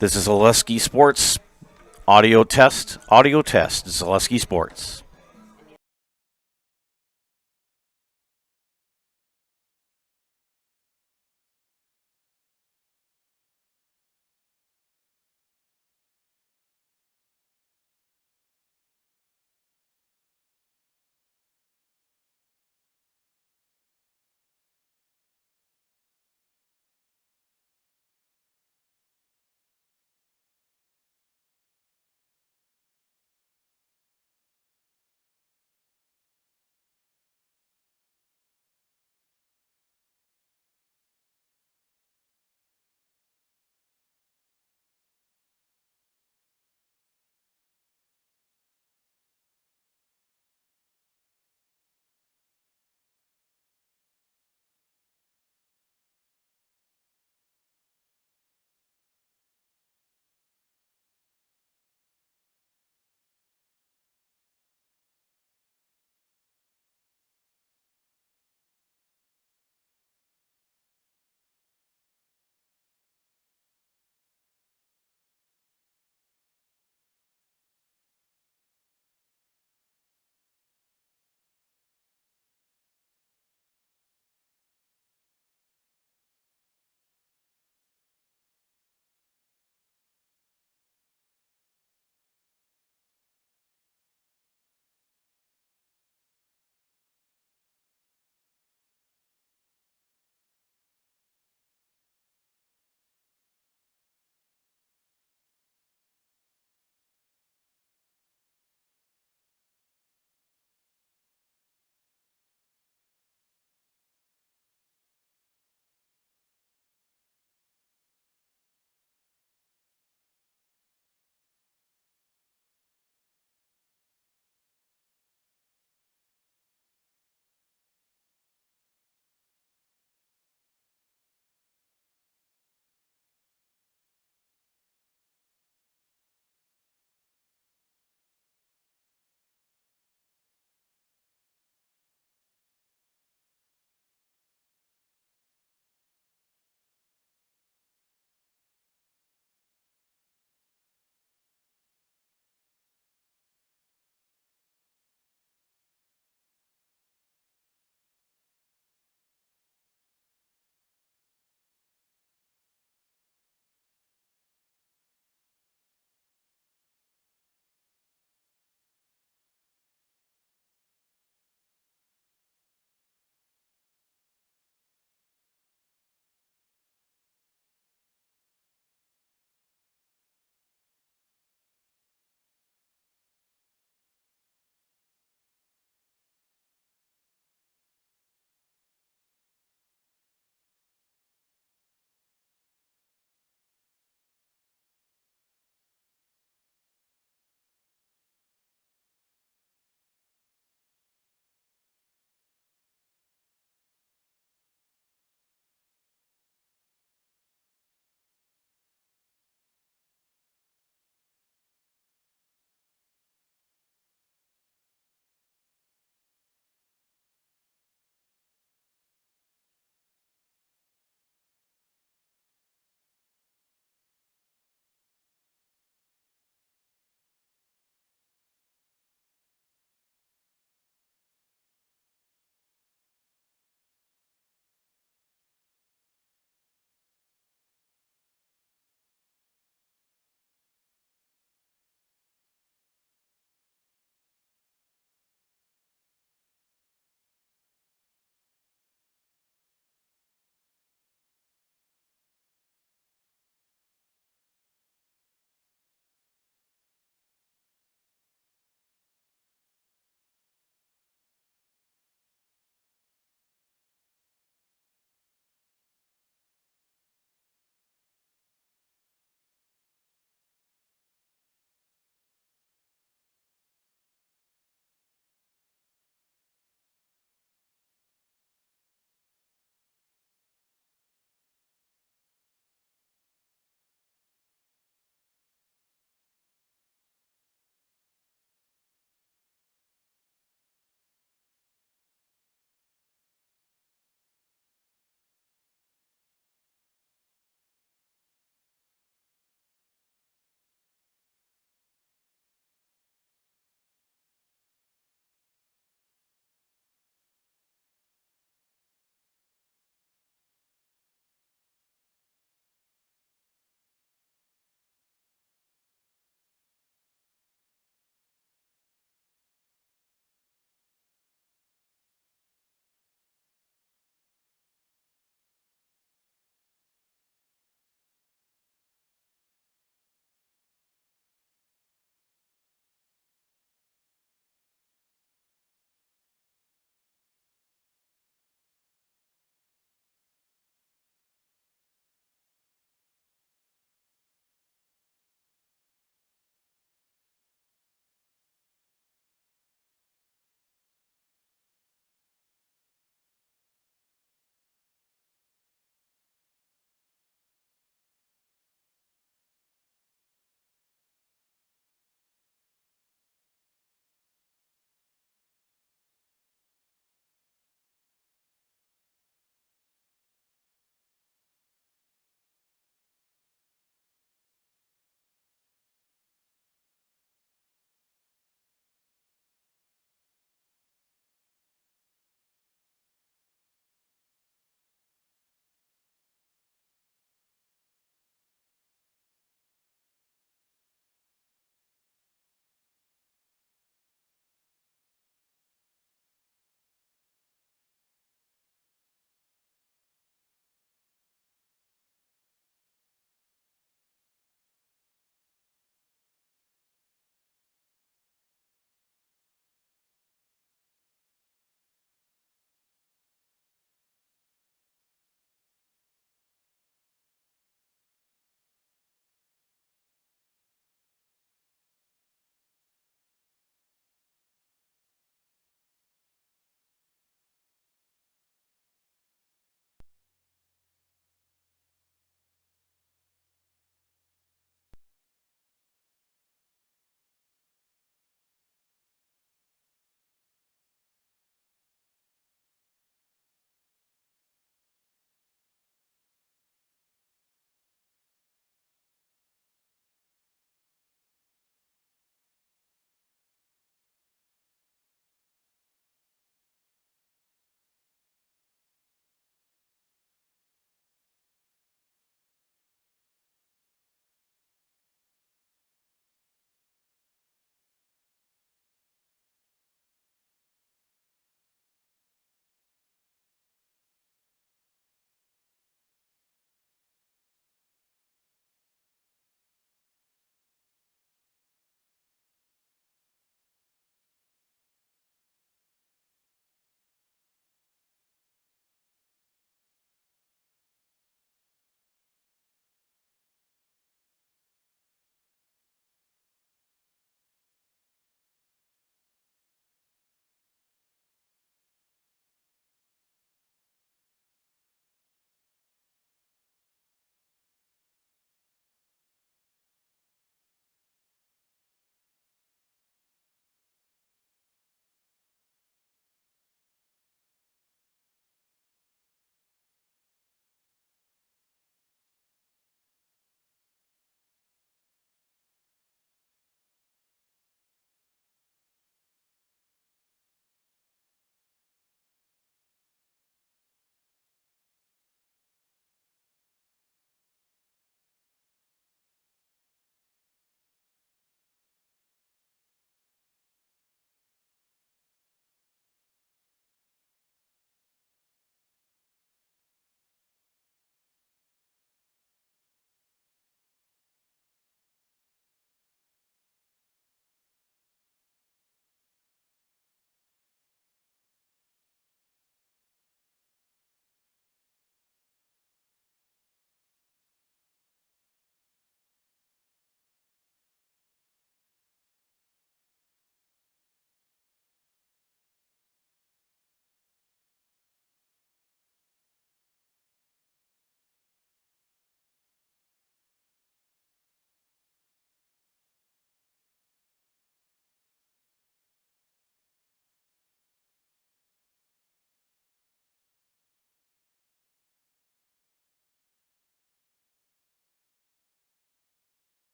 This is Zaleski Sports audio test. Audio test. Zaleski Sports.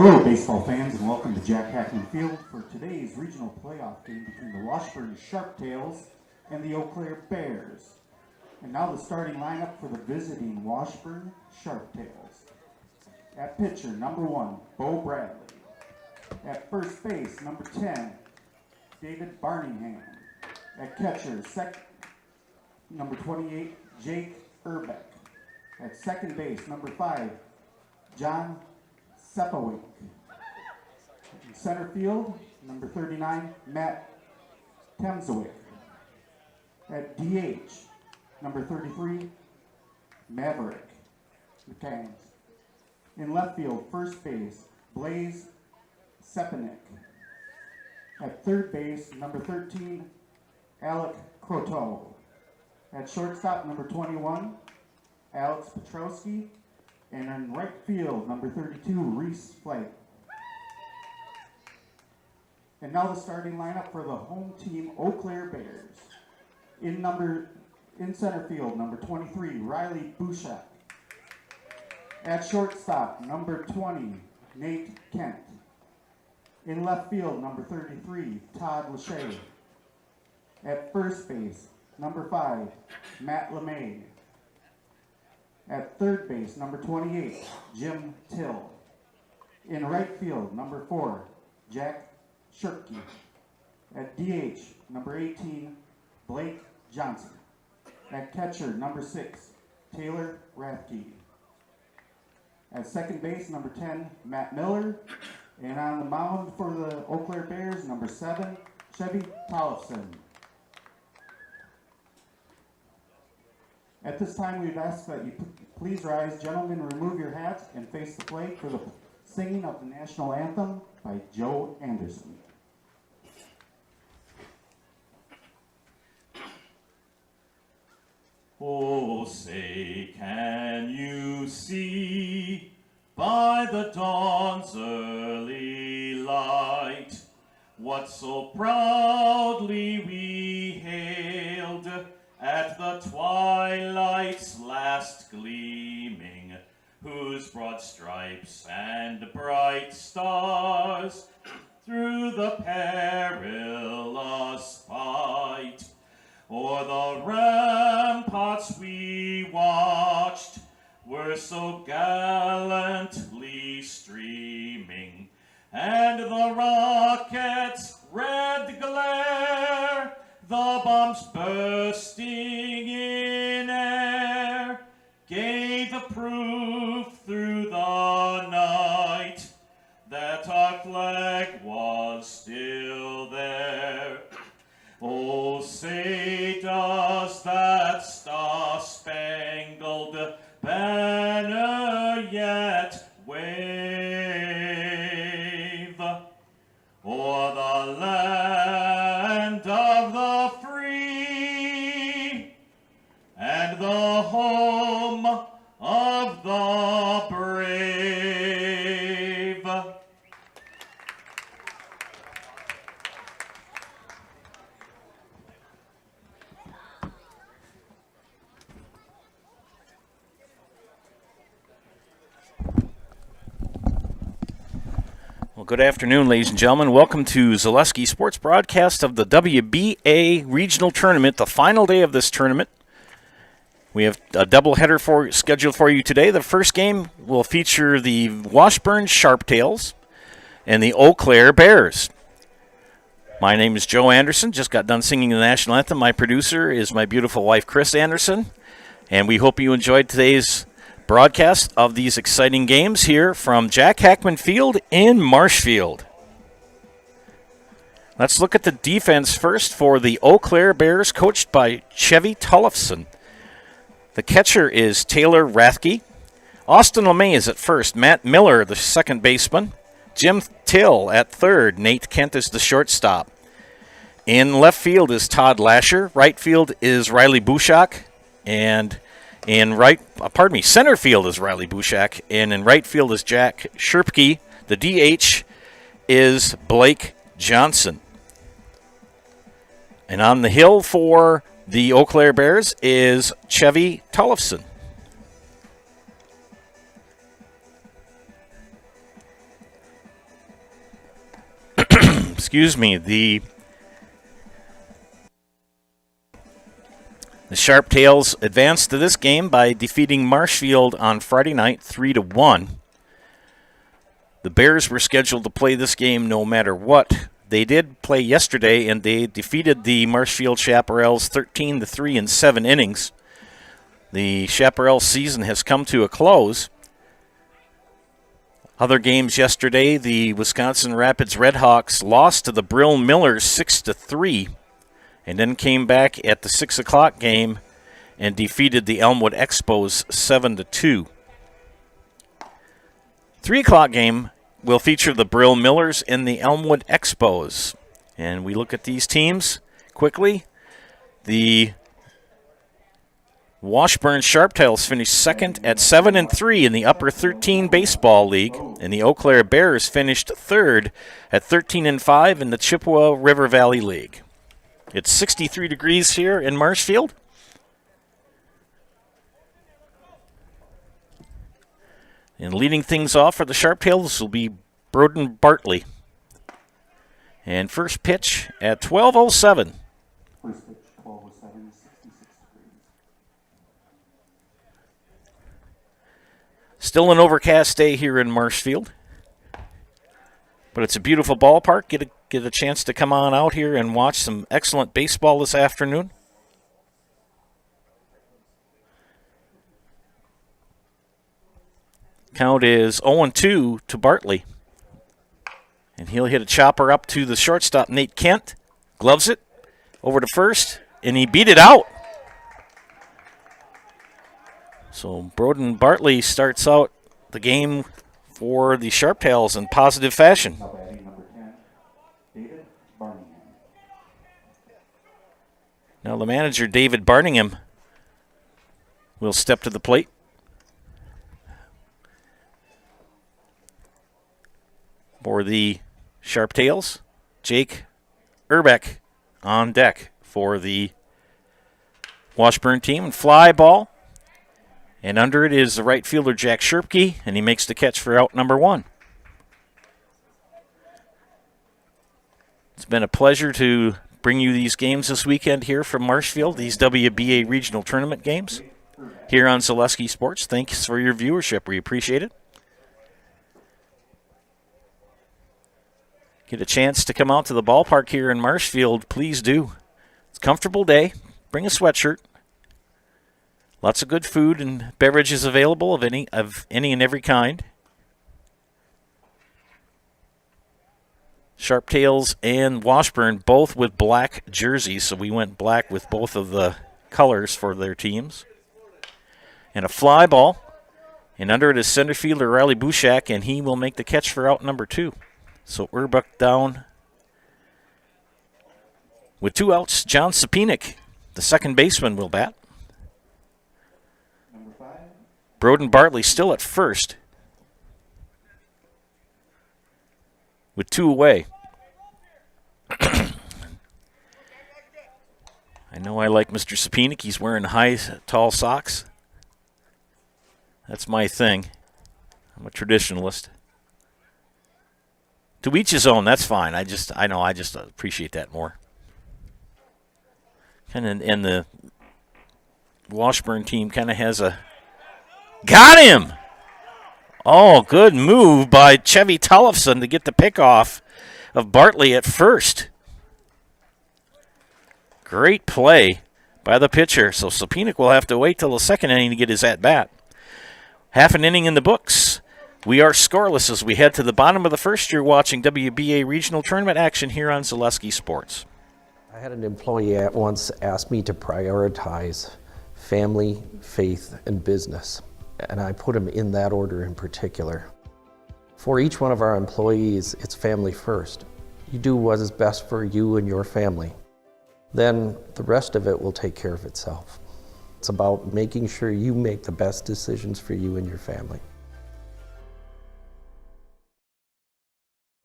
Hello, baseball fans, and welcome to Jack Hackman Field for today's regional playoff game between the Washburn Sharptails and the Eau Claire Bears. And now the starting lineup for the visiting Washburn Sharptails. At pitcher, number 1, Bo Bradley. At first base, number 10, David Barningham. At catcher, number 28, Jake Urbeck. At second base, number 5, John Sepowink. In center field, number 39, Matt Temzowick. At DH, number 33, Maverick McCanns. In left field, first base, Blaze Sepanik. At third base, number 13, Alec Croteau. At shortstop, number 21, Alex Petrowski. And in right field, number 32, Reese Flake. And now the starting lineup for the home team, Eau Claire Bears. In center field, number 23, Riley Bouchak. At shortstop, number 20, Nate Kent. In left field, number 33, Todd Lachey. At first base, number 5, Matt LeMay. At third base, number 28, Jim Till. In right field, number 4, Jack Shirky. At DH, number 18, Blake Johnson. At catcher, number 6, Taylor Rathke. At second base, number 10, Matt Miller. And on the mound for the Eau Claire Bears, number 7, Chevy Tollefson. At this time, we'd ask that you please rise, gentlemen, remove your hats, and face the plate for the singing of the national anthem by Joe Anderson. Oh, say, can you see by the dawn's early light what so proudly we hailed at the twilight's last gleaming, whose broad stripes and bright stars through the perilous fight o'er the ramparts we watched were so gallantly streaming, and the rocket's red glare, the bombs bursting in air, gave the proof through the night that our flag was still there. Oh, say does that star-spangled banner yet wave o'er the land of the free and the home of the brave? Good afternoon, ladies and gentlemen. Welcome to Zaleski Sports broadcast of the WBA Regional Tournament, the final day of this tournament. We have a doubleheader scheduled for you today. The first game will feature the Washburn Sharptails and the Eau Claire Bears. My name is Joe Anderson. Just got done singing the national anthem. My producer is my beautiful wife, Chris Anderson. And we hope you enjoyed today's broadcast of these exciting games here from Jack Hackman Field in Marshfield. Let's look at the defense first for the Eau Claire Bears, coached by Chevy Tollefson. The catcher is Taylor Rathke. Austin LeMay is at first. Matt Miller, the second baseman. Jim Till at third. Nate Kent is the shortstop. In left field is Todd Lasher. Right field is Riley Bouchak. And center field is Riley Bouchak, and in right field is Jack Shirky. The DH is Blake Johnson. And on the hill for the Eau Claire Bears is Chevy Tollefson. The Sharptails advanced to this game by defeating Marshfield on Friday night 3-1. The Bears were scheduled to play this game no matter what. They did play yesterday, and they defeated the Marshfield Chaparrals 13-3 in 7 innings. The Chaparral season has come to a close. Other games yesterday, the Wisconsin Rapids Redhawks lost to the Brill Millers 6-3, and then came back at the 6 o'clock game and defeated the Elmwood Expos 7-2. 3 o'clock game will feature the Brill Millers and the Elmwood Expos. And we look at these teams quickly. The Washburn Sharptails finished second at 7-3 in the Upper 13 Baseball League, and the Eau Claire Bears finished third at 13-5 in the Chippewa River Valley League. It's 63 degrees here in Marshfield. And leading things off for the Sharptails will be Broden Bartley. And first pitch at 12:07. First pitch, 12:07, 66 degrees. Still an overcast day here in Marshfield. But it's a beautiful ballpark. Get a chance to come on out here and watch some excellent baseball this afternoon. Count is 0-2 to Bartley. And he'll hit a chopper up to the shortstop, Nate Kent. Gloves it over to first, and he beat it out. So Broden Bartley starts out the game for the Sharptails in positive fashion. Now batting number 10, David Barningham. Now the manager, David Barningham, will step to the plate. For the Sharptails, Jake Urbeck on deck for the Washburn team. And fly ball. And under it is the right fielder, Jack Sherpke, and he makes the catch for out number 1. It's been a pleasure to bring you these games this weekend here from Marshfield, these WBA regional tournament games here on Zaleski Sports. Thanks for your viewership. We appreciate it. Get a chance to come out to the ballpark here in Marshfield, please do. It's a comfortable day. Bring a sweatshirt. Lots of good food and beverages available of any and every kind. Sharptails and Washburn both with black jerseys, so we went black with both of the colors for their teams. And a fly ball. And under it is center fielder Riley Bushak, and he will make the catch for out number 2. So Urbuck down with 2 outs. John Sapinik, the second baseman, will bat. Number 5. Broden Bartley still at first with 2 away. I know I like Mr. Sapinik. He's wearing high, tall socks. That's my thing. I'm a traditionalist. To each his own, that's fine. I just appreciate that more. And the Washburn team kind of has a... Got him! Oh, good move by Chevy Tollefson to get the pickoff of Bartley at first. Great play by the pitcher. So Sapinik will have to wait till the second inning to get his at-bat. Half an inning in the books. We are scoreless as we head to the bottom of the first. You're watching WBA regional tournament action here on Zaleski Sports. I had an employee at once ask me to prioritize family, faith, and business, and I put them in that order in particular. For each one of our employees, it's family first. You do what is best for you and your family. Then the rest of it will take care of itself. It's about making sure you make the best decisions for you and your family.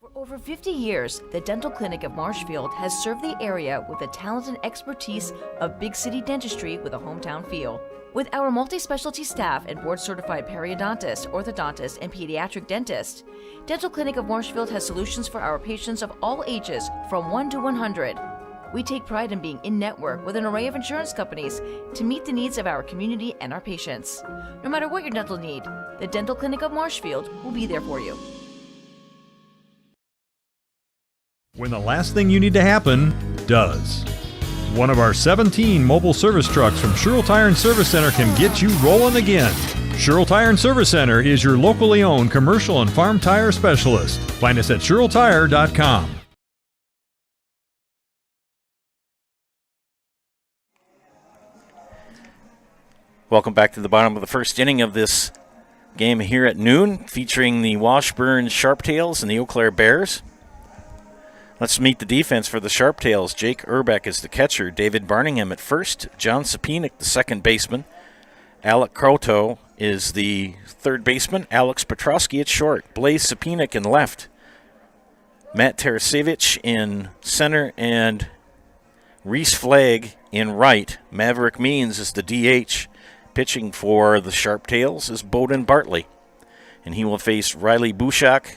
For over 50 years, the Dental Clinic of Marshfield has served the area with the talent and expertise of big city dentistry with a hometown feel. With our multi-specialty staff and board-certified periodontist, orthodontist, and pediatric dentist, Dental Clinic of Marshfield has solutions for our patients of all ages from 1 to 100. We take pride in being in-network with an array of insurance companies to meet the needs of our community and our patients. No matter what your dental need, the Dental Clinic of Marshfield will be there for you. When the last thing you need to happen does. One of our 17 mobile service trucks from Sherrill Tire and Service Center can get you rolling again. Sherrill Tire and Service Center is your locally owned commercial and farm tire specialist. Find us at SherrillTire.com. Welcome back to the bottom of the first inning of this game here at noon, featuring the Washburn Sharptails and the Eau Claire Bears. Let's meet the defense for the Sharptails. Jake Urbeck is the catcher, David Barningham at first, John Sapinick the second baseman, Alec Croto is the third baseman, Alex Petrosky at short, Blaze Sapinick in left, Matt Tarasevich in center, and Reese Flagg in right. Maverick Means is the DH. Pitching for the Sharptails is Bowden Bartley, and he will face Riley Bushak,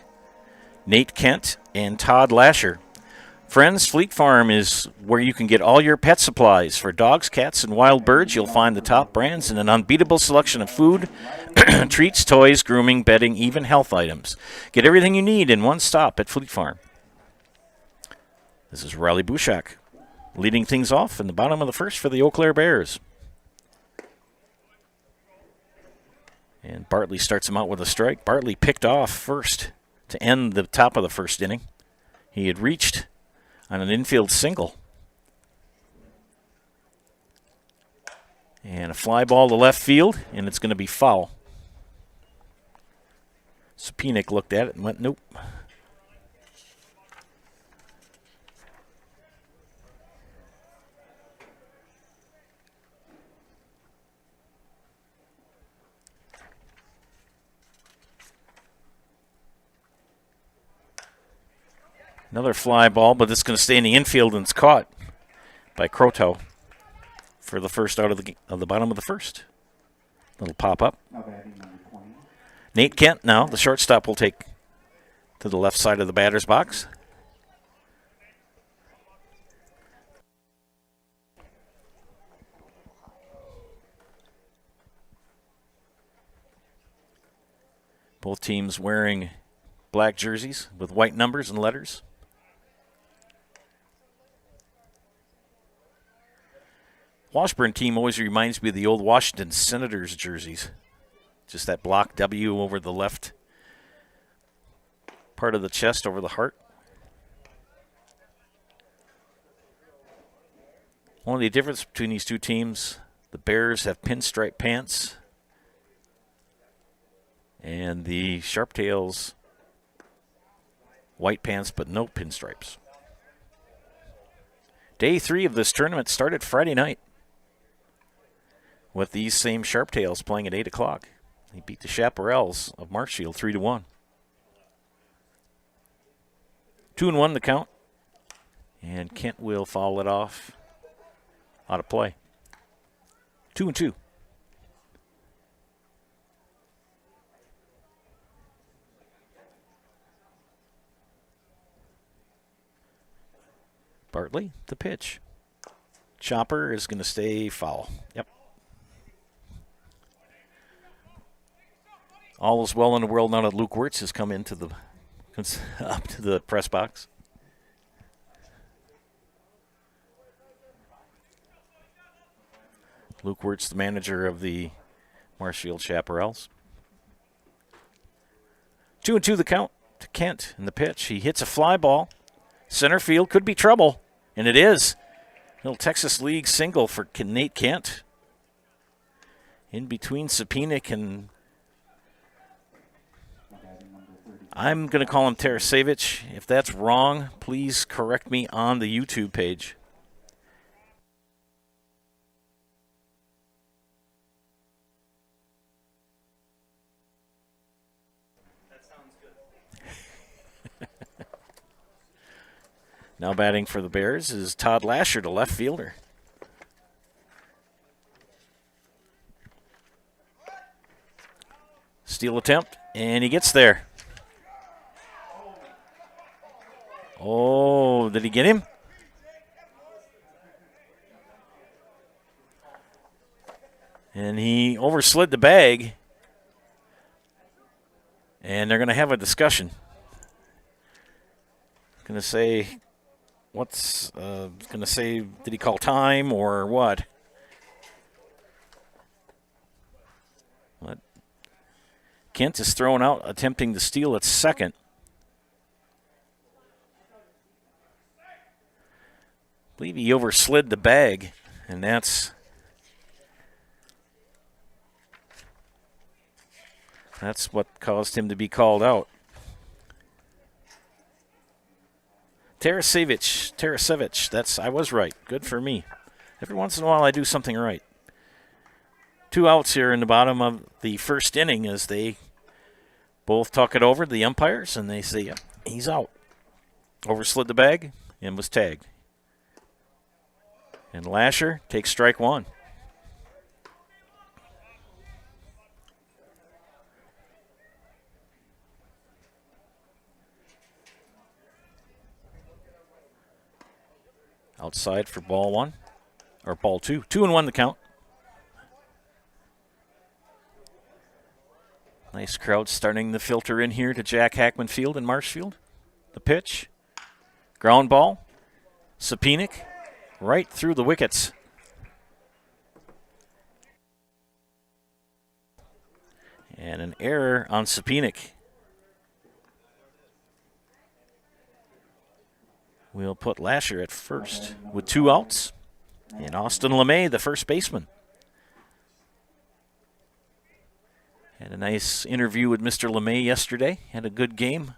Nate Kent, and Todd Lasher. Friends, Fleet Farm is where you can get all your pet supplies. For dogs, cats, and wild birds, you'll find the top brands and an unbeatable selection of food, treats, toys, grooming, bedding, even health items. Get everything you need in one stop at Fleet Farm. This is Riley Bushak leading things off in the bottom of the first for the Eau Claire Bears. And Bartley starts him out with a strike. Bartley picked off first to end the top of the first inning. He had reached on an infield single. And a fly ball to left field, and it's going to be foul. Sapinick looked at it and went, nope. Another fly ball, but it's going to stay in the infield, and it's caught by Croto for the first out of the bottom of the first. Little pop up. Nate Kent now, the shortstop, will take to the left side of the batter's box. Both teams wearing black jerseys with white numbers and letters. Washburn team always reminds me of the old Washington Senators jerseys. Just that block W over the left part of the chest over the heart. Only difference between these two teams, the Bears have pinstripe pants and the Sharptails white pants but no pinstripes. Day 3 of this tournament started Friday night with these same Sharptails playing at 8 o'clock. They beat the Chaparrals of Marshfield 3-1. 2-1 the count. And Kent will foul it off. Out of play. 2-2. Bartley, the pitch. Chopper is going to stay foul. Yep. All is well in the world now that Luke Wirtz has come into the up to the press box. Luke Wirtz, the manager of the Marshfield Chaparrals. 2-2 the count to Kent in the pitch. He hits a fly ball. Center field could be trouble, and it is. Little Texas League single for Nate Kent. In between Sapinick and I'm going to call him Tarasevich. If that's wrong, please correct me on the YouTube page. That sounds good. Now batting for the Bears is Todd Lasher, the left fielder. Steal attempt, and he gets there. Oh, did he get him? And he overslid the bag. And they're going to have a discussion. Going to say, did he call time or what? What? Kent is thrown out, attempting to steal at second. I believe he overslid the bag, and that's what caused him to be called out. Tarasevich, I was right. Good for me. Every once in a while I do something right. 2 outs here in the bottom of the first inning as they both talk it over to the umpires, and they say, yep, he's out. Overslid the bag and was tagged. And Lasher takes strike one. Outside for ball one, or ball two. 2-1 the count. Nice crowd starting to filter in here to Jack Hackman Field in Marshfield. The pitch. Ground ball. Sapinic right through the wickets. And an error on Sapinic. We'll put Lasher at first with 2 outs. And Austin LeMay, the first baseman. Had a nice interview with Mr. LeMay yesterday. Had a good game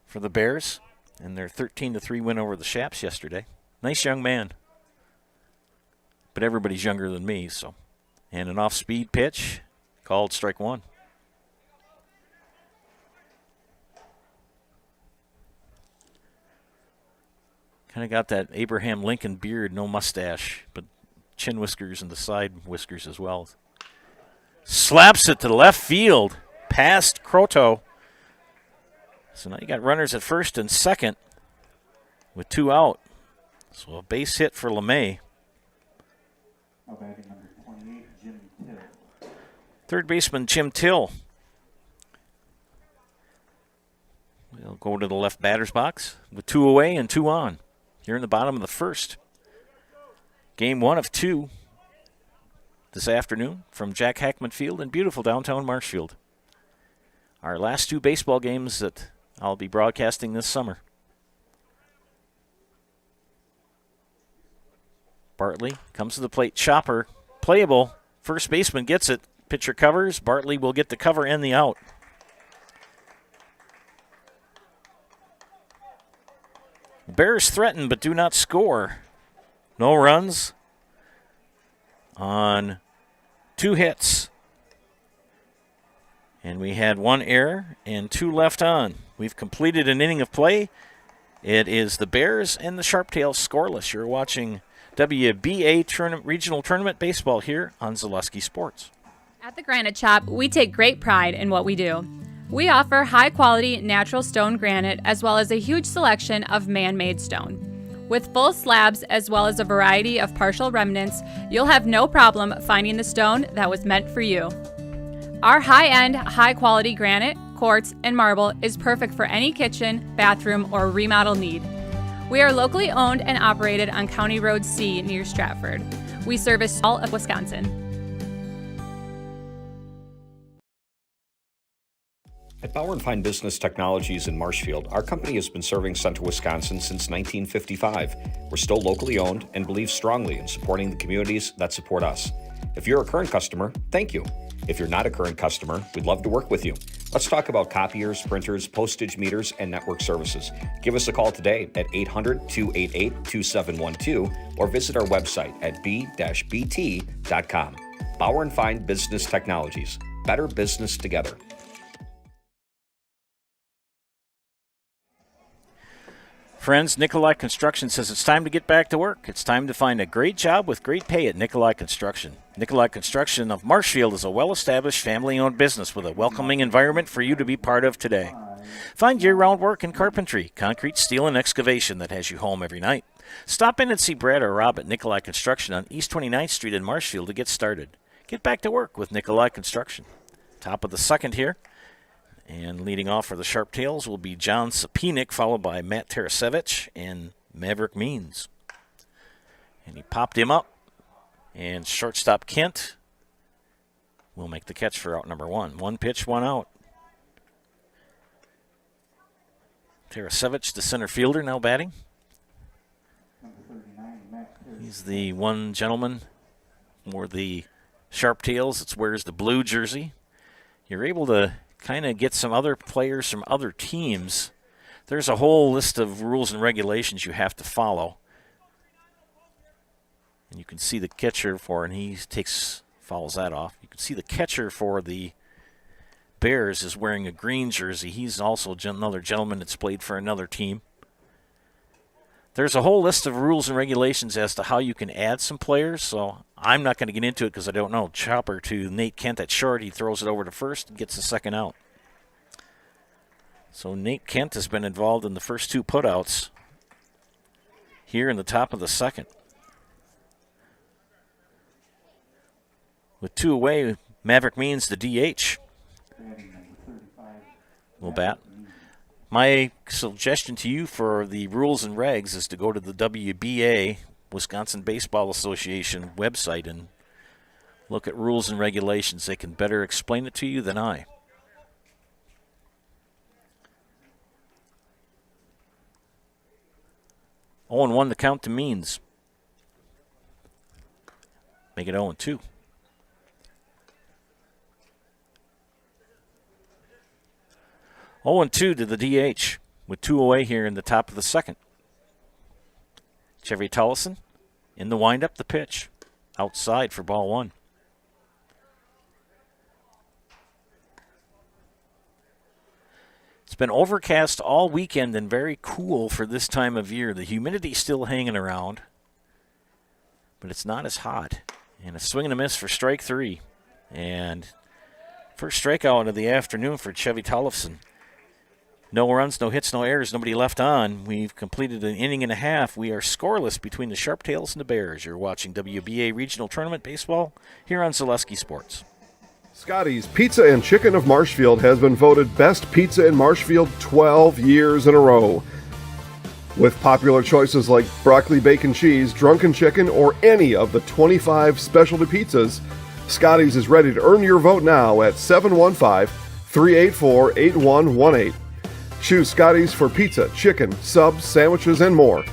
for the Bears. And their 13-3 win over the Shaps yesterday. Nice young man. But everybody's younger than me, so. And an off-speed pitch called strike one. Kind of got that Abraham Lincoln beard, no mustache, but chin whiskers and the side whiskers as well. Slaps it to left field, past Croto. So now you got runners at first and second with 2 out. So a base hit for LeMay. Now batting number 28, Jim Till. Third baseman Jim Till. We'll go to the left batter's box with 2 away and 2 on. Here in the bottom of the first. Game 1 of 2 this afternoon from Jack Hackman Field in beautiful downtown Marshfield. Our last 2 baseball games that I'll be broadcasting this summer. Bartley comes to the plate. Chopper, playable. First baseman gets it. Pitcher covers. Bartley will get the cover and the out. Bears threaten but do not score. No runs on 2 hits. And we had 1 error and 2 left on. We've completed an inning of play. It is the Bears and the Sharptails scoreless. You're watching WBA Regional Tournament Baseball here on Zaleski Sports. At the Granite Shop, we take great pride in what we do. We offer high-quality natural stone granite as well as a huge selection of man-made stone. With full slabs as well as a variety of partial remnants, you'll have no problem finding the stone that was meant for you. Our high-end, high-quality granite, quartz, and marble is perfect for any kitchen, bathroom, or remodel need. We are locally owned and operated on County Road C near Stratford. We service all of Wisconsin. At Bauer & Fine Business Technologies in Marshfield, our company has been serving Central Wisconsin since 1955. We're still locally owned and believe strongly in supporting the communities that support us. If you're a current customer, thank you. If you're not a current customer, we'd love to work with you. Let's talk about copiers, printers, postage meters, and network services. Give us a call today at 800-288-2712 or visit our website at b-bt.com. Bauer & Fine Business Technologies. Better business together. Friends, Nikolai Construction says it's time to get back to work. It's time to find a great job with great pay at Nikolai Construction. Nikolai Construction of Marshfield is a well-established family-owned business with a welcoming environment for you to be part of today. Find year-round work in carpentry, concrete, steel, and excavation that has you home every night. Stop in and see Brad or Rob at Nikolai Construction on East 29th Street in Marshfield to get started. Get back to work with Nikolai Construction. Top of the second here. And leading off for the Sharp Tails will be John Sapinik, followed by Matt Tarasevich and Maverick Means. And he popped him up. And shortstop Kent will make the catch for out number 1. 1 pitch, 1 out. Tarasevich, the center fielder, now batting. He's the one gentleman for the Sharp Tails that wears the blue jersey. You're able to kind of get some other players from other teams. There's a whole list of rules and regulations you have to follow. And you can see the catcher for, and he fouls that off. You can see the catcher for the Bears is wearing a green jersey. He's also another gentleman that's played for another team. There's a whole list of rules and regulations as to how you can add some players, so I'm not going to get into it because I don't know. Chopper to Nate Kent at short. He throws it over to first and gets the second out. So Nate Kent has been involved in the first 2 putouts here in the top of the second. With 2 away, Maverick Means the DH will bat. My suggestion to you for the rules and regs is to go to the WBA, Wisconsin Baseball Association website, and look at rules and regulations. They can better explain it to you than I. Oh, and 1 to count to Means. Make it 0-2. Oh, and 2 to the DH with 2 away here in the top of the second. Chevy Tullison in the windup, the pitch. Outside for ball 1. It's been overcast all weekend and very cool for this time of year. The humidity's still hanging around, but it's not as hot. And a swing and a miss for strike 3. And first strikeout of the afternoon for Chevy Tullison. No runs, no hits, no errors, nobody left on. We've completed an inning and a half. We are scoreless between the Sharp Tails and the Bears. You're watching WBA Regional Tournament Baseball here on Zaleski Sports. Scotty's Pizza and Chicken of Marshfield has been voted Best Pizza in Marshfield 12 years in a row. With popular choices like broccoli, bacon, cheese, drunken chicken, or any of the 25 specialty pizzas, Scotty's is ready to earn your vote now at 715-384-8118. Choose Scotty's for pizza, chicken, subs, sandwiches, and more.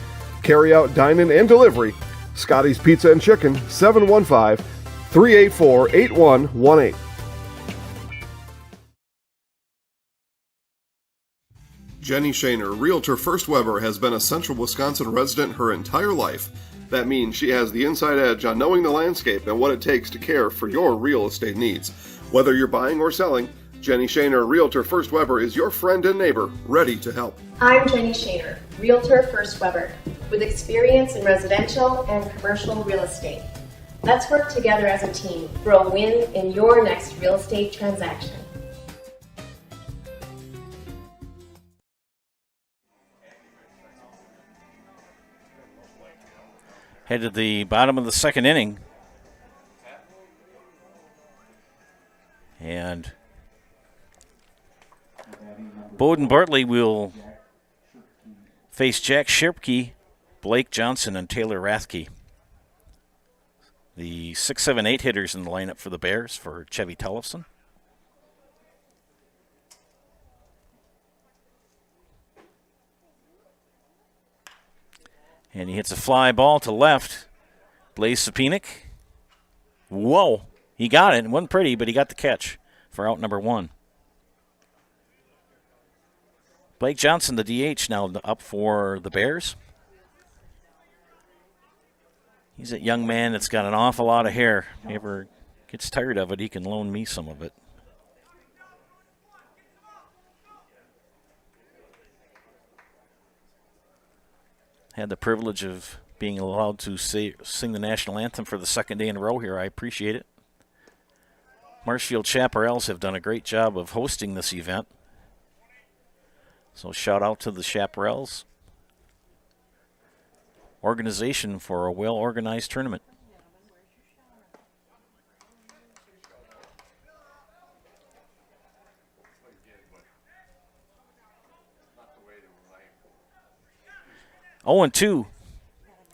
Carry out, dine-in, and delivery. Scotty's Pizza and Chicken, 715-384-8118. Jenny Shaner, Realtor First Weber, has been a Central Wisconsin resident her entire life. That means she has the inside edge on knowing the landscape and what it takes to care for your real estate needs. Whether you're buying or selling, Jenny Shaner, Realtor First Weber, is your friend and neighbor, ready to help. I'm Jenny Shaner, Realtor First Weber, with experience in residential and commercial real estate. Let's work together as a team for a win in your next real estate transaction. Head to the bottom of the second inning. And Bowden Bartley will face Jack Shirpke, Blake Johnson, and Taylor Rathke. The 6, 7, 8 hitters in the lineup for the Bears for Chevy Tullison. And he hits a fly ball to left. Blaze Sapinik. Whoa. He got it. It wasn't pretty, but he got the catch for out number 1. Blake Johnson, the DH, now up for the Bears. He's a young man that's got an awful lot of hair. If he ever gets tired of it, he can loan me some of it. had the privilege of being allowed to sing the national anthem for the second day in a row here. I appreciate it. Marshfield Chaparrals have done a great job of hosting this event. So shout out to the Chaparrals organization for a well-organized tournament. Oh, and 2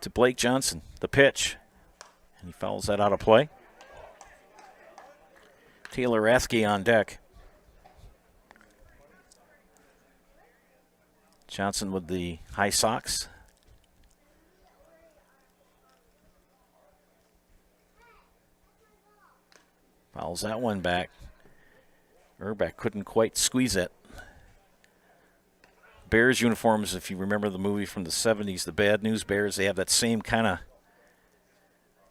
to Blake Johnson, the pitch. And he fouls that out of play. Taylor Rathke on deck. Johnson with the high socks. Fouls that one back. Urbeck couldn't quite squeeze it. Bears uniforms, if you remember the movie from the 70s, the Bad News Bears, they have that same kind of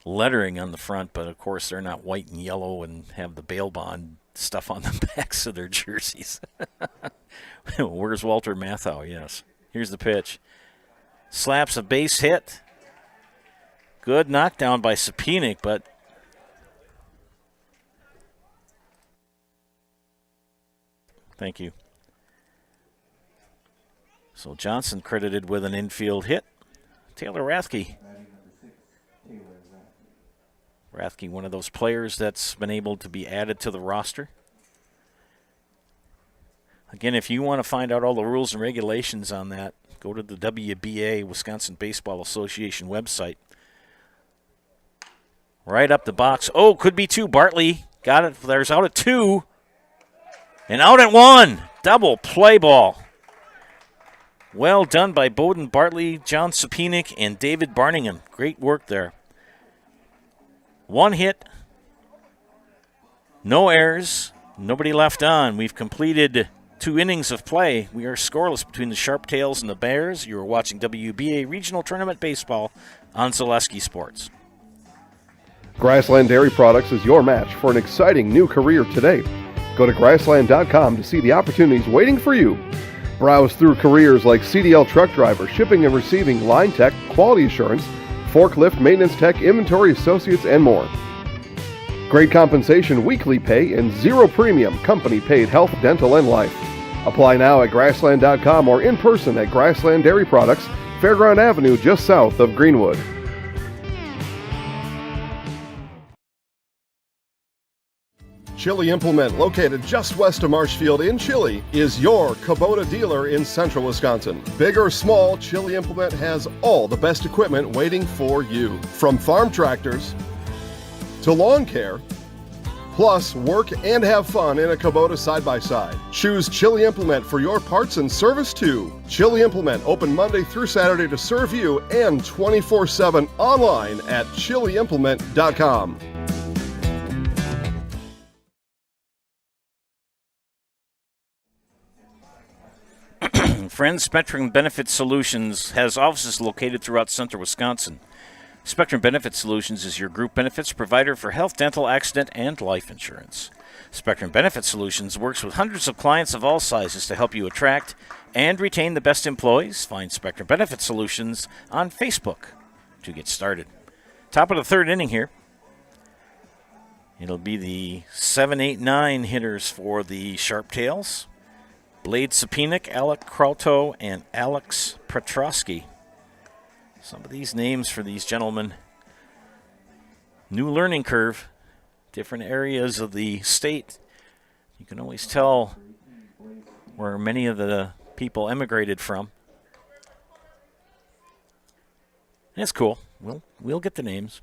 lettering on the front, but of course they're not white and yellow and have the bail bond stuff on the backs of their jerseys. Where's Walter Matthau? Yes. Here's the pitch. Slaps a base hit. Good knockdown by Sapinic, but thank you. So Johnson credited with an infield hit. Taylor Rathke. Rathke, one of those players that's been able to be added to the roster. Again, if you want to find out all the rules and regulations on that, go to the WBA, Wisconsin Baseball Association website. Right up the box. Oh, could be 2. Bartley got it. There's out at 2. And out at 1. Double play ball. Well done by Bowden Bartley, John Sapinic, and David Barningham. Great work there. 1 hit, no errors, nobody left on. We've completed 2 innings of play. We are scoreless between the Sharptails and the Bears. You are watching WBA Regional Tournament Baseball on Zaleski Sports. Grassland Dairy Products is your match for an exciting new career today. Go to grassland.com to see the opportunities waiting for you. Browse through careers like CDL truck driver, shipping and receiving, line tech, quality assurance, forklift, maintenance tech, inventory associates, and more. Great compensation, weekly pay, and 0 premium, company-paid health, dental, and life. Apply now at grassland.com or in person at Grassland Dairy Products, Fairground Avenue, just south of Greenwood. Chili Implement, located just west of Marshfield in Chili, is your Kubota dealer in central Wisconsin. Big or small, Chili Implement has all the best equipment waiting for you. From farm tractors to lawn care, plus work and have fun in a Kubota side-by-side. Choose Chili Implement for your parts and service too. Chili Implement, open Monday through Saturday to serve you and 24/7 online at chiliimplement.com. Friends, Spectrum Benefit Solutions has offices located throughout central Wisconsin. Spectrum Benefit Solutions is your group benefits provider for health, dental, accident, and life insurance. Spectrum Benefit Solutions works with hundreds of clients of all sizes to help you attract and retain the best employees. Find Spectrum Benefit Solutions on Facebook to get started. Top of the 3rd inning here. It'll be the 7, 8, 9 hitters for the Sharptails. Blade Sapinic, Alec Krauto, and Alex Petrosky. Some of these names for these gentlemen. New learning curve. Different areas of the state. You can always tell where many of the people emigrated from. And it's cool. We'll get the names.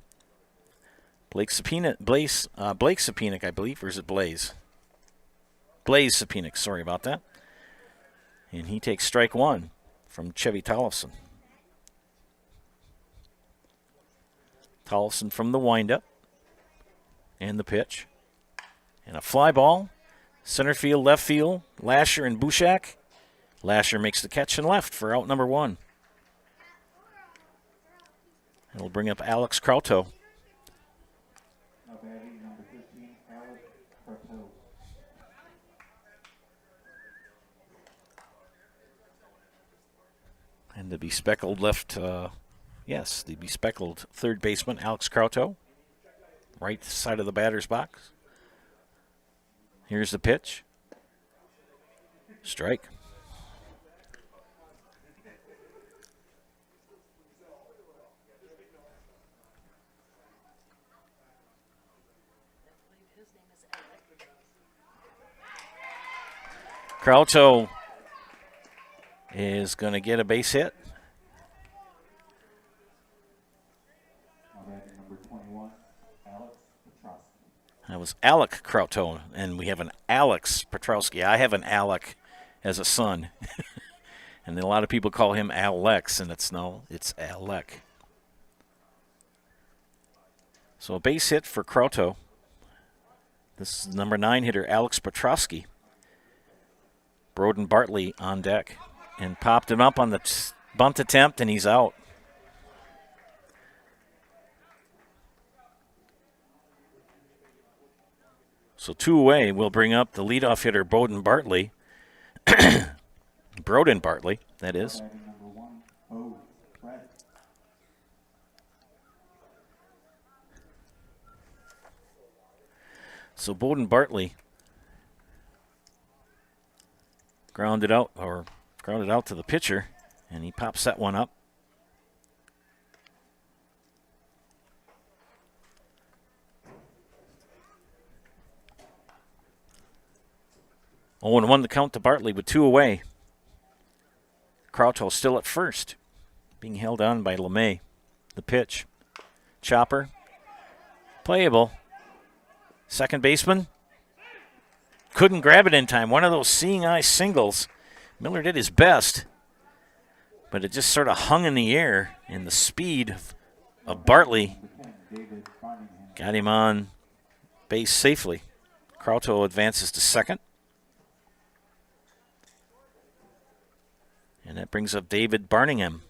Blake Sapinic, Blake Sapinic, I believe, or is it Blaze? Blaze Sapinic, sorry about that. And he takes strike 1 from Chevy Tollefson. Tollefson from the windup. And the pitch. And a fly ball. Center field, left field. Lasher and Bushak. Lasher makes the catch and left for out number 1. It'll bring up Alex Krauto. Now batting number 15, Alex Krauto. And to be bespectacled the bespectacled third baseman, Alex Krauto, right side of the batter's box. Here's the pitch. Strike. Krauto is going to get a base hit. That was Alec Krauto, and we have an Alex Petrowski. I have an Alec as a son, and a lot of people call him Alex, and it's Alec. So a base hit for Krauto. This is number 9 hitter, Alex Petrowski. Broden Bartley on deck, and popped him up on the bunt attempt, and he's out. So 2 away, we'll bring up the leadoff hitter, Broden Bartley. Broden Bartley, that is. So Broden Bartley grounded out to the pitcher, and he pops that one up. Oh, and 1 to count to Bartley with 2 away. Krauto still at first, being held on by LeMay. The pitch. Chopper. Playable. Second baseman. Couldn't grab it in time. One of those seeing eye singles. Miller did his best, but it just sort of hung in the air, and the speed of Bartley got him on base safely. Krauto advances to second. And that brings up David Barningham,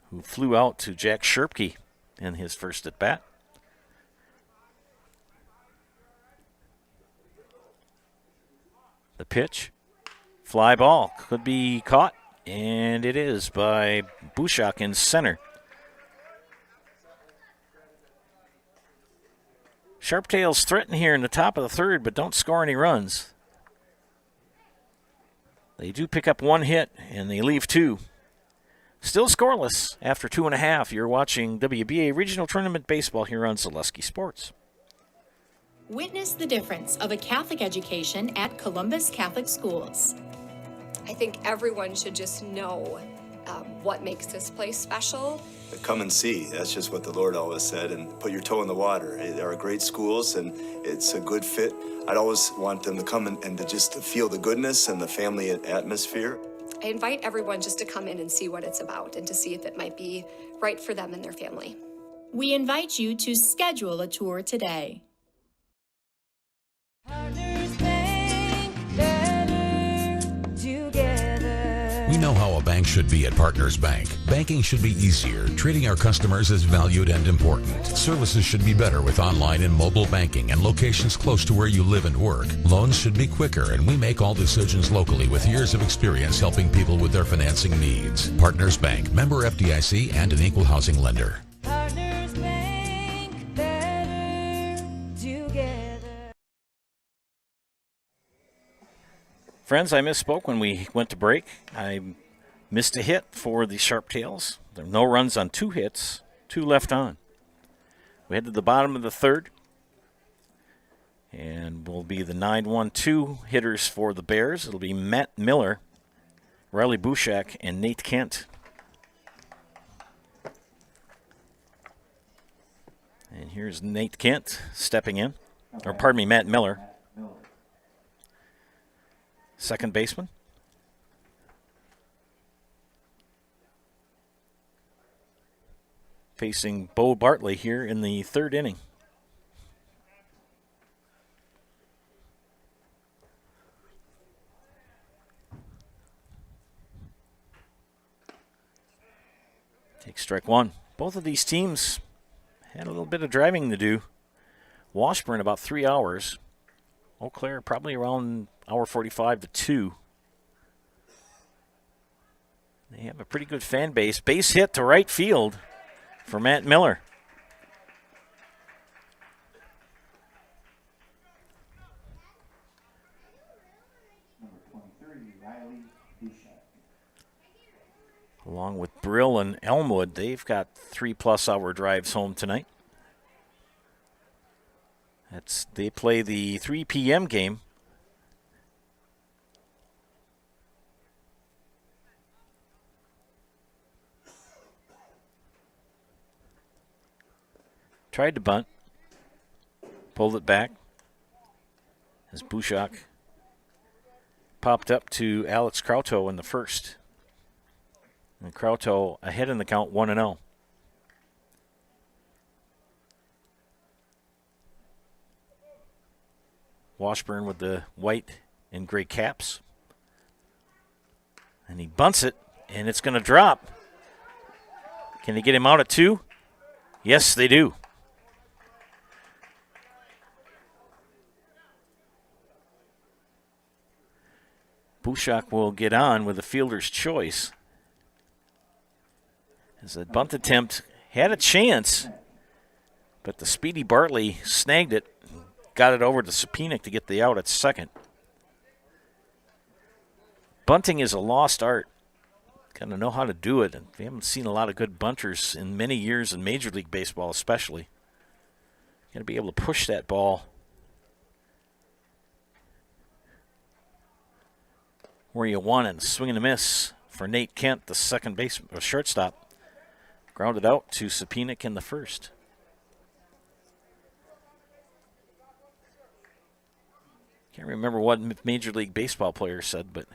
who flew out to Jack Sherpke in his first at-bat. The pitch, fly ball, could be caught, and it is by Bushak in center. Sharptails threaten here in the top of the third, but don't score any runs. They do pick up 1 hit, and they leave 2. Still scoreless after 2.5. You're watching WBA Regional Tournament Baseball here on Zaleski Sports. Witness the difference of a Catholic education at Columbus Catholic Schools. I think everyone should just know what makes this place special. Come and see. That's just what the Lord always said, and put your toe in the water. There are great schools, and it's a good fit. I'd always want them to come and to just to feel the goodness and the family atmosphere. I invite everyone just to come in and see what it's about and to see if it might be right for them and their family. We invite you to schedule a tour today. We know how a bank should be at Partners Bank. Banking should be easier, treating our customers as valued and important. Services should be better with online and mobile banking and locations close to where you live and work. Loans should be quicker, and we make all decisions locally with years of experience helping people with their financing needs. Partners Bank, member FDIC, and an equal housing lender. Partners Bank, better together. Friends, I misspoke when we went to break. I missed a hit for the Sharptails. There are no runs on 2 hits, 2 left on. We head to the bottom of the third, and will be the 9-1-2 hitters for the Bears. It'll be Matt Miller, Riley Bushak, and Nate Kent. And here's Nate Kent stepping in, or pardon me, Matt Miller. Second baseman. Facing Bo Bartley here in the third inning. Take strike 1. Both of these teams had a little bit of driving to do. Washburn about 3 hours. Eau Claire probably around hour 45 to 2. They have a pretty good fan base. Base hit to right field for Matt Miller. Along with Brill and Elmwood, they've got 3+ hour drives home tonight. They play the 3 p.m. game. Tried to bunt. Pulled it back. As Bushak popped up to Alex Krauto in the first. And Krauto ahead in the count 1-0. Washburn with the white and gray caps. And he bunts it, and it's going to drop. Can they get him out at 2? Yes, they do. Bushak will get on with the fielder's choice. As the bunt attempt had a chance, but the speedy Bartley snagged it, got it over to Sapinic to get the out at second. Bunting is a lost art. Got to know how to do it. And we haven't seen a lot of good bunters in many years in Major League Baseball especially. Got to be able to push that ball where you want it. Swing and a miss for Nate Kent, the second base or shortstop. Grounded out to Sapinic in the first. Can't remember what Major League Baseball player said, but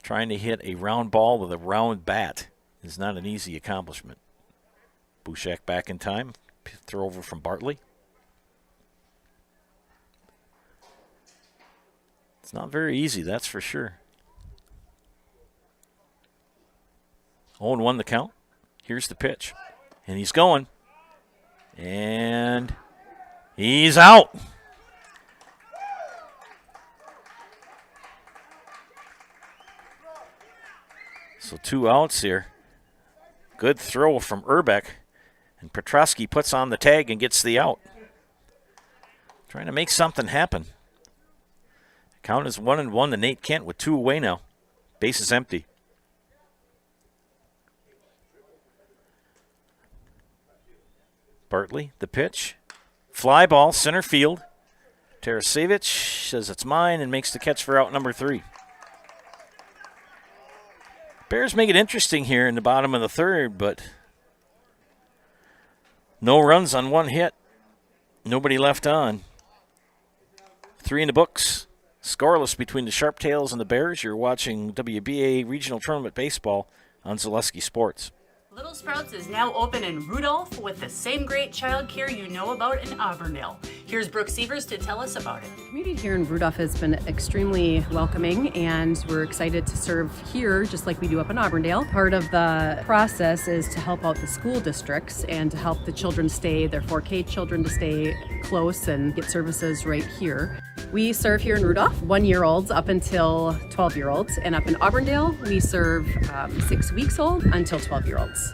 trying to hit a round ball with a round bat is not an easy accomplishment. Bushak back in time. Throw over from Bartley. It's not very easy, that's for sure. 0-1 the count. Here's the pitch. And he's going. And he's out. So 2 outs here. Good throw from Urbeck. And Petrosky puts on the tag and gets the out. Trying to make something happen. Count is 1-1 to Nate Kent with 2 away now. Base is empty. Bartley, the pitch. Fly ball, center field. Tarasevich says it's mine and makes the catch for out number 3. Bears make it interesting here in the bottom of the third, but no runs on 1 hit. Nobody left on. 3 in the books. Scoreless between the Sharptails and the Bears. You're watching WBA Regional Tournament Baseball on Zaleski Sports. Little Sprouts is now open in Rudolph with the same great childcare you know about in Auburndale. Here's Brooke Sievers to tell us about it. The community here in Rudolph has been extremely welcoming, and we're excited to serve here just like we do up in Auburndale. Part of the process is to help out the school districts and to help the children stay, their 4K children to stay close and get services right here. We serve here in Rudolph 1-year-olds up until 12-year-olds, and up in Auburndale we serve 6 weeks old until 12-year-olds.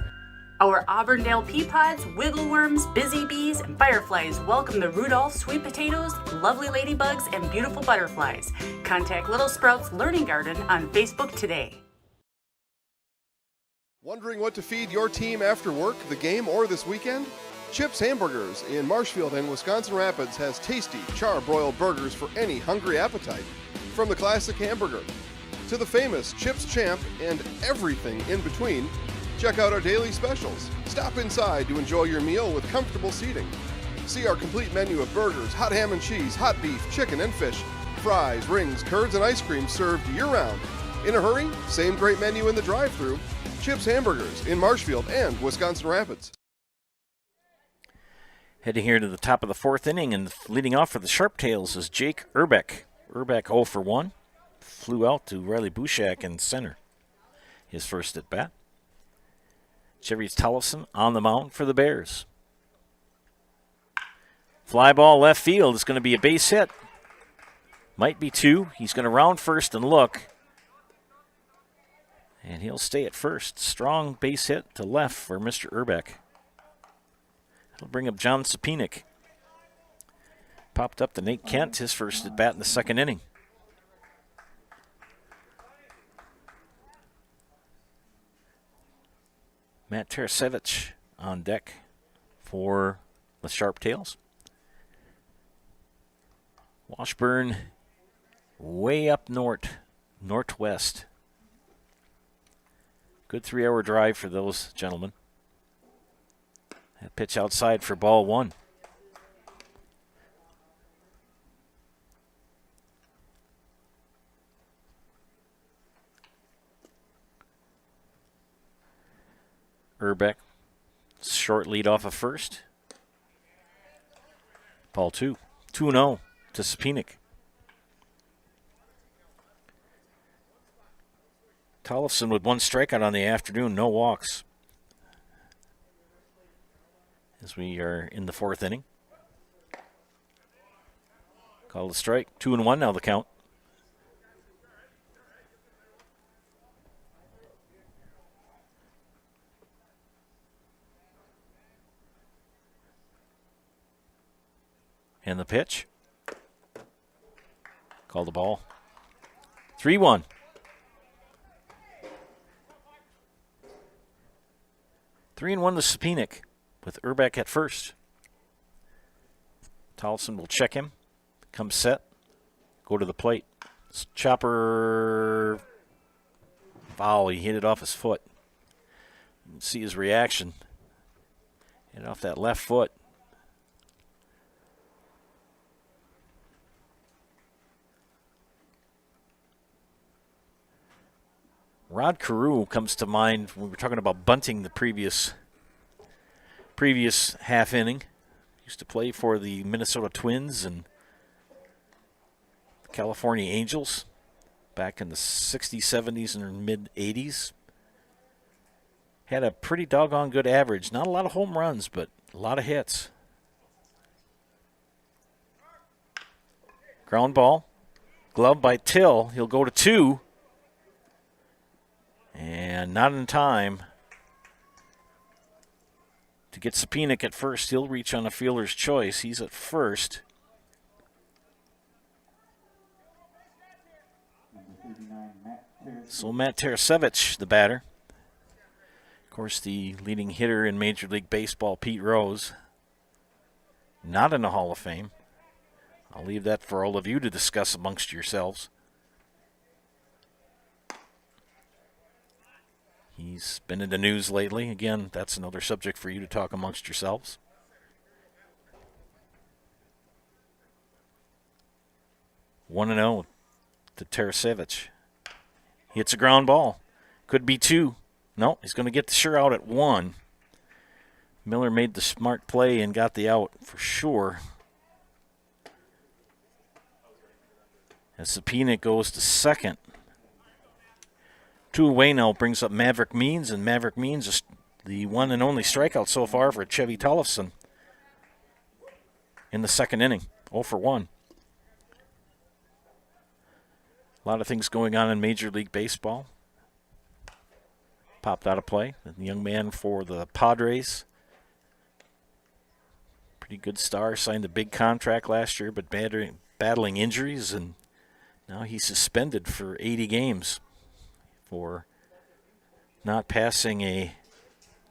Our Auburndale pea pods, wiggle worms, busy bees, and fireflies welcome the Rudolph sweet potatoes, lovely ladybugs, and beautiful butterflies. Contact Little Sprouts Learning Garden on Facebook today. Wondering what to feed your team after work, the game, or this weekend? Chips Hamburgers in Marshfield and Wisconsin Rapids has tasty, char-broiled burgers for any hungry appetite. From the classic hamburger to the famous Chips Champ and everything in between, check out our daily specials. Stop inside to enjoy your meal with comfortable seating. See our complete menu of burgers, hot ham and cheese, hot beef, chicken and fish, fries, rings, curds, and ice cream served year-round. In a hurry? Same great menu in the drive-thru. Chips Hamburgers in Marshfield and Wisconsin Rapids. Heading here to the top of the 4th inning, and leading off for the Sharptails is Jake Urbeck. Urbeck 0 for 1. Flew out to Riley Bushak in center. His first at bat. Chevy Tellefson on the mound for the Bears. Fly ball left field is going to be a base hit. Might be 2. He's going to round first and look. And he'll stay at first. Strong base hit to left for Mr. Urbeck. He'll bring up John Sapinik. Popped up to Nate Kent, his first at bat in the second inning. Matt Tarasevich on deck for the Sharp Tails. Washburn way up northwest. Good 3-hour drive for those gentlemen. That pitch outside for ball one. Urbeck, short lead off of first. Ball two. 2-0 to Sapinik. Tollefson with one strikeout on the afternoon, no walks. As we are in the fourth inning. Called a strike. 2-1 now the count. And the pitch. Called the ball. 3-1. Three and one to Sapinik with Urbeck at first. Tollefson will check him. Come set. Go to the plate. Chopper foul. He hit it off his foot. You can see his reaction. Hit it off that left foot. Rod Carew comes to mind when we were talking about bunting the previous half inning. Used to play for the Minnesota Twins and the California Angels back in the 60s, 70s, and mid-80s. Had a pretty doggone good average. Not a lot of home runs, but a lot of hits. Ground ball. Glove by Till. He'll go to two. And not in time to get Sapinik at first. He'll reach on a fielder's choice. He's at first. So Matt Tarasevich, the batter. Of course, the leading hitter in Major League Baseball, Pete Rose, not in the Hall of Fame. I'll leave that for all of you to discuss amongst yourselves. He's been in the news lately. Again, that's another subject for you to talk amongst yourselves. One 1-0 to Tarasevich. Hits a ground ball. Could be two. No, he's going to get the sure out at one. Miller made the smart play and got the out for sure. As Sapinik goes to second. Two away now brings up Maverick Means, and Maverick Means is the one and only strikeout so far for Chevy Tollefson in the second inning. 0 for 1. A lot of things going on in Major League Baseball. Popped out of play. The young man for the Padres. Pretty good star. Signed a big contract last year, but battling injuries, and now he's suspended for 80 games. For not passing a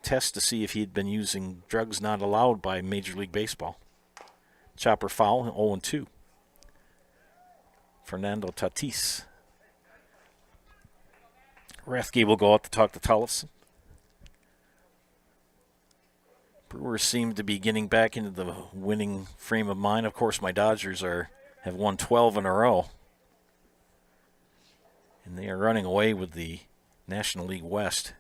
test to see if he'd been using drugs not allowed by Major League Baseball. Chopper foul, 0-2. Fernando Tatis. Rathke will go out to talk to Tollefson. Brewers seem to be getting back into the winning frame of mind. Of course, my Dodgers have won 12 in a row. And they are running away with the National League West.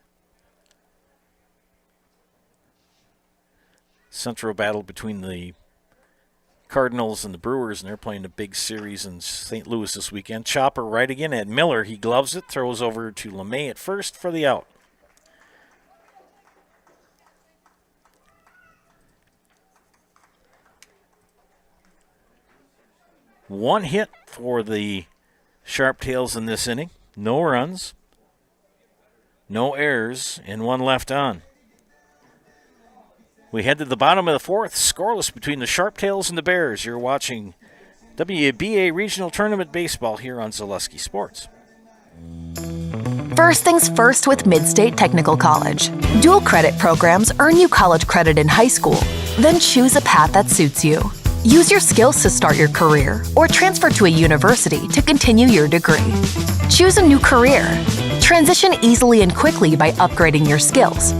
Central battle between the Cardinals and the Brewers, and they're playing a big series in St. Louis this weekend. Chopper right again at Miller. He gloves it, throws over to LeMay at first for the out. One hit for the Sharp Tails in this inning. No runs. no errors, and 1 left on. We head to the bottom of the 4th, scoreless between the Sharptails and the Bears. You're watching WBA Regional Tournament Baseball here on Zaleski Sports. First things first with Mid-State Technical College. Dual credit programs earn you college credit in high school. Then choose a path that suits you. Use your skills to start your career or transfer to a university to continue your degree. Choose a new career. Transition easily and quickly by upgrading your skills.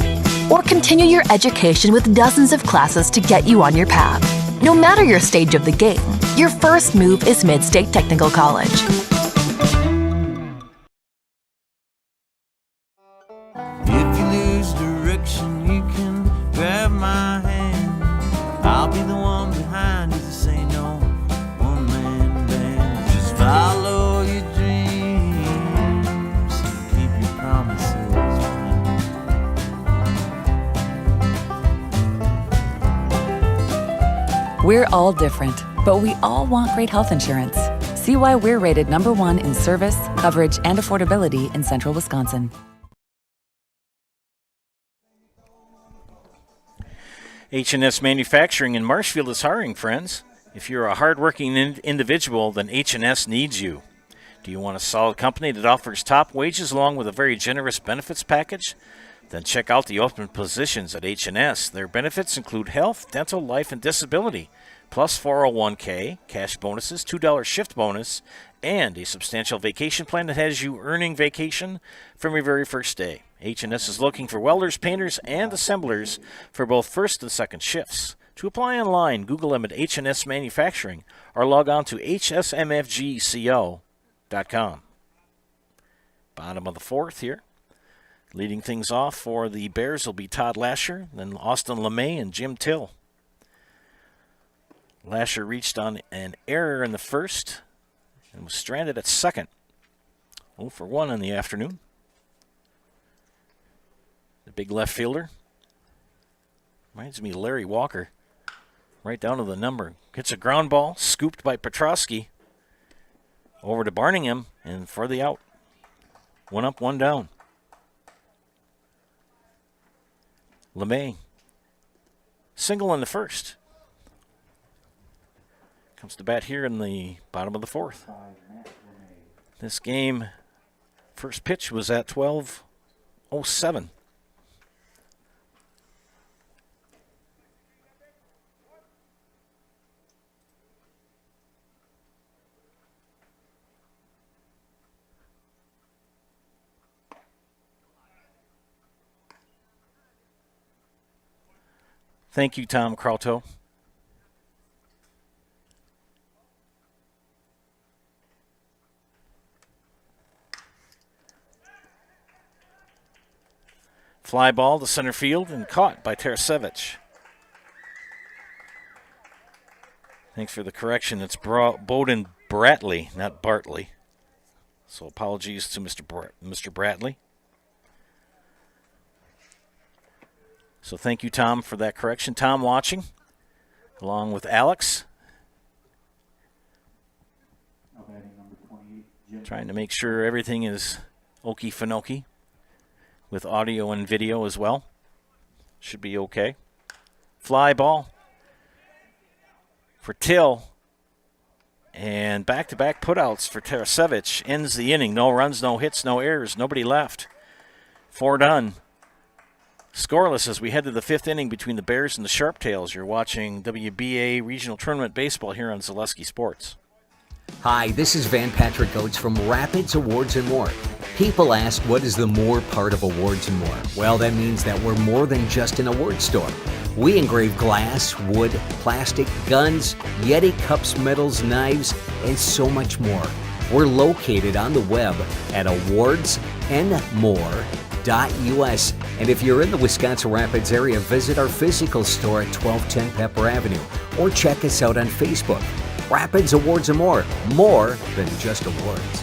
Or continue your education with dozens of classes to get you on your path. No matter your stage of the game, your first move is Mid-State Technical College. If you lose direction, you can grab my hand. I'll be the one behind you to say no one-man band. Just follow your dreams and keep your promises. We're all different, but we all want great health insurance. See why we're rated #1 in service, coverage, and affordability in Central Wisconsin. H&S Manufacturing in Marshfield is hiring, friends. If you're a hardworking individual, then H&S needs you. Do you want a solid company that offers top wages along with a very generous benefits package? Then check out the open positions at H&S. Their benefits include health, dental, life, and disability, plus 401k, cash bonuses, $2 shift bonus, and a substantial vacation plan that has you earning vacation from your very first day. H&S is looking for welders, painters, and assemblers for both first and second shifts. To apply online, Google them at H&S Manufacturing or log on to hsmfgco.com. Bottom of the 4th here. Leading things off for the Bears will be Todd Lasher, then Austin LeMay and Jim Till. Lasher reached on an error in the first and was stranded at second. 0 for 1 in the afternoon. The big left fielder. Reminds me of Larry Walker. Right down to the number. Hits a ground ball, scooped by Petrosky. Over to Barningham, and for the out. 1 up, 1 down. LeMay. Single in the first. Comes to bat here in the bottom of the 4th. This game, first pitch was at 12:07. Thank you, Tom Krauto. Fly ball to center field and caught by Tarasevich. Thanks for the correction. It's Bowden Bratley, not Bartley. So apologies to Mr. Bratley. So thank you, Tom, for that correction. Tom watching, along with Alex. Trying to make sure everything is okie-finokie with audio and video as well. Should be okay. Fly ball for Till. And back-to-back putouts for Tarasevich. Ends the inning. No runs, no hits, no errors. Nobody left. 4 done. Scoreless as we head to the 5th inning between the Bears and the Sharptails. You're watching WBA Regional Tournament Baseball here on Zaleski Sports. Hi, this is Van Patrick Oates from Rapids Awards and More. People ask, what is the more part of Awards and More? Well, that means that we're more than just an award store. We engrave glass, wood, plastic, guns, Yeti cups, medals, knives, and so much more. We're located on the web at awardsandmore.us. And if you're in the Wisconsin Rapids area, visit our physical store at 1210 Pepper Avenue or check us out on Facebook. Rapids Awards and More than just awards.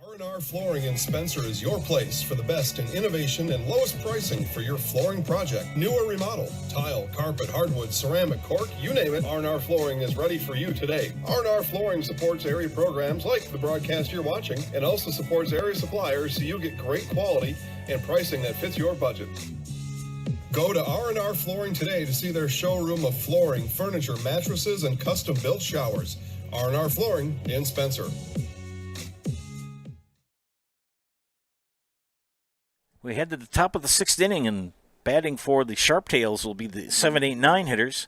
R&R Flooring in Spencer is your place for the best in innovation and lowest pricing for your flooring project. New or remodel, tile, carpet, hardwood, ceramic, cork, you name it, R&R Flooring is ready for you today. R&R Flooring supports area programs like the broadcast you're watching and also supports area suppliers so you get great quality and pricing that fits your budget. Go to R&R Flooring today to see their showroom of flooring, furniture, mattresses, and custom-built showers. R&R Flooring in Spencer. We head to the top of the 6th inning, and batting for the Sharptails will be the 7, 8, 9 hitters,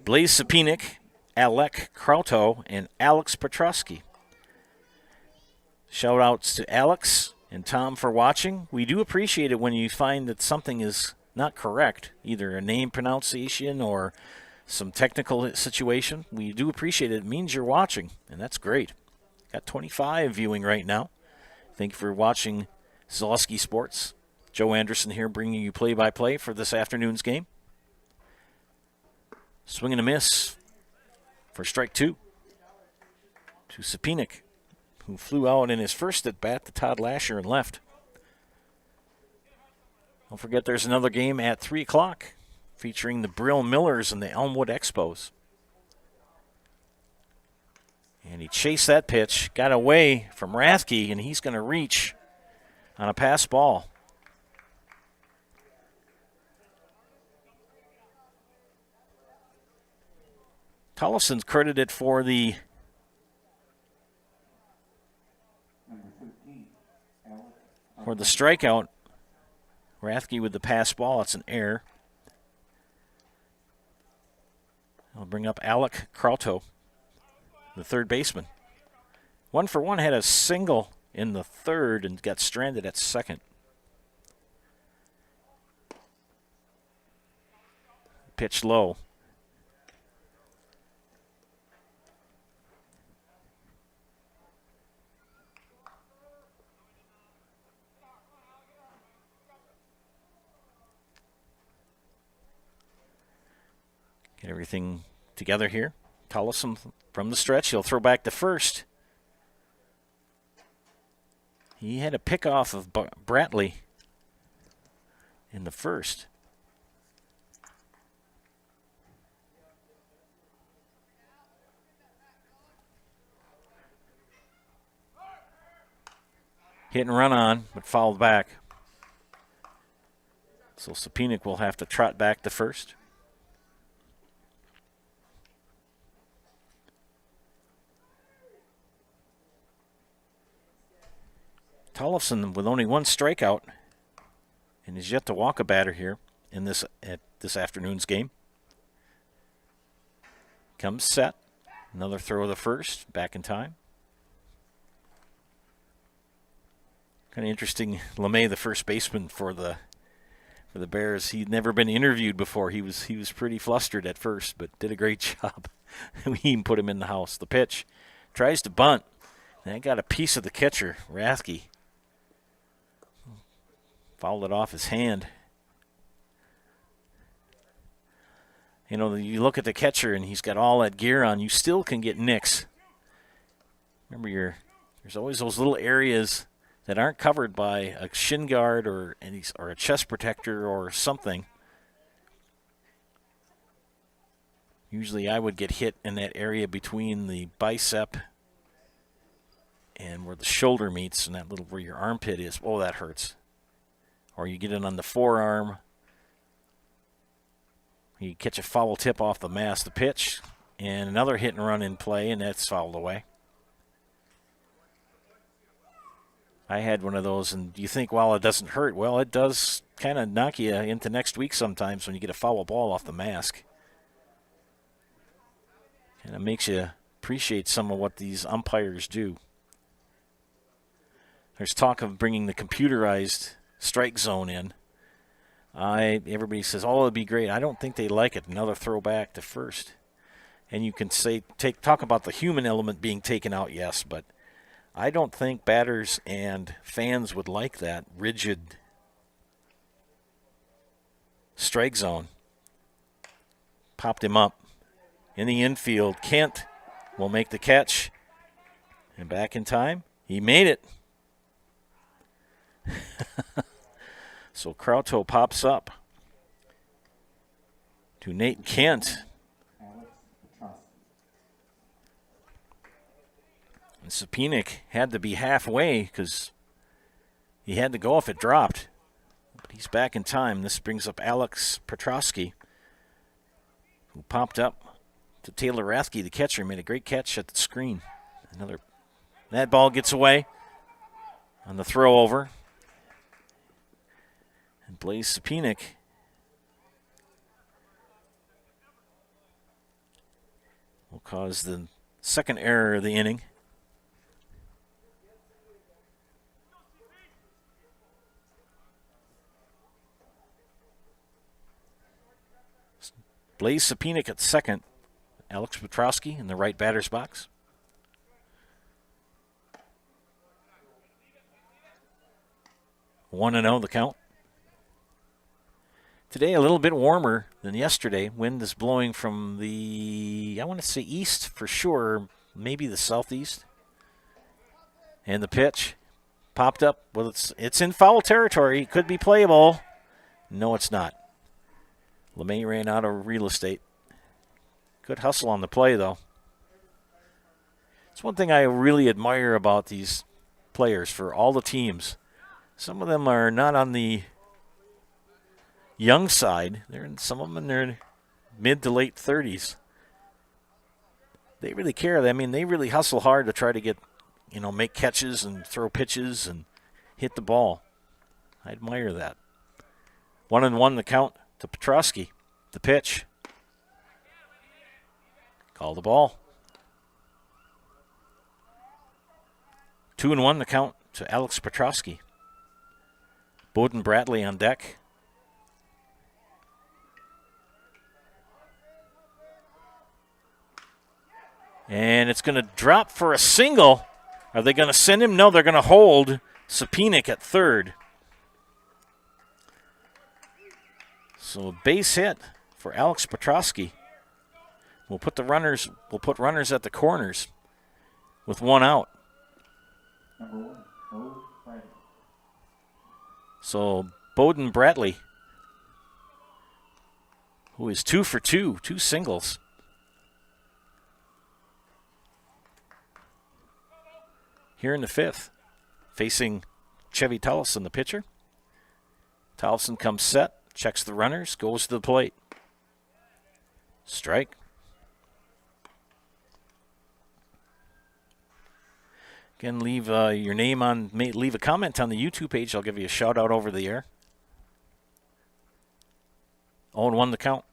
Blaze Sapinic, Alec Krauto, and Alex Petrosky. Shout-outs to Alex and Tom for watching. We do appreciate it when you find that something is not correct, either a name pronunciation or some technical situation. We do appreciate it. It means you're watching, and that's great. Got 25 viewing right now. Thank you for watching Zaleski Sports. Joe Anderson here bringing you play-by-play for this afternoon's game. Swing and a miss for strike 2 to Sapinic, who flew out in his first at-bat to Todd Lasher and left. Don't forget there's another game at 3 o'clock featuring the Brill Millers and the Elmwood Expos. And he chased that pitch, got away from Rathke, and he's going to reach on a pass ball. Tollison's credited for the strikeout. Rathke with the pass ball. It's an error. I'll bring up Alec Krauto, the third baseman. 1 for 1, had a single in the third and got stranded at second. Pitch low. Get everything together here. Tollison from the stretch. He'll throw back to first. He had a pickoff of Bratley in the first. Hit and run on, but fouled back. So Sapinic will have to trot back to first. Tollefson with only 1 strikeout and is yet to walk a batter here in this afternoon's game. Comes set. Another throw of the first, back in time. Kind of interesting, LeMay, the first baseman for the Bears. He'd never been interviewed before. He was pretty flustered at first, but did a great job. We even put him in the house. The pitch tries to bunt. And that got a piece of the catcher, Rathke. Fouled it off his hand. You know, you look at the catcher and he's got all that gear on. You still can get nicks. Remember, there's always those little areas that aren't covered by a shin guard or a chest protector or something. Usually I would get hit in that area between the bicep and where the shoulder meets, and that little where your armpit is. Oh, that hurts. Or you get it on the forearm. You catch a foul tip off the mask, the pitch, and another hit and run in play, and that's fouled away. I had one of those, and you think, well, it doesn't hurt. Well, it does kind of knock you into next week sometimes when you get a foul ball off the mask. Kind of makes you appreciate some of what these umpires do. There's talk of bringing the computerized strike zone in. Everybody says, oh, it'd be great. I don't think they like it. Another throwback to first. And you can talk about the human element being taken out, yes, but I don't think batters and fans would like that rigid strike zone. Popped him up in the infield. Kent will make the catch. And back in time, he made it. So Krauto pops up to Nate Kent. And Sapinik had to be halfway because he had to go if it dropped. But he's back in time. This brings up Alex Petrosky, who popped up to Taylor Rathke, the catcher. Made a great catch at the screen. That ball gets away on the throw over. And Blaze Sapinik will cause the second error of the inning. Blaze Sapinik at second. Alex Petrosky in the right batter's box. One and 0 the count. Today a little bit warmer than yesterday. Wind is blowing from the, I want to say east for sure, maybe the southeast. And the pitch popped up. Well, it's in foul territory. It could be playable. No, it's not. LeMay ran out of real estate. Good hustle on the play, though. It's one thing I really admire about these players for all the teams. Some of them are not on the young side. Some of them in their mid to late 30s. They really care. I mean, they really hustle hard to try to get, make catches and throw pitches and hit the ball. I admire that. 1-1 the count to Petrosky. The pitch. Call the ball. 2-1 the count to Alex Petrosky. Bowden Bradley on deck. And it's going to drop for a single. Are they going to send him? No, they're going to hold Sapinik at third. So a base hit for Alex Petrosky. We'll put runners at the corners with one out. So Bowden Bradley, who is 2 for 2 singles. Here in the fifth, facing Chevy Tollefson, the pitcher. Tollefson comes set, checks the runners, goes to the plate. Strike. Again, leave your name on, leave a comment on the YouTube page. I'll give you a shout out over the air. 0-1 the count.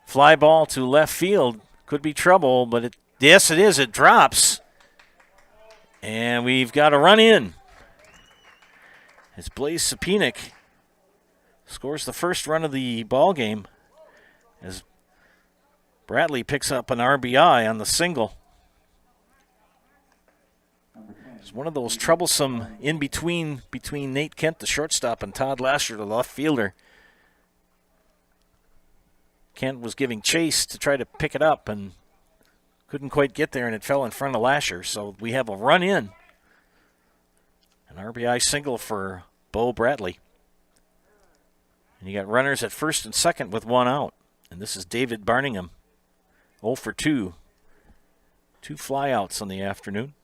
Fly ball to left field. Could be trouble, but yes, it is. It drops. And we've got a run in. It's Blaze Sapinik scores the first run of the ball game as Bradley picks up an RBI on the single. It's one of those troublesome in-between between Nate Kent, the shortstop, and Todd Lasher, the left fielder. Kent was giving chase to try to pick it up and couldn't quite get there, and it fell in front of Lasher. So we have a run in. An RBI single for Bo Bradley. And you got runners at first and second with one out. And this is David Barningham, 0 for 2. 2 flyouts on the afternoon.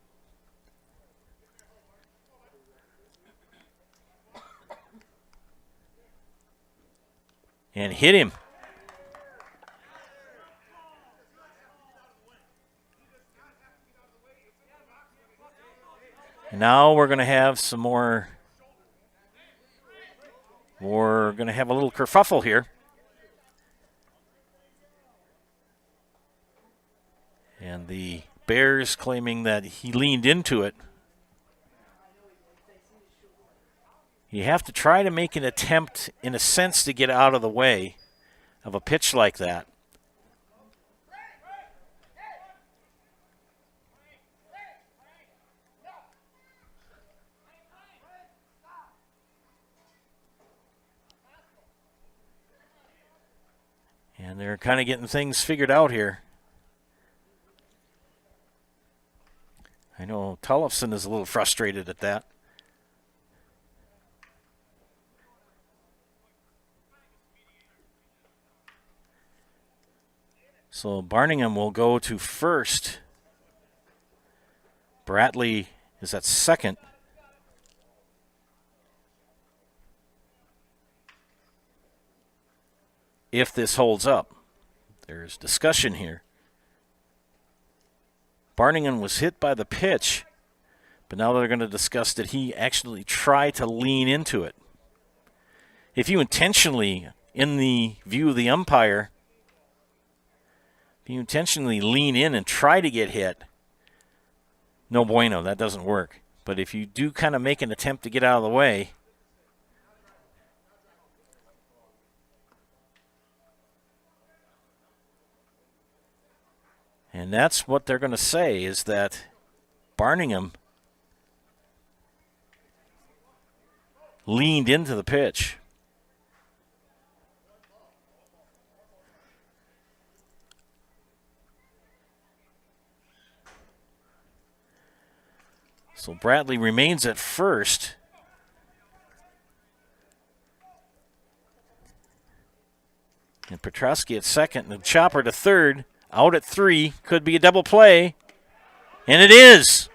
And hit him. And now we're going to have some more. We're going to have a little kerfuffle here. And the Bears claiming that he leaned into it. You have to try to make an attempt, in a sense, to get out of the way of a pitch like that. And they're kind of getting things figured out here. I know Tollefson is a little frustrated at that. So Barningham will go to first. Bradley is at second. If this holds up, there's discussion here. Barningham was hit by the pitch, but now they're going to discuss did he actually try to lean into it. If you intentionally, in the view of the umpire, if you intentionally lean in and try to get hit, no bueno, that doesn't work. But if you do kind of make an attempt to get out of the way, and that's what they're going to say, is that Barningham leaned into the pitch. So Bradley remains at first. And Petrowski at second. And Chopper to third. Out at 3. Could be a double play. And it is.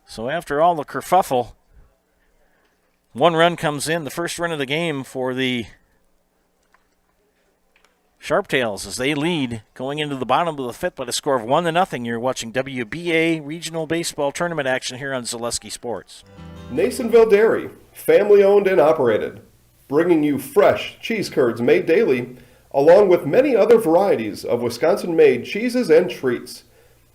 So after all the kerfuffle, 1 run comes in. The first run of the game for the Sharptails as they lead going into the bottom of the 5th by a score of 1-0. You're watching WBA Regional Baseball Tournament action here on Zaleski Sports. Nasonville Dairy, family owned and operated, bringing you fresh cheese curds made daily, along with many other varieties of Wisconsin-made cheeses and treats.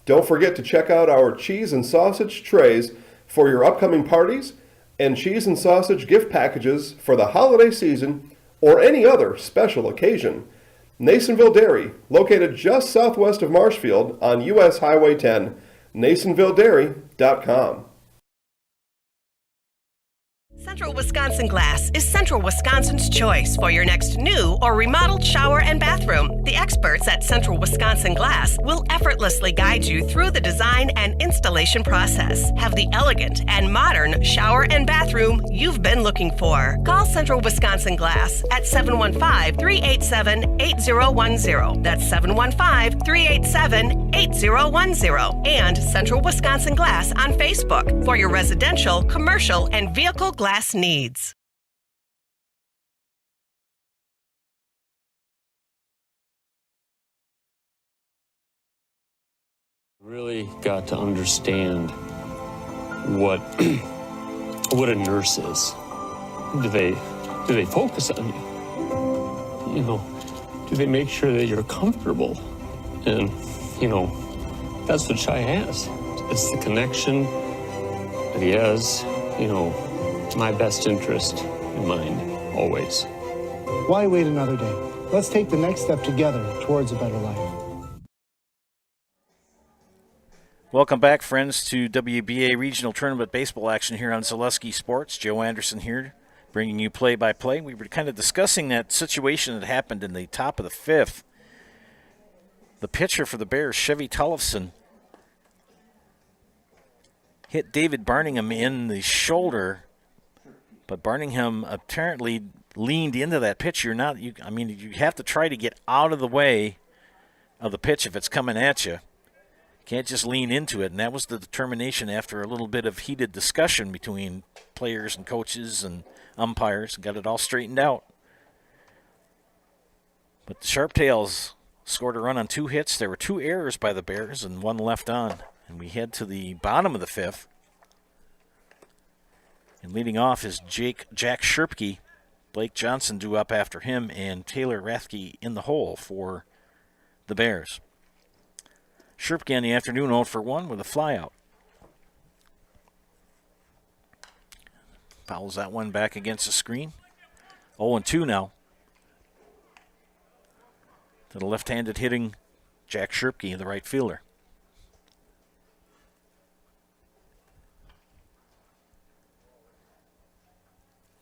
Don't forget to check out our cheese and sausage trays for your upcoming parties and cheese and sausage gift packages for the holiday season or any other special occasion. Nasonville Dairy, located just southwest of Marshfield on US Highway 10, NasonvilleDairy.com. Central Wisconsin Glass is Central Wisconsin's choice for your next new or remodeled shower and bathroom. The experts at Central Wisconsin Glass will effortlessly guide you through the design and installation process. Have the elegant and modern shower and bathroom you've been looking for. Call Central Wisconsin Glass at 715-387-8010. That's 715-387-8010. And Central Wisconsin Glass on Facebook for your residential, commercial, and vehicle glass needs. Really got to understand what what a nurse is. Do they focus on you? You know, do they make sure that you're comfortable? And you know, that's what Shai has. It's the connection that he has. You know, my best interest in mind, always. Why wait another day? Let's take the next step together towards a better life. Welcome back, friends, to WBA Regional Tournament Baseball action here on Zaleski Sports. Joe Anderson here, bringing you play-by-play. We were kind of discussing that situation that happened in the top of the 5th. The pitcher for the Bears, Chevy Tollefson, hit David Barningham in the shoulder, but Barningham apparently leaned into that pitch. You have to try to get out of the way of the pitch if it's coming at you. Can't just lean into it, and that was the determination after a little bit of heated discussion between players and coaches and umpires. Got it all straightened out. But the Sharptails scored a run on 2 hits. There were 2 errors by the Bears and 1 left on. And we head to the bottom of the 5th. And leading off is Jack Sherpke. Blake Johnson due up after him, and Taylor Rathke in the hole for the Bears. Sherpke in the afternoon 0 for 1 with a flyout. Fouls that one back against the screen. 0-2 now. To the left-handed hitting Jack Sherpke, the right fielder.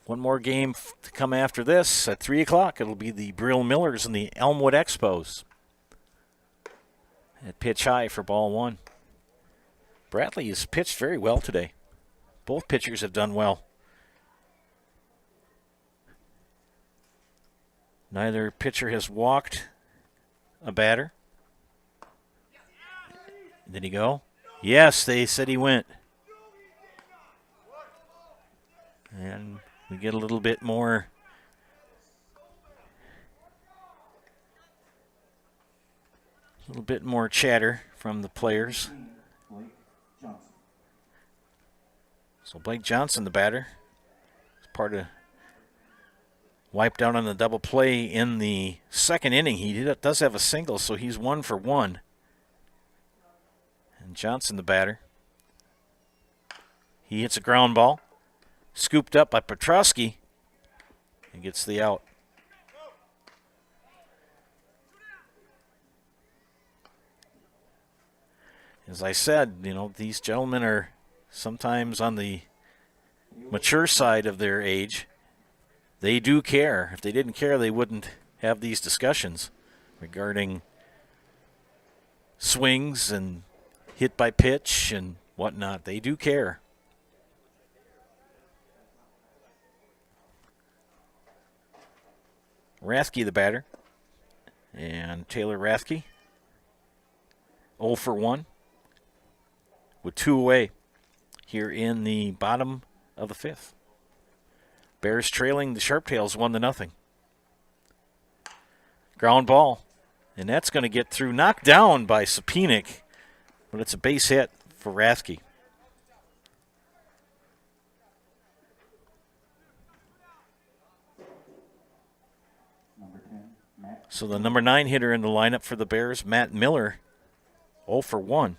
One more game to come after this. At 3 o'clock, it'll be the Brill Millers and the Elmwood Expos. At pitch high for ball 1. Bradley has pitched very well today. Both pitchers have done well. Neither pitcher has walked a batter. Did he go? Yes, they said he went. And we get a little bit more chatter from the players. So Blake Johnson, the batter, is part of wiped out on the double play in the second inning. He does have a single, so he's 1 for 1. And Johnson, the batter, he hits a ground ball, scooped up by Petrosky, and gets the out. As I said, these gentlemen are sometimes on the mature side of their age. They do care. If they didn't care, they wouldn't have these discussions regarding swings and hit by pitch and whatnot. They do care. Rathke, the batter. And Taylor Rathke, 0 for 1 with 2 away here in the bottom of the 5th. Bears trailing the Sharptails 1-0. Ground ball. And that's going to get through. Knocked down by Sapinik, but it's a base hit for Rathke. So the number 9 hitter in the lineup for the Bears, Matt Miller, 0 for 1.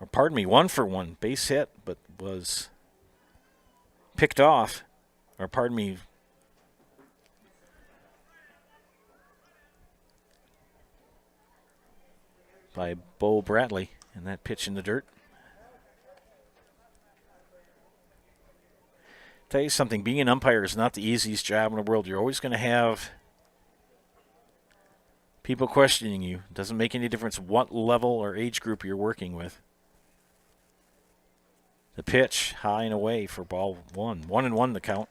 Or pardon me, 1 for 1. Base hit, but was picked off. Or pardon me, by Bo Bradley, and that pitch in the dirt. Tell you something, being an umpire is not the easiest job in the world. You're always going to have people questioning you. It doesn't make any difference what level or age group you're working with. The pitch, high and away for ball 1. 1-1 the count.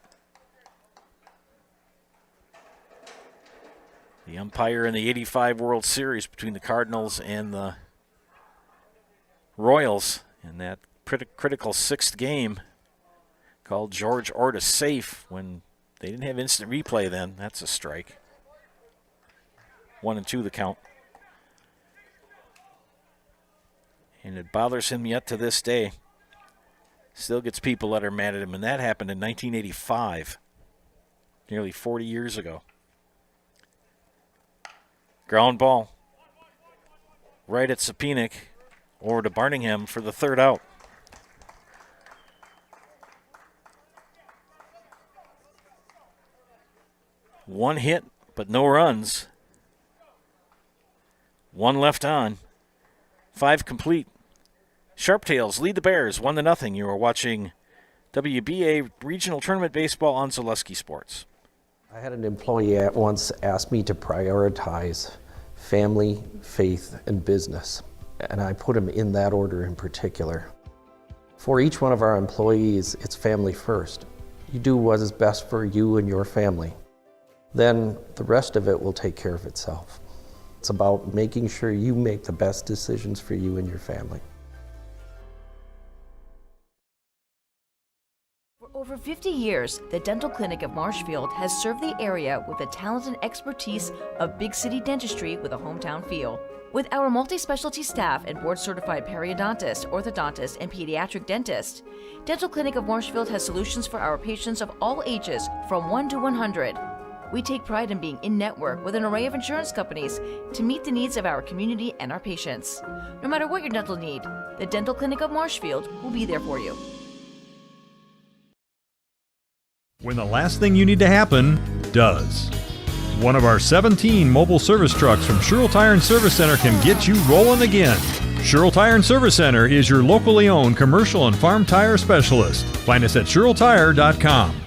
The umpire in the 85 World Series between the Cardinals and the Royals in that critical 6th game called George Orta safe when they didn't have instant replay then. That's a strike. 1-2 the count. And it bothers him yet to this day. Still gets people that are mad at him, and that happened in 1985, nearly 40 years ago. Ground ball right at Sapinik over to Barningham for the 3rd out. One hit, but no runs. 1 left on. 5 complete. Sharptails lead the Bears 1-0. You are watching WBA Regional Tournament Baseball on Zaleski Sports. I had an employee at once ask me to prioritize family, faith, and business, and I put them in that order in particular. For each one of our employees, it's family first. You do what is best for you and your family. Then the rest of it will take care of itself. It's about making sure you make the best decisions for you and your family. For over 50 years, the Dental Clinic of Marshfield has served the area with the talent and expertise of big city dentistry with a hometown feel. With our multi-specialty staff and board-certified periodontist, orthodontist, and pediatric dentist, Dental Clinic of Marshfield has solutions for our patients of all ages from 1 to 100. We take pride in being in-network with an array of insurance companies to meet the needs of our community and our patients. No matter what your dental need, the Dental Clinic of Marshfield will be there for you. When the last thing you need to happen does. One of our 17 mobile service trucks from Sherrill Tire and Service Center can get you rolling again. Sherrill Tire and Service Center is your locally owned commercial and farm tire specialist. Find us at SherrillTire.com.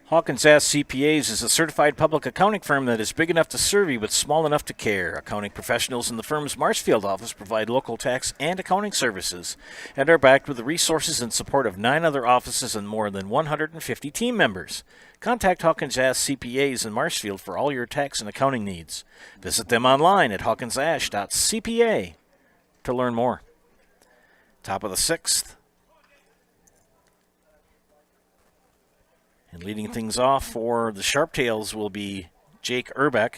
Hawkins Ass CPAs is a certified public accounting firm that is big enough to serve you but small enough to care. Accounting professionals in the firm's Marshfield office provide local tax and accounting services and are backed with the resources and support of 9 other offices and more than 150 team members. Contact Hawkins Ass CPAs in Marshfield for all your tax and accounting needs. Visit them online at hawkinsash.cpa to learn more. Top of the 6th. And leading things off for the Sharptails will be Jake Urbeck,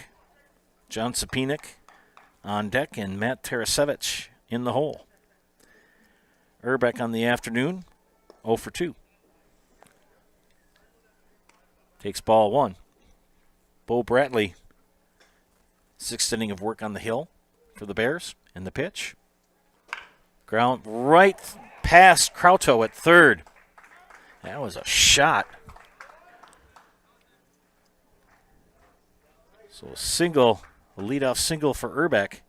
John Sapinik on deck, and Matt Tarasevich in the hole. Urbeck on the afternoon, 0 for 2. Takes ball 1. Bo Bratley, 6th inning of work on the hill for the Bears, and the pitch. Ground right past Krauto at third. That was a shot. So a leadoff single for Urbeck.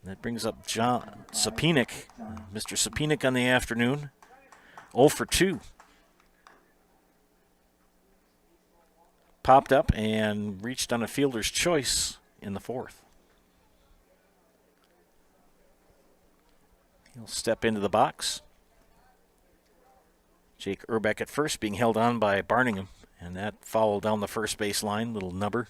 That brings up John Sapinik, Mr. Sapinik on the afternoon, 0 for 2. Popped up and reached on a fielder's choice in the 4th. He'll step into the box. Jake Urbeck at first, being held on by Barningham. And that foul down the first base line, little nubber.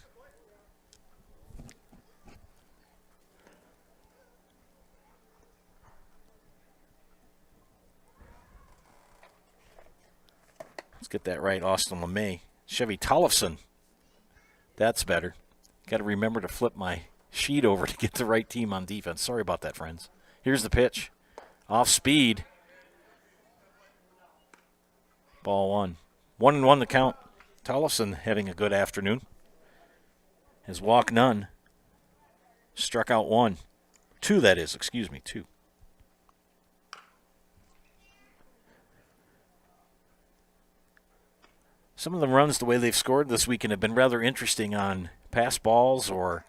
Let's get that right, Austin LeMay. Chevy Tollefson. That's better. Got to remember to flip my sheet over to get the right team on defense. Sorry about that, friends. Here's the pitch. Off speed. Ball 1. 1-1 the count. Tollefson having a good afternoon. His walk none. Struck out 1. 2, that is. Excuse me, 2. Some of the runs, the way they've scored this weekend, have been rather interesting on pass balls or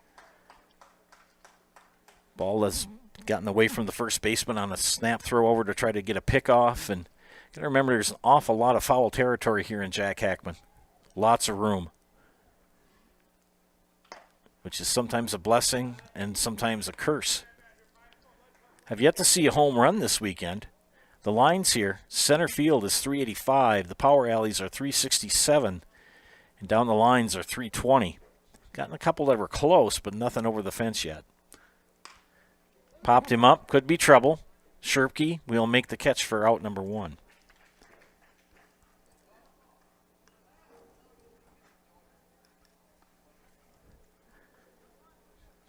ball that's gotten away from the first baseman on a snap throw over to try to get a pick off. And got to remember there's an awful lot of foul territory here in Jack Hackman. Lots of room, which is sometimes a blessing and sometimes a curse. Have yet to see a home run this weekend. The lines here, center field is 385. The power alleys are 367. And down the lines are 320. Gotten a couple that were close, but nothing over the fence yet. Popped him up. Could be trouble. Sherpke will make the catch for out number 1.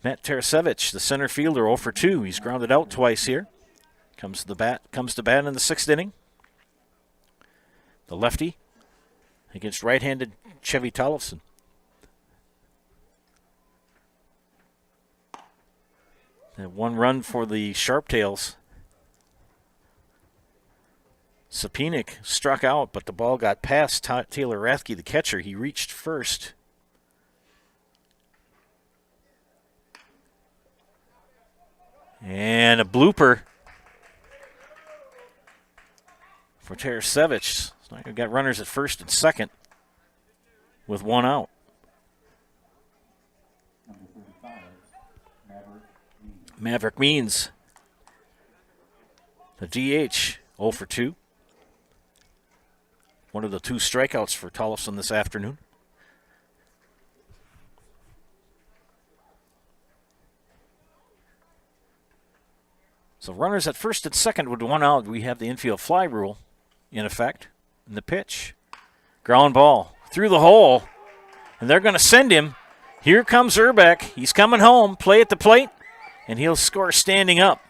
Matt Tarasevich, the center fielder, 0 for 2. He's grounded out twice here. Comes to bat in the 6th inning. The lefty against right-handed Chevy Tollefson. And 1 run for the Sharptails. Sapinik struck out, but the ball got past Taylor Rathke, the catcher. He reached first. And a blooper for Tarasevich. We've got runners at first and second with 1 out. Maverick Means, the DH, 0 for 2. One of the 2 strikeouts for Tollefson this afternoon. So runners at first and second with 1 out. We have the infield fly rule in effect. And the pitch. Ground ball through the hole. And they're going to send him. Here comes Urbeck. He's coming home. Play at the plate. And he'll score standing up.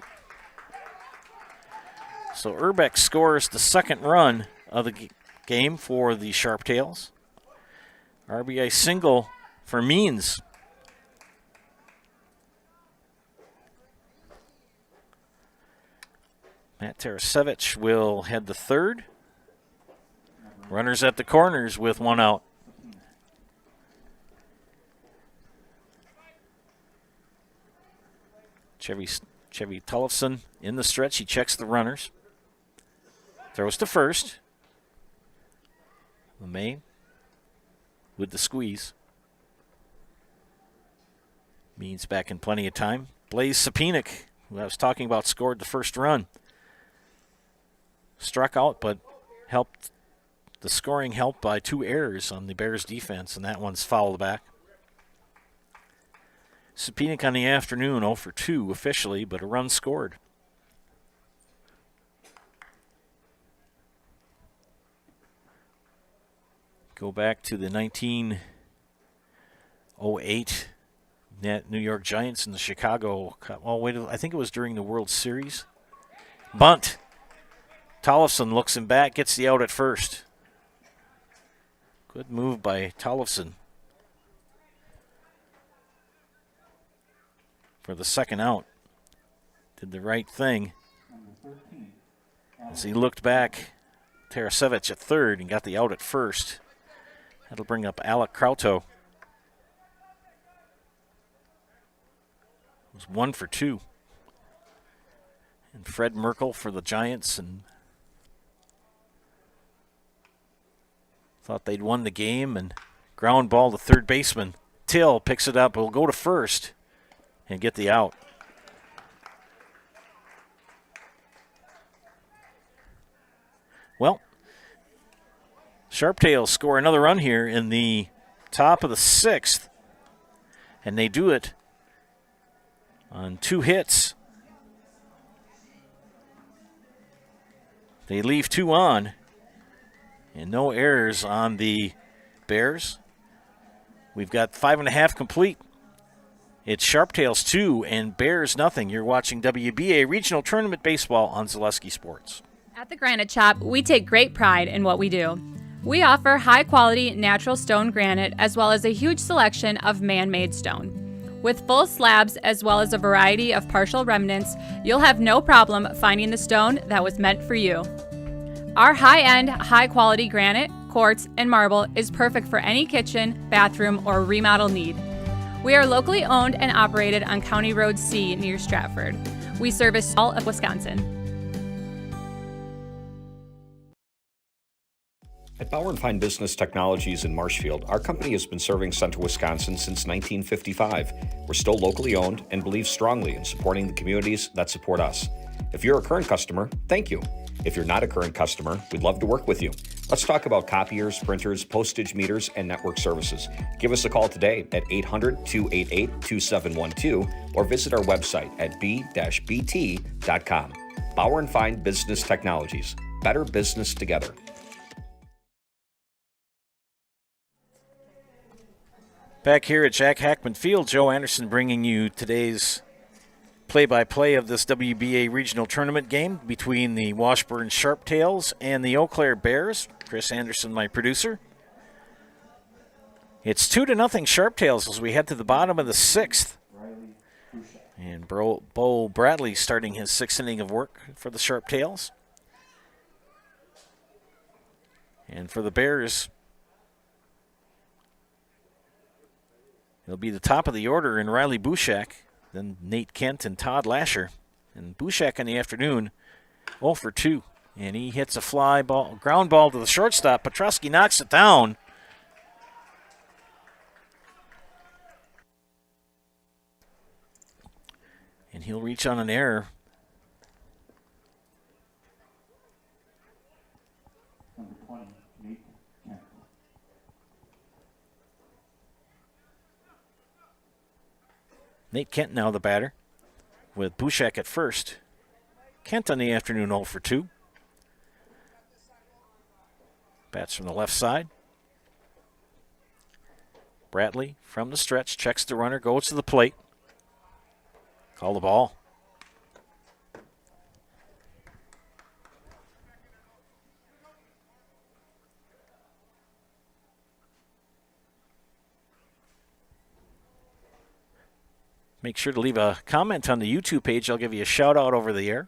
So Urbeck scores the 2nd run of the game for the Sharptails. RBI single for Means. Matt Tarasevich will head the 3rd. Runners at the corners with 1 out. Chevy Tollefson in the stretch. He checks the runners. Throws to first. LeMay with the squeeze. Means back in plenty of time. Blaze Sapinic, who I was talking about, scored the first run. Struck out, but helped the scoring helped by 2 errors on the Bears defense, and that one's fouled back. Sapinic on the afternoon, 0 for 2 officially, but a run scored. Go back to the 1908 New York Giants and the Chicago. Oh, wait, I think it was during the World Series. Bunt. Tollefson looks him back, gets the out at first. Good move by Tollefson for the second out. Did the right thing as he looked back. Tarasevich at third and got the out at first. That'll bring up Alec Krauto. It was 1 for 2. And Fred Merkel for the Giants, and thought they'd won the game, and ground ball to third baseman. Till picks it up, will go to first and get the out. Well, Sharptails score another run here in the top of the 6th, and they do it on 2 hits. They leave 2 on, and no errors on the Bears. We've got 5.5 complete. It's Sharptails 2 and Bears nothing. You're watching WBA Regional Tournament Baseball on Zaleski Sports. At the Granite Shop, we take great pride in what we do. We offer high-quality natural stone granite as well as a huge selection of man-made stone. With full slabs as well as a variety of partial remnants, you'll have no problem finding the stone that was meant for you. Our high-end, high-quality granite, quartz, and marble is perfect for any kitchen, bathroom, or remodel need. We are locally owned and operated on County Road C near Stratford. We service all of Wisconsin. At Bauer & Fine Business Technologies in Marshfield, our company has been serving Central Wisconsin since 1955. We're still locally owned and believe strongly in supporting the communities that support us. If you're a current customer, thank you. If you're not a current customer, we'd love to work with you. Let's talk about copiers, printers, postage meters, and network services. Give us a call today at 800-288-2712 or visit our website at b-bt.com. Bauer & Fine Business Technologies. Better business together. Back here at Jack Hackman Field, Joe Anderson bringing you today's play-by-play of this WBA regional tournament game between the Washburn Sharptails and the Eau Claire Bears. Chris Anderson, my producer. It's 2-0 Sharptails as we head to the bottom of the 6th. And Bo Bradley starting his 6th inning of work for the Sharptails. And for the Bears, it'll be the top of the order in Riley Bushak, then Nate Kent and Todd Lasher. And Bushak in the afternoon, 0 for 2. And he hits a ground ball to the shortstop. Petrosky knocks it down. And he'll reach on an error. Number 20, Nate Kent. Nate Kent now the batter with Bushak at first. Kent on the afternoon 0 for 2. Bats from the left side. Bradley from the stretch, checks the runner, goes to the plate. Call the ball. Make sure to leave a comment on the YouTube page. I'll give you a shout out over the air.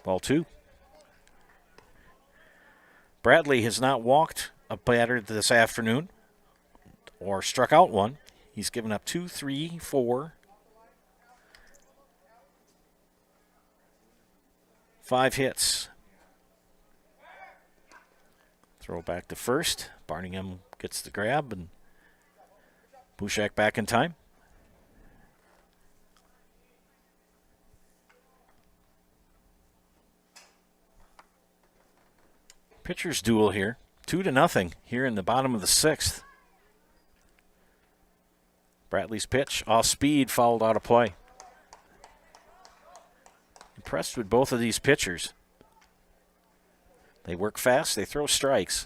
Ball 2. Bradley has not walked a batter this afternoon or struck out one. He's given up 2, 3, 4, 5 hits. Throw back to first. Barningham gets the grab, and Bushak back in time. Pitchers duel here. 2-0 here in the bottom of the 6th. Bradley's pitch, off speed, fouled out of play. Impressed with both of these pitchers. They work fast, they throw strikes.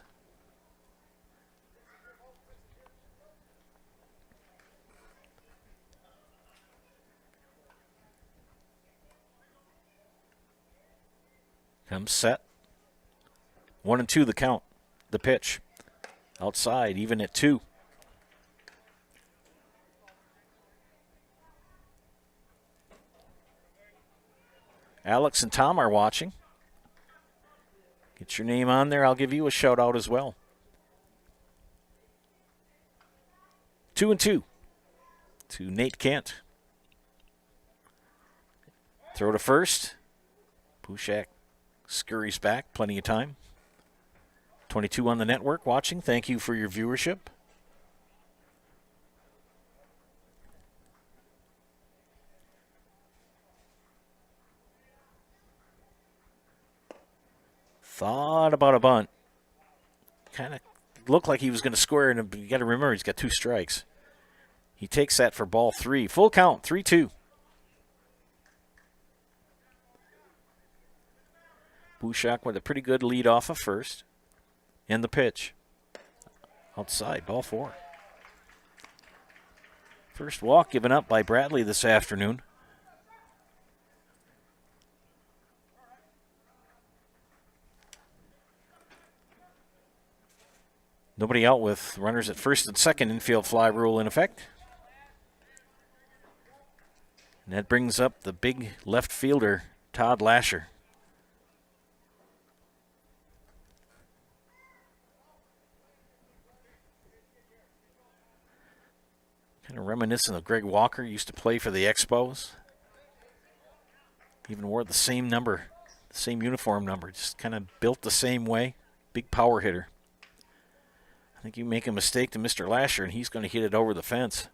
Comes set. 1-2 the count. The pitch. Outside, even at 2. Alex and Tom are watching. Get your name on there. I'll give you a shout out as well. 2-2 to Nate Kent. Throw to first. Bushak scurries back. Plenty of time. 22 on the network watching. Thank you for your viewership. Thought about a bunt. Kind of looked like he was going to square, and you got to remember he's got 2 strikes. He takes that for ball 3. Full count, 3-2. Bushak with a pretty good lead off of first. And the pitch. Outside, ball 4. First walk given up by Bradley this afternoon. Nobody out with runners at first and second. Infield fly rule in effect. And that brings up the big left fielder, Todd Lasher. Kind of reminiscent of Greg Walker, used to play for the Expos. Even wore the same number, the same uniform number, just kind of built the same way. Big power hitter. I think you make a mistake to Mr. Lasher, and he's going to hit it over the fence.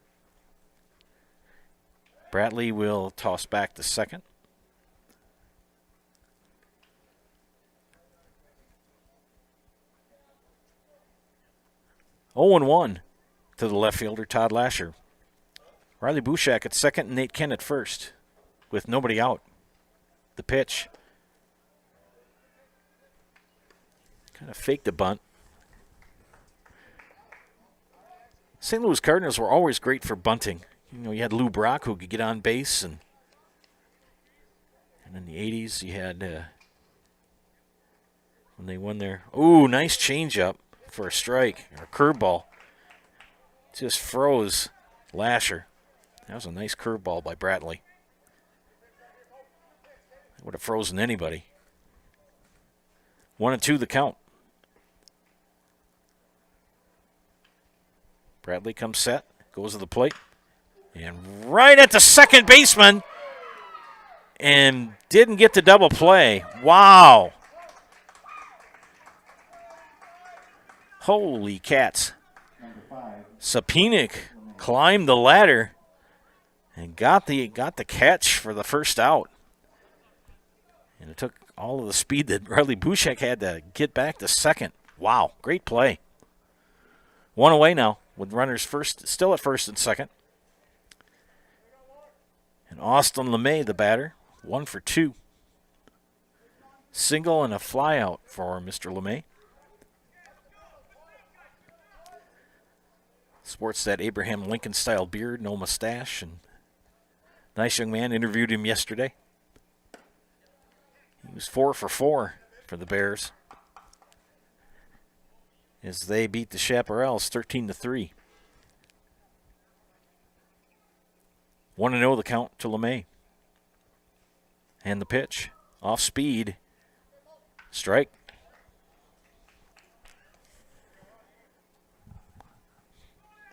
Bradley will toss back to second. Oh, 0-1 to the left fielder, Todd Lasher. Riley Bushak at second and Nate Kent at first with nobody out. The pitch. Kind of faked the bunt. St. Louis Cardinals were always great for bunting. You know, you had Lou Brock who could get on base, and in the 80s you had when they won their nice changeup for a strike or a curveball. Just froze Lasher. That was a nice curveball by Bradley. That would have frozen anybody. 1-2 the count. Bradley comes set, goes to the plate, and right at the second baseman, and didn't get the double play. Wow. Holy cats. Sapinik climbed the ladder and got the catch for the first out. And it took all of the speed that Riley Bushak had to get back to second. Wow, great play. 1 away now, with runners still at first and second. And Austin LeMay, the batter, 1 for 2. Single and a fly out for Mr. LeMay. Sports that Abraham Lincoln-style beard, no mustache, and nice young man. Interviewed him yesterday. He was 4 for 4 for the Bears as they beat the Chaparrals 13-3. 1-0 the count to LeMay. And the pitch. Off speed. Strike.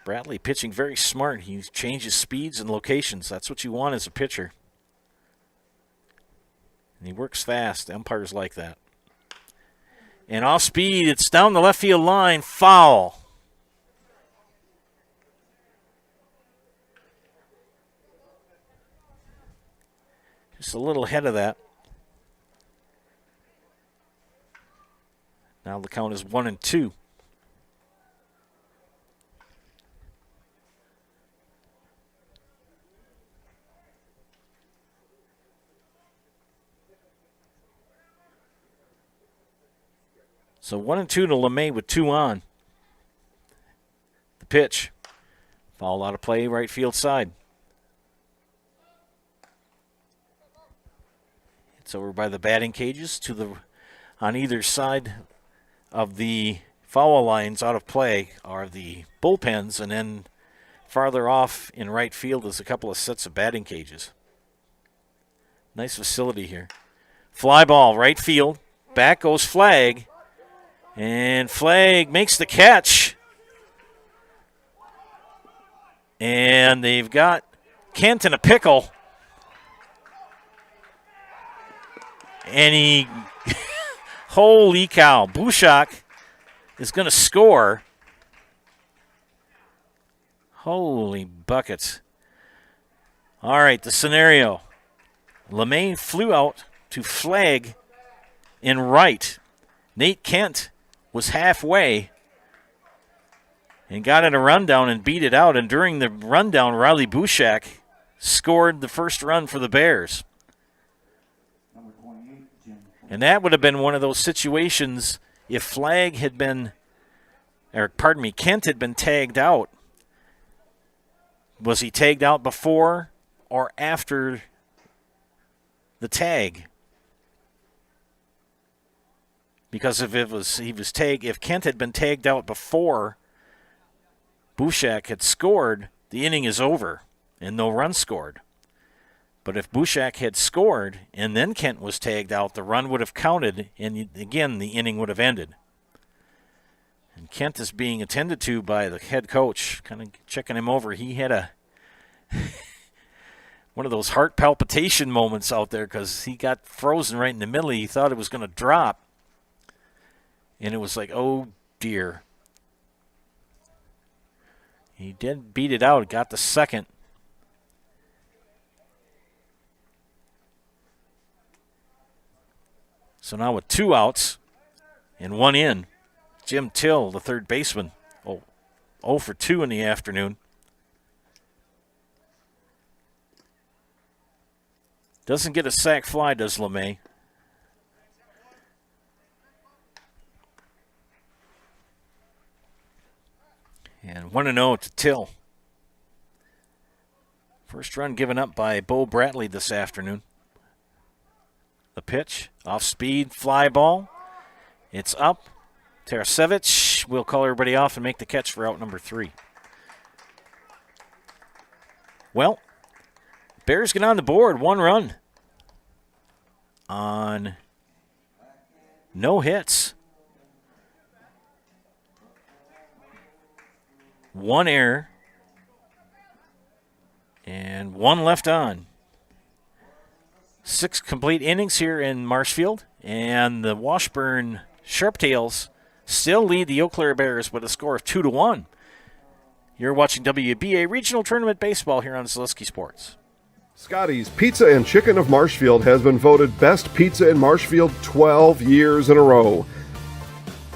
Bradley pitching very smart. He changes speeds and locations. That's what you want as a pitcher. And he works fast. Umpires like that. And off speed, it's down the left field line, foul. Just a little ahead of that. Now the count is 1-2. So 1-2 to LeMay with 2 on. The pitch. Foul out of play, right field side. It's over by the batting cages on either side of the foul lines out of play are the bullpens, and then farther off in right field is a couple of sets of batting cages. Nice facility here. Fly ball, right field. Back goes Flagg. And Flagg makes the catch. And they've got Kent in a pickle. And he, holy cow, Bushak is going to score. Holy buckets. All right, the scenario. LeMay flew out to Flagg in right. Nate Kent was halfway and got in a rundown and beat it out. And during the rundown, Riley Bushak scored the first run for the Bears. And that would have been one of those situations if Kent had been tagged out. Was he tagged out before or after the tag? Because if Kent had been tagged out before Bushak had scored, the inning is over and no run scored. But if Bushak had scored and then Kent was tagged out, the run would have counted, and again, the inning would have ended. And Kent is being attended to by the head coach, kind of checking him over. He had one of those heart palpitation moments out there because he got frozen right in the middle. He thought it was going to drop. And it was like, oh, dear. He did beat it out, got the second. So now with 2 outs and 1 in, Jim Till, the third baseman, 0 for 2 in the afternoon. Doesn't get a sac fly, does LeMay. And 1-0 to Till. First run given up by Bo Bratley this afternoon. The pitch, off speed, fly ball. It's up. Tarasevich will call everybody off and make the catch for out number 3. Well, Bears get on the board, 1 run on no hits. 1 error and 1 left on. 6 complete innings here in Marshfield, and the Washburn Sharptails still lead the Eau Claire Bears with a score of 2-1. You're watching WBA Regional Tournament Baseball here on Zaleski Sports. Scotty's Pizza and Chicken of Marshfield has been voted Best Pizza in Marshfield 12 years in a row.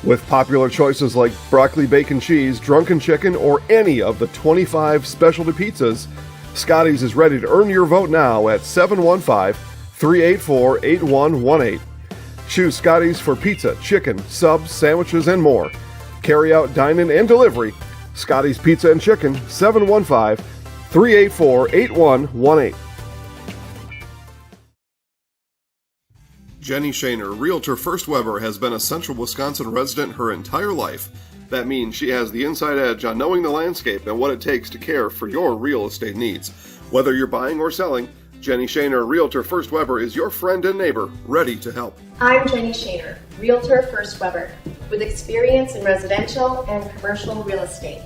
With popular choices like broccoli bacon cheese, drunken chicken, or any of the 25 specialty pizzas, Scotty's is ready to earn your vote now at 715-384-8118. Choose Scotty's for pizza, chicken, subs, sandwiches, and more. Carry out, dine-in, and delivery. Scotty's Pizza and Chicken, 715-384-8118. Jenny Shaner, Realtor First Weber, has been a Central Wisconsin resident her entire life. That means she has the inside edge on knowing the landscape and what it takes to care for your real estate needs. Whether you're buying or selling, Jenny Shaner, Realtor First Weber, is your friend and neighbor, ready to help. I'm Jenny Shaner, Realtor First Weber, with experience in residential and commercial real estate.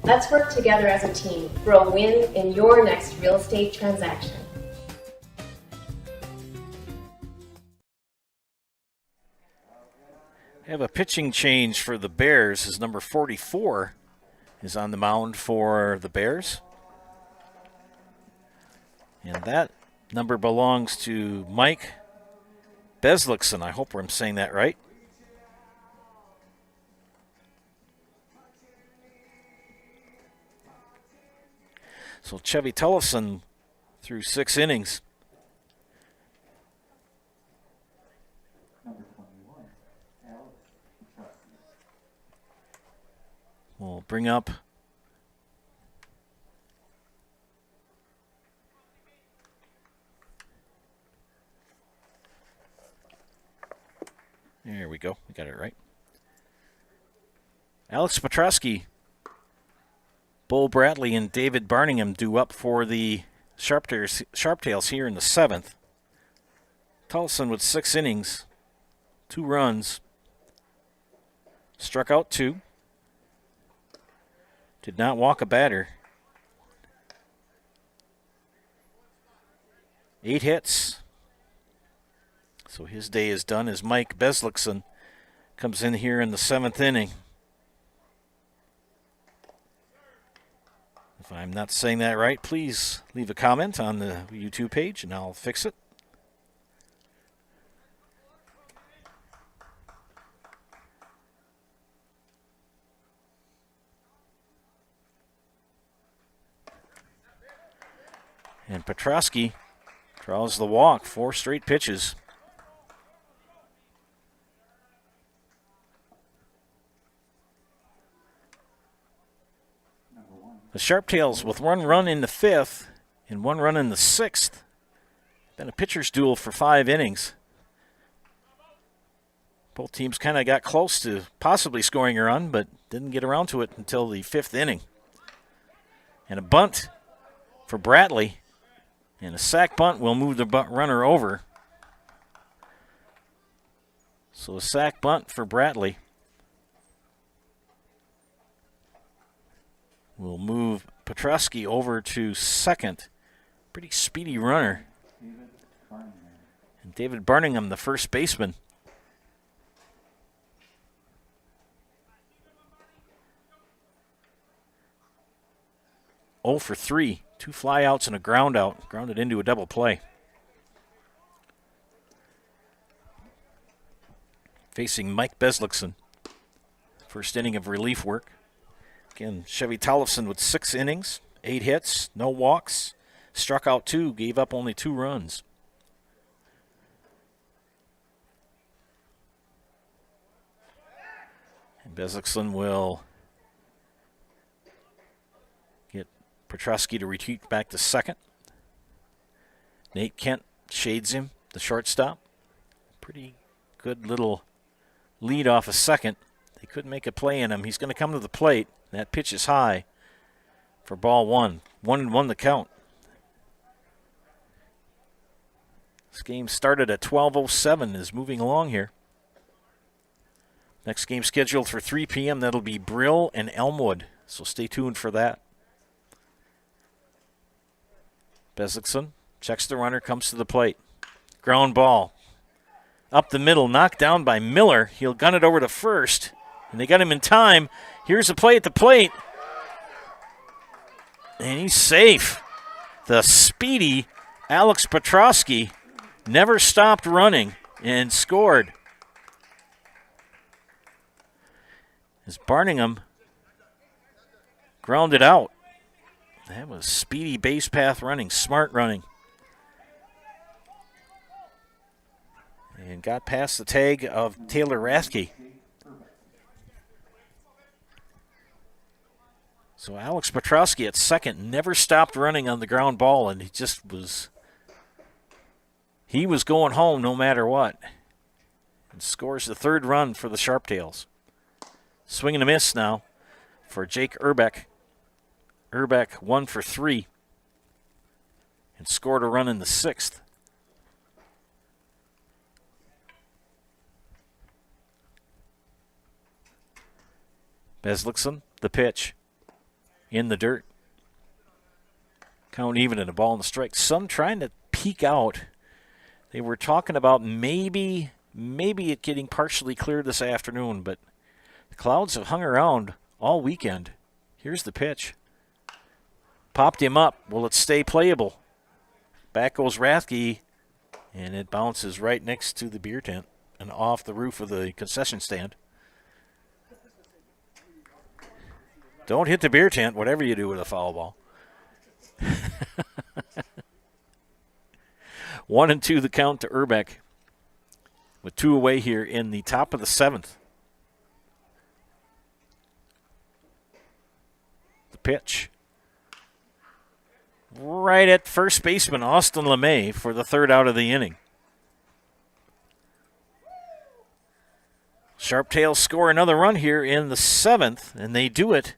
Let's work together as a team for a win in your next real estate transaction. have a pitching change for the Bears as number 44 is on the mound for the Bears. And that number belongs to Mike Beslickson. I hope I'm saying that right. So Chevy Tullison threw 6 innings. We'll bring up there we go. We got it right. Alex Petrosky, Bo Bradley, and David Barningham due up for the Sharptails here in the 7th. Tullison with 6 innings, 2 runs, struck out 2, did not walk a batter, 8 hits. So his day is done as Mike Beslickson comes in here in the 7th inning. If I'm not saying that right, please leave a comment on the YouTube page and I'll fix it. And Petrosky draws the walk, 4 straight pitches. The Sharptails with 1 run in the 5th and 1 run in the 6th. Been a pitcher's duel for 5 innings. Both teams kind of got close to possibly scoring a run, but didn't get around to it until the 5th inning. And a bunt for Bradley. And a sac bunt will move the runner over. So a sac bunt for Bradley will move Petrosky over to second. Pretty speedy runner. And David Barningham, the first baseman. Oh for 3. 2 flyouts and a ground out. Grounded into a double play. Facing Mike Beslickson. First inning of relief work. Again, Chevy Tollefson with 6 innings, 8 hits, no walks. Struck out 2, gave up only 2 runs. And Beslickson will get Petrosky to retreat back to second. Nate Kent shades him, the shortstop. Pretty good little lead off a second. They couldn't make a play in him. He's going to come to the plate. That pitch is high for ball 1. 1-1 the count. This game started at 12:07, is moving along here. Next game scheduled for 3 p.m. That'll be Brill and Elmwood, so stay tuned for that. Beslickson checks the runner, comes to the plate. Ground ball. Up the middle, knocked down by Miller. He'll gun it over to first, and they got him in time. Here's the play at the plate. And he's safe. The speedy Alex Petrosky never stopped running and scored. As Barningham grounded out. That was speedy base path running, smart running. And got past the tag of Taylor Rathke. So Alex Petrosky at second never stopped running on the ground ball, and he was going home no matter what. And scores the 3rd run for the Sharptails. Swing and a miss now for Jake Urbeck. Urbeck 1 for 3 and scored a run in the 6th. Beslickson, the pitch. In the dirt. Count even and a ball in the strike. Some trying to peek out. They were talking about maybe maybe it getting partially clear this afternoon, but the clouds have hung around all weekend. Here's the pitch. Popped him up. Will it stay playable? Back goes Rathke, and it bounces right next to the beer tent and off the roof of the concession stand. Don't hit the beer tent, whatever you do with a foul ball. 1-2 the count to Urbeck, with 2 away here in the top of the 7th. The pitch. Right at first baseman Austin LeMay for the 3rd out of the inning. Sharptails score another run here in the 7th, and they do it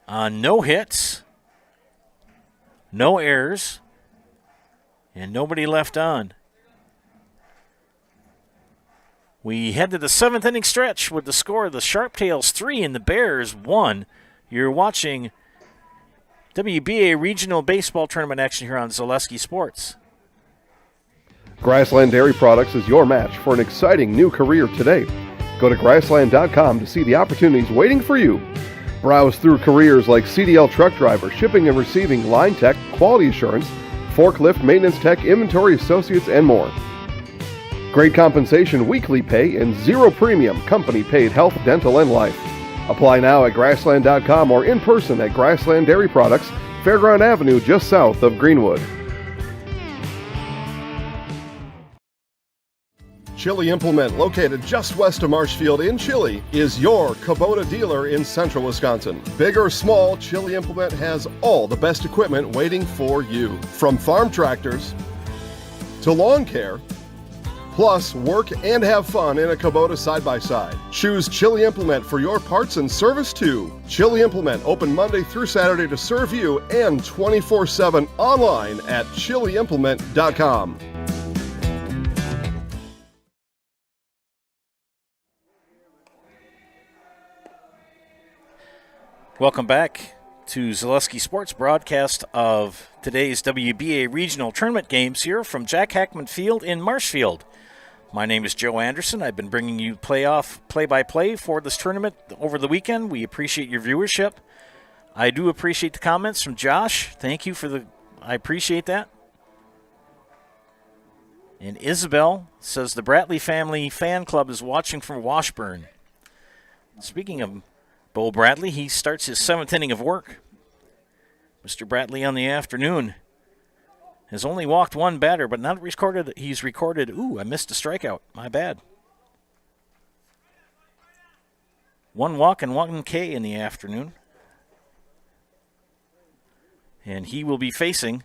on no hits, no errors, and nobody left on. We head to the 7th inning stretch with the score of the Sharptails 3 and the Bears 1. You're watching WBA Regional Baseball Tournament action here on Zaleski Sports. Grassland Dairy Products is your match for an exciting new career today. Go to grassland.com to see the opportunities waiting for you. Browse through careers like CDL truck driver, shipping and receiving, line tech, quality assurance, forklift, maintenance tech, inventory associates, and more. Great compensation, weekly pay, and zero premium, company paid health, dental, and life. Apply now at grassland.com or in person at Grassland Dairy Products, Fairground Avenue, just south of Greenwood. Chili Implement, located just west of Marshfield in Chili, is your Kubota dealer in central Wisconsin. Big or small, Chili Implement has all the best equipment waiting for you. From farm tractors to lawn care, plus work and have fun in a Kubota side-by-side. Choose Chili Implement for your parts and service too. Chili Implement, open Monday through Saturday to serve you and 24/7 online at chiliimplement.com. Welcome back to Zaleski Sports broadcast of today's WBA Regional Tournament games here from Jack Hackman Field in Marshfield. My name is Joe Anderson. I've been bringing you play-by-play for this tournament over the weekend. We appreciate your viewership. I do appreciate the comments from Josh. Thank you I appreciate that. And Isabel says the Bratley family fan club is watching from Washburn. Speaking of Bo Bradley, he starts his 7th inning of work. Mr. Bradley on the afternoon has only walked 1 batter, but not recorded. He's recorded, I missed a strikeout. My bad. 1 walk and 1 K in the afternoon. And he will be facing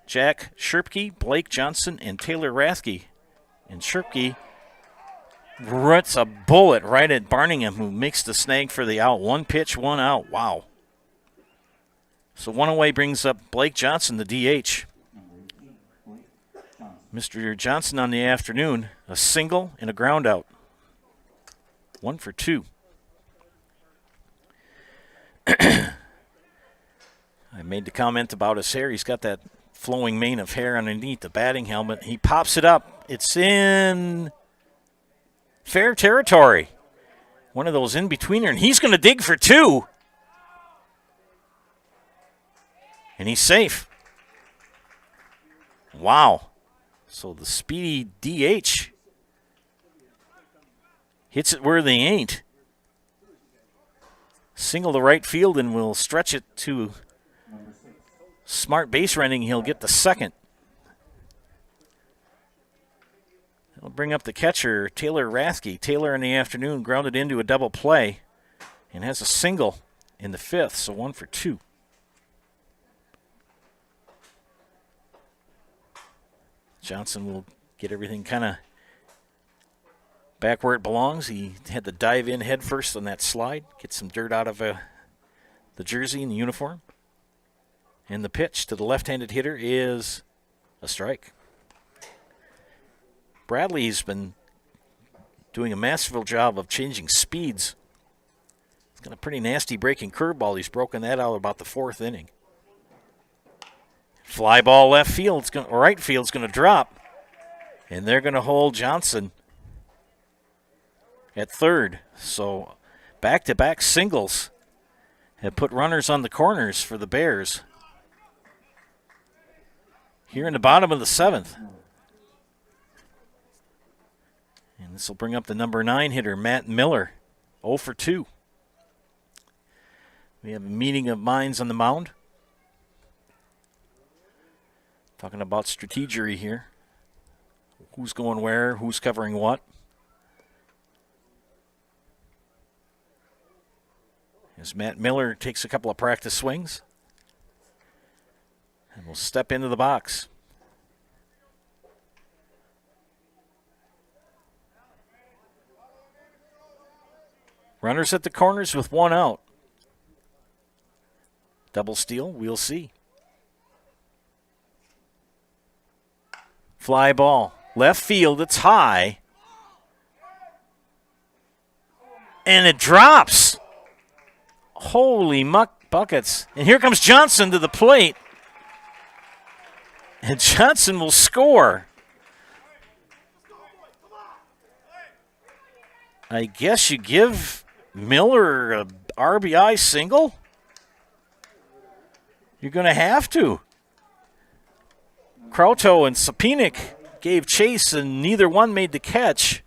Jack Sherpke, Blake Johnson, and Taylor Rathke. And Sherpke ruts a bullet right at Barningham, who makes the snag for the out. 1 pitch, 1 out. Wow. So 1 away brings up Blake Johnson, the DH. Mr. Johnson on the afternoon, a single and a ground out. 1 for 2. I made the comment about his hair. He's got that flowing mane of hair underneath the batting helmet. He pops it up. It's in fair territory. One of those in-betweener, and he's going to dig for 2. And he's safe. Wow. So the speedy DH hits it where they ain't. Single to right field and will stretch it to smart base running. He'll get the 2nd. He'll bring up the catcher, Taylor Rathke. Taylor in the afternoon grounded into a double play and has a single in the 5th, so 1 for 2. Johnson will get everything kind of back where it belongs. He had to dive in head first on that slide, get some dirt out of the jersey and the uniform. And the pitch to the left-handed hitter is a strike. Bradley's been doing a masterful job of changing speeds. He's got a pretty nasty breaking curveball. He's broken that out about the 4th inning. Fly ball left field, right field's going to drop. And they're going to hold Johnson at third. So back-to-back singles have put runners on the corners for the Bears. Here in the bottom of the 7th. And this will bring up the number 9 hitter, Matt Miller, 0 for 2. We have a meeting of minds on the mound. Talking about strategery here. Who's going where, who's covering what. As Matt Miller takes a couple of practice swings. And will step into the box. Runners at the corners with 1 out. Double steal, we'll see. Fly ball. Left field, it's high. And it drops. Holy muck buckets. And here comes Johnson to the plate. And Johnson will score. I guess you give Miller a RBI single? You're going to have to. Krauto and Sapinik gave chase, and neither one made the catch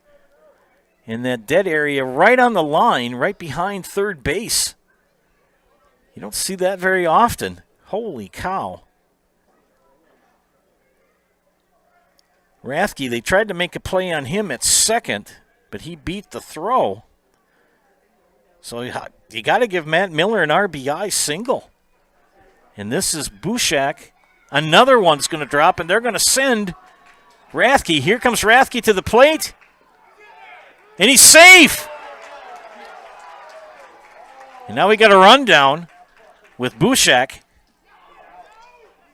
in that dead area right on the line, right behind third base. You don't see that very often. Holy cow. Rathke, they tried to make a play on him at second, but he beat the throw. So you got to give Matt Miller an RBI single. And this is Bushak. Another one's going to drop, and they're going to send Rathke. Here comes Rathke to the plate. And he's safe. And now we got a rundown with Bushak.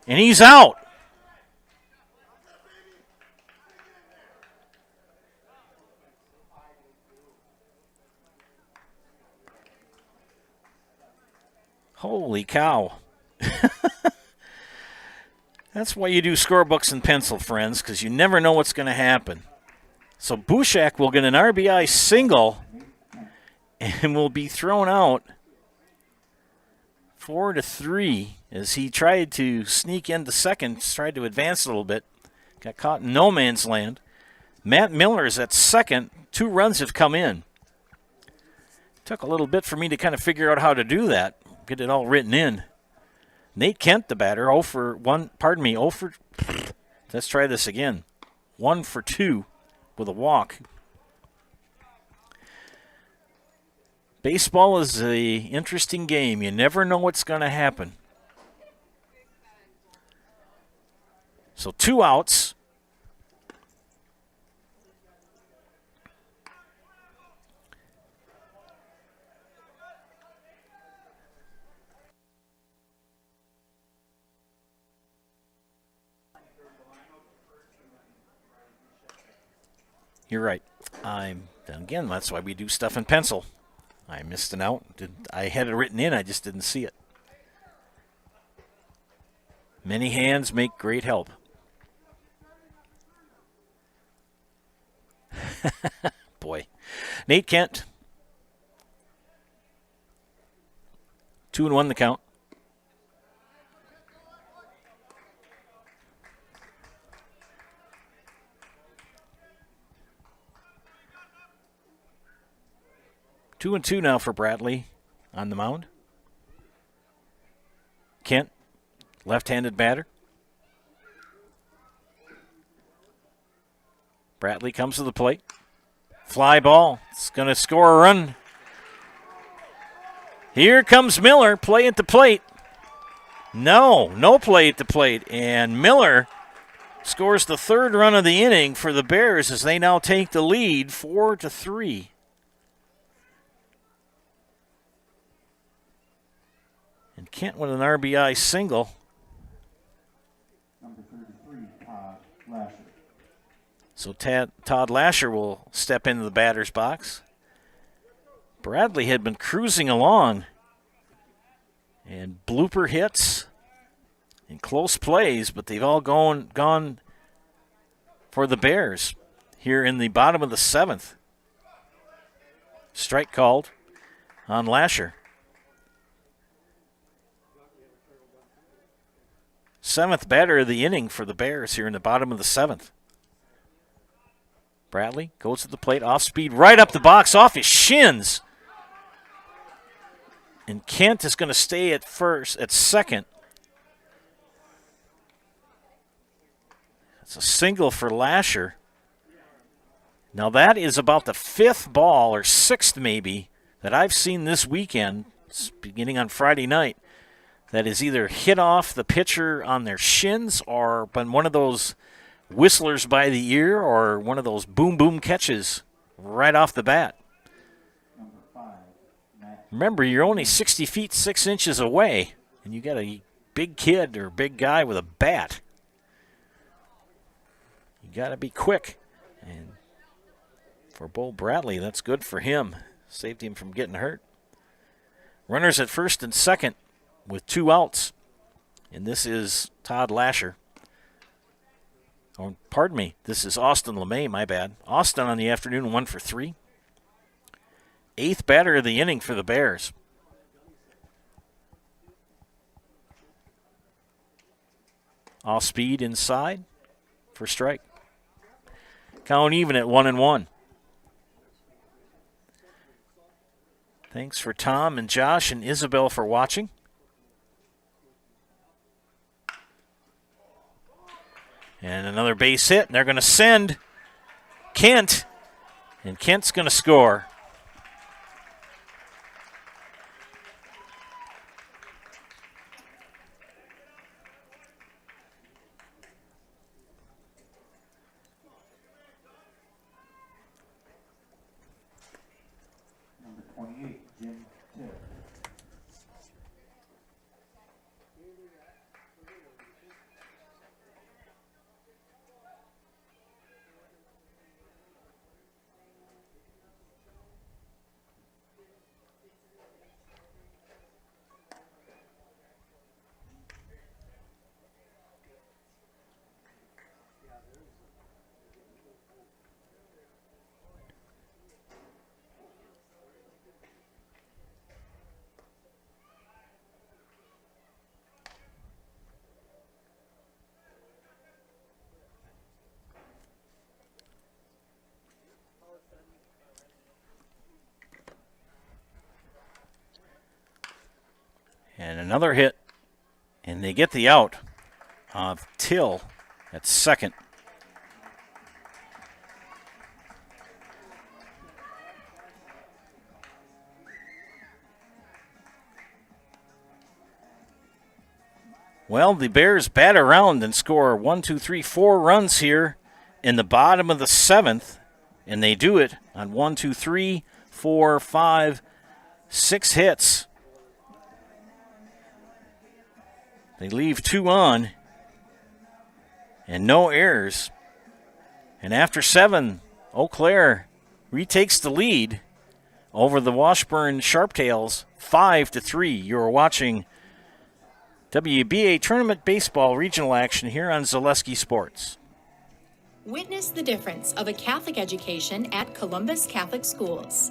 And he's out. Holy cow. That's why you do scorebooks and pencil, friends, because you never know what's going to happen. So Bushak will get an RBI single and will be thrown out 4-3 as he tried to sneak into second, tried to advance a little bit, got caught in no man's land. Matt Miller is at second. 2 runs have come in. Took a little bit for me to kind of figure out how to do that, get it all written in. Nate Kent, the batter, 0 for 1. Pardon me, 0 for. Let's try this again. 1 for 2 with a walk. Baseball is an interesting game. You never know what's going to happen. So 2 outs. You're right. Again, that's why we do stuff in pencil. I missed an out. I had it written in, I just didn't see it. Many hands make great help. Boy. Nate Kent. 2-1 the count. Two and 2 now for Bradley on the mound. Kent, left-handed batter. Bradley comes to the plate. Fly ball. It's going to score a run. Here comes Miller. Play at the plate. No play at the plate. And Miller scores the 3rd run of the inning for the Bears as they now take the lead 4-3. And Kent with an RBI single. Number 33, Todd Lasher. So Todd Lasher will step into the batter's box. Bradley had been cruising along. And blooper hits and close plays, but they've all gone for the Bears here in the bottom of the 7th. Strike called on Lasher. 7th batter of the inning for the Bears here in the bottom of the 7th. Bradley goes to the plate, off speed, right up the box, off his shins. And Kent is going to stay at second. It's a single for Lasher. Now that is about the 5th ball, or 6th maybe, that I've seen this weekend, beginning on Friday night, that is either hit off the pitcher on their shins or been one of those whistlers by the ear or one of those boom-boom catches right off the bat. Remember, you're only 60 feet 6 inches away, and you got a big kid or big guy with a bat. You got to be quick. And for Bo Bradley, that's good for him. Saved him from getting hurt. Runners at first and second with 2 outs. And this is Todd Lasher. Oh, pardon me, this is Austin LeMay, my bad. Austin on the afternoon, 1 for 3. 8th batter of the inning for the Bears. Off speed inside for strike. Count even at 1-1. Thanks for Tom and Josh and Isabel for watching. And another base hit, and they're going to send Kent, and Kent's going to score. Number 28, Jim Tipp. And another hit, and they get the out of Till at second. Well, the Bears bat around and score 4 runs here in the bottom of the 7th, and they do it on 6 hits. They leave 2 on and no errors. And after 7, Eau Claire retakes the lead over the Washburn Sharptails 5-3. You're watching WBA Tournament Baseball Regional action here on Zaleski Sports. Witness the difference of a Catholic education at Columbus Catholic Schools.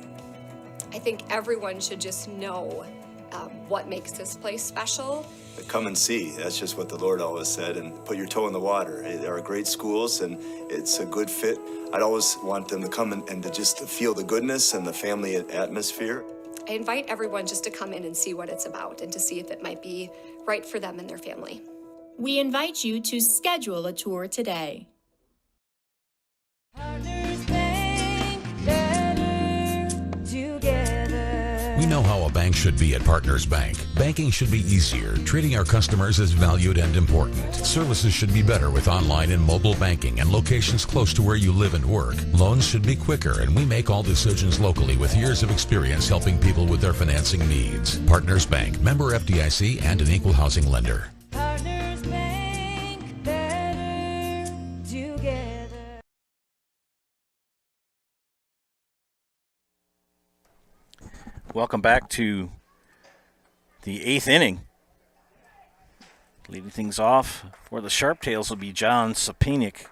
I think everyone should just know what makes this place special. Come and see. That's just what the Lord always said, and put your toe in the water. There are great schools, and it's a good fit. I'd always want them to come and to just feel the goodness and the family atmosphere. I invite everyone just to come in and see what it's about and to see if it might be right for them and their family. We invite you to schedule a tour today. We know how a bank should be at Partners Bank. Banking should be easier, treating our customers as valued and important. Services should be better with online and mobile banking and locations close to where you live and work. Loans should be quicker, and we make all decisions locally with years of experience helping people with their financing needs. Partners Bank, member FDIC, and an equal housing lender. Partners Bank, better together. Welcome back to the 8th inning. Leading things off for the Sharptails will be John Sapinic.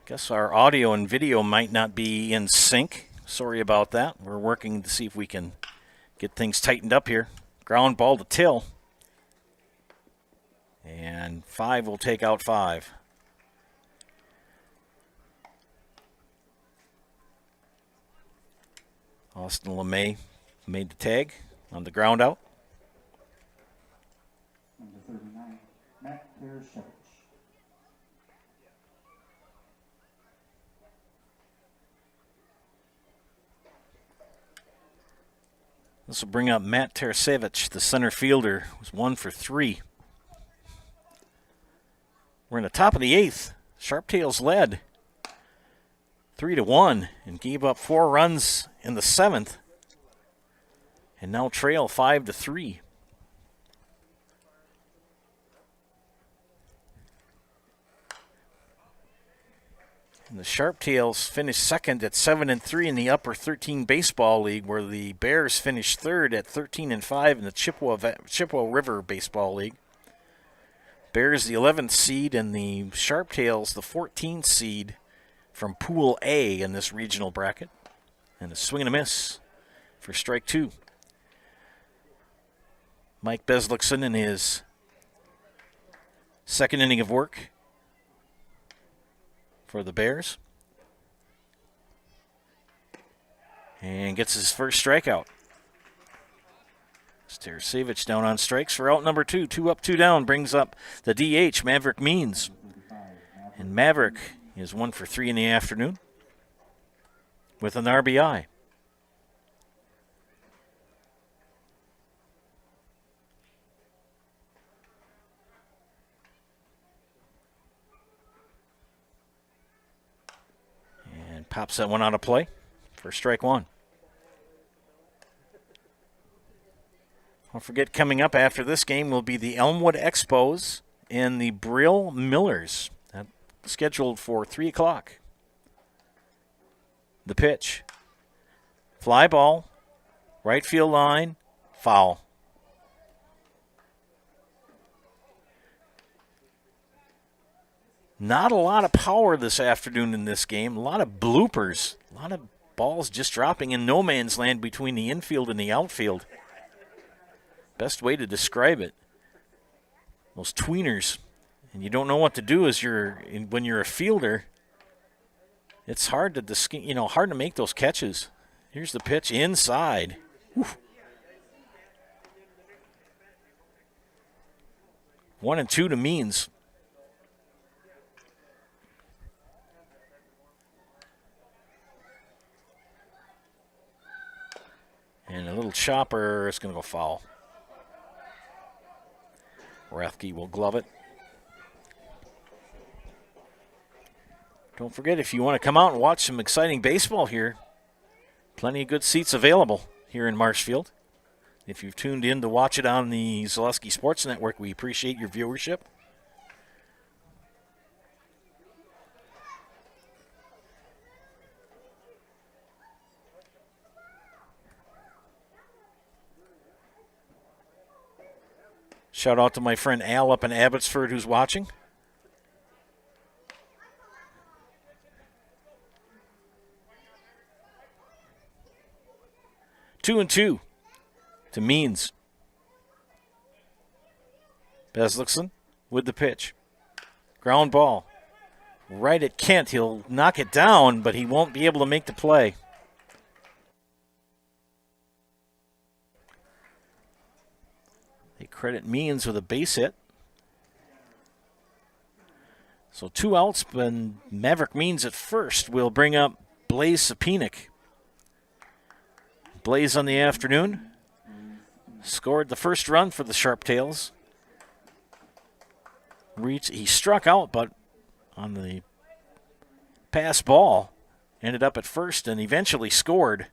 Guess our audio and video might not be in sync. Sorry about that. We're working to see if we can get things tightened up here. Ground ball to Till. And 5 will take out 5. Austin LeMay made the tag on the ground out. Number 39, Matt Tereshevich. This will bring up Matt Tereshevich, the center fielder, was 1 for 3. We're in the top of the 8th. Sharptails led 3-1 and gave up 4 runs in the 7th, and now trail 5-3. And the Sharptails finished second at 7-3 in the Upper 13 Baseball League, where the Bears finished third at 13-5 in the Chippewa River Baseball League. Bears the 11th seed and the Sharptails the 14th seed from Pool A in this regional bracket. And a swing and a miss for strike 2. Mike Beslickson in his second inning of work for the Bears. And gets his first strikeout. Tereshevich down on strikes for out number 2. 2 up, 2 down brings up the DH, Maverick Means. And Maverick is 1 for 3 in the afternoon with an RBI. And pops that one out of play for strike 1. Don't forget, coming up after this game will be the Elmwood Expos and the Brill Millers. That's scheduled for 3 o'clock. The pitch. Fly ball. Right field line. Foul. Not a lot of power this afternoon in this game. A lot of bloopers. A lot of balls just dropping in no man's land between the infield and the outfield. Best way to describe it. Those tweeners. And you don't know what to do as when you're a fielder. It's hard to hard to make those catches. Here's the pitch inside. Whew. 1-2 to Means. And a little chopper is going to go foul. Rathke will glove it. Don't forget, if you want to come out and watch some exciting baseball here, plenty of good seats available here in Marshfield. If you've tuned in to watch it on the Zaleski Sports Network, we appreciate your viewership. Shout out to my friend Al up in Abbotsford who's watching. Two and 2 to Means. Beslickson with the pitch. Ground ball. Right at Kent. He'll knock it down, but he won't be able to make the play. They credit Means with a base hit. So 2 outs, but Maverick Means at first will bring up Blaze Sapenic. Blaze on the afternoon scored the first run for the Sharptails. He struck out, but on the pass ball, ended up at first and eventually scored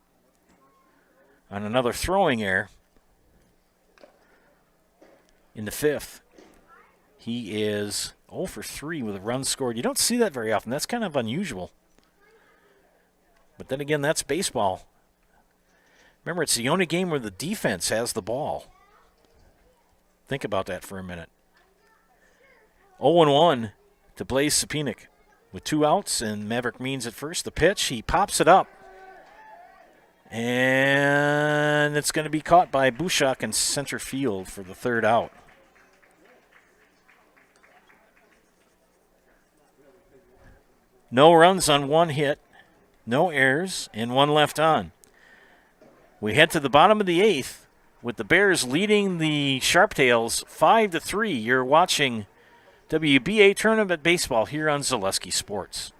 on another throwing error in the 5th. He is 0 for 3 with a run scored. You don't see that very often. That's kind of unusual. But then again, that's baseball. Remember, it's the only game where the defense has the ball. Think about that for a minute. 0-1 to Blaze Sapenic. with 2 outs and Maverick Means at first. The pitch, he pops it up. And it's going to be caught by Bushak in center field for the 3rd out. No runs on 1 hit, no errors, and 1 left on. We head to the bottom of the 8th with the Bears leading the Sharptails 5-3. You're watching WBA Tournament Baseball here on Zaleski Sports.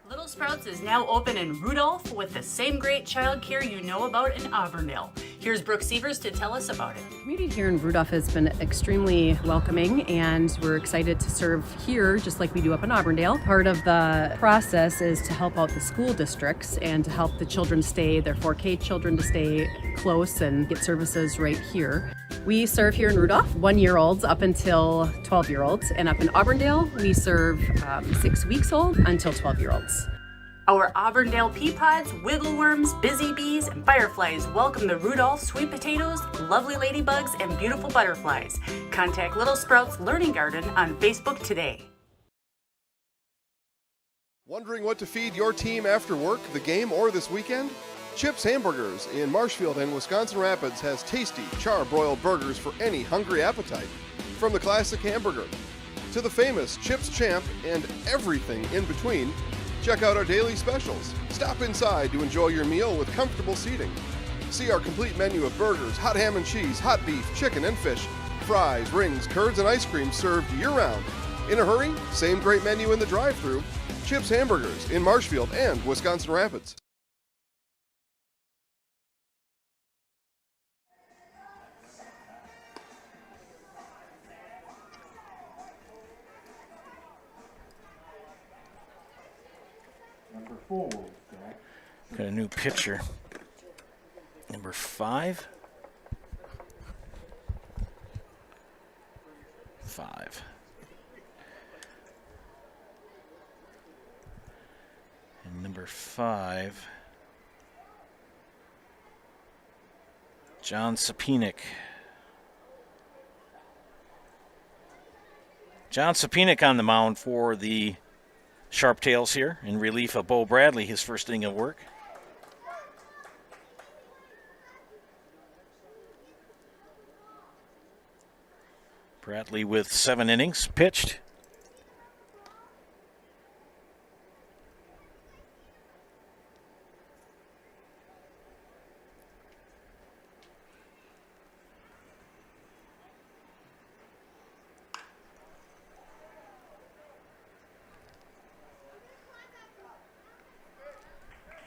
Little Sprouts is now open in Rudolph with the same great child care you know about in Auburndale. Here's Brooke Sievers to tell us about it. The community here in Rudolph has been extremely welcoming, and we're excited to serve here just like we do up in Auburndale. Part of the process is to help out the school districts and to help the children stay, their 4K children to stay close and get services right here. We serve here in Rudolph 1-year-olds up until 12-year-olds, and up in Auburndale we serve 6 weeks old until 12-year-olds. Our Auburndale pea pods, wiggle worms, busy bees, and fireflies welcome the Rudolph sweet potatoes, lovely ladybugs, and beautiful butterflies. Contact Little Sprouts Learning Garden on Facebook today. Wondering what to feed your team after work, the game, or this weekend? Chips Hamburgers in Marshfield and Wisconsin Rapids has tasty, char-broiled burgers for any hungry appetite. From the classic hamburger to the famous Chips Champ and everything in between, check out our daily specials. Stop inside to enjoy your meal with comfortable seating. See our complete menu of burgers, hot ham and cheese, hot beef, chicken and fish, fries, rings, curds, and ice cream served year-round. In a hurry? Same great menu in the drive-thru. Chips Hamburgers in Marshfield and Wisconsin Rapids. Number 4, Jack. Got a new pitcher. Number 5. 5. And number 5, John Sapinik. John Sapinik on the mound for the Sharptails here in relief of Bo Bradley, his first inning of work. Bradley with 7 innings pitched.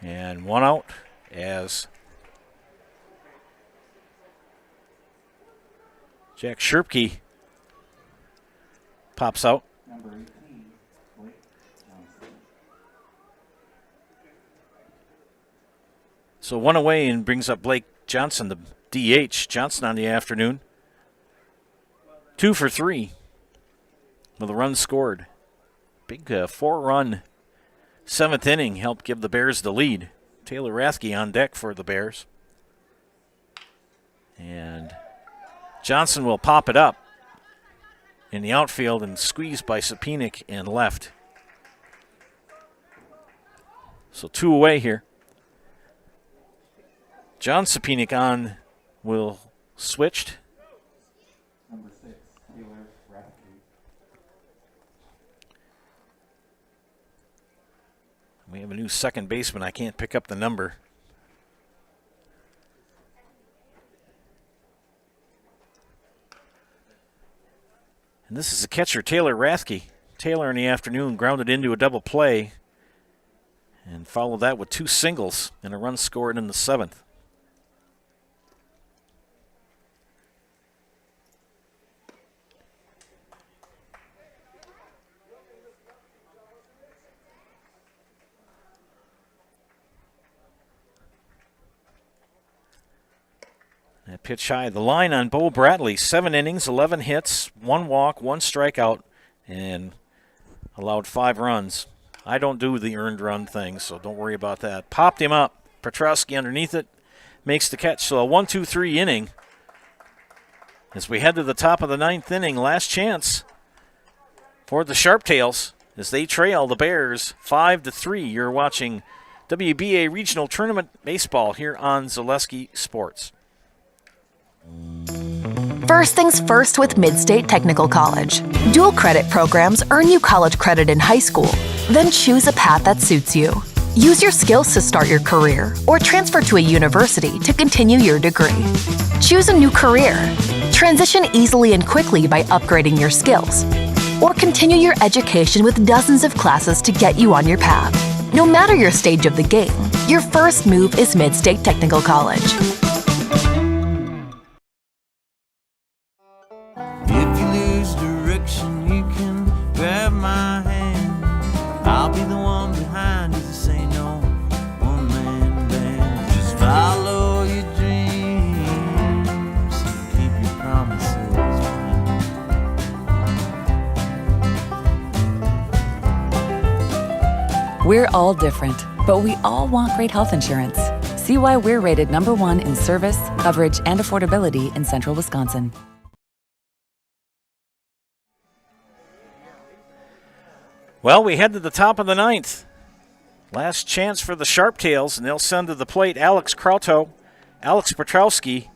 And 1 out as Jack Sherpke pops out. Number 18, Blake Johnson. So 1 away and brings up Blake Johnson, the DH. Johnson on the afternoon. 2 for 3 with a run scored. Big 4-run 7th inning helped give the Bears the lead. Taylor Rathke on deck for the Bears. And Johnson will pop it up in the outfield and squeezed by Sapinik and left. So 2 away here. John Sapinik on will switched. Number 6, Taylor Rathke. We have a new second baseman. I can't pick up the number. And this is the catcher, Taylor Rathke. Taylor in the afternoon grounded into a double play and followed that with 2 singles and a run scored in the 7th. That pitch high. The line on Bo Bradley, 7 innings, 11 hits, 1 walk, 1 strikeout, and allowed 5 runs. I don't do the earned run thing, so don't worry about that. Popped him up. Petrowski underneath it, makes the catch. So a 1-2-3 inning. As we head to the top of the 9th inning, last chance for the Sharptails as they trail the Bears 5-3. You're watching WBA Regional Tournament Baseball here on Zaleski Sports. First things first with Mid-State Technical College. Dual credit programs earn you college credit in high school. Then choose a path that suits you. Use your skills to start your career or transfer to a university to continue your degree. Choose a new career. Transition easily and quickly by upgrading your skills. Or continue your education with dozens of classes to get you on your path. No matter your stage of the game, your first move is Mid-State Technical College. If you lose direction, you can grab my hand. I'll be the one behind you to say no. One man band. Just follow your dreams and keep your promises. We're all different, but we all want great health insurance. See why we're rated #1 in service, coverage, and affordability in Central Wisconsin. Well, we head to the top of the 9th. Last chance for the Sharptails, and they'll send to the plate Alex Krauto, Alex Petrowski,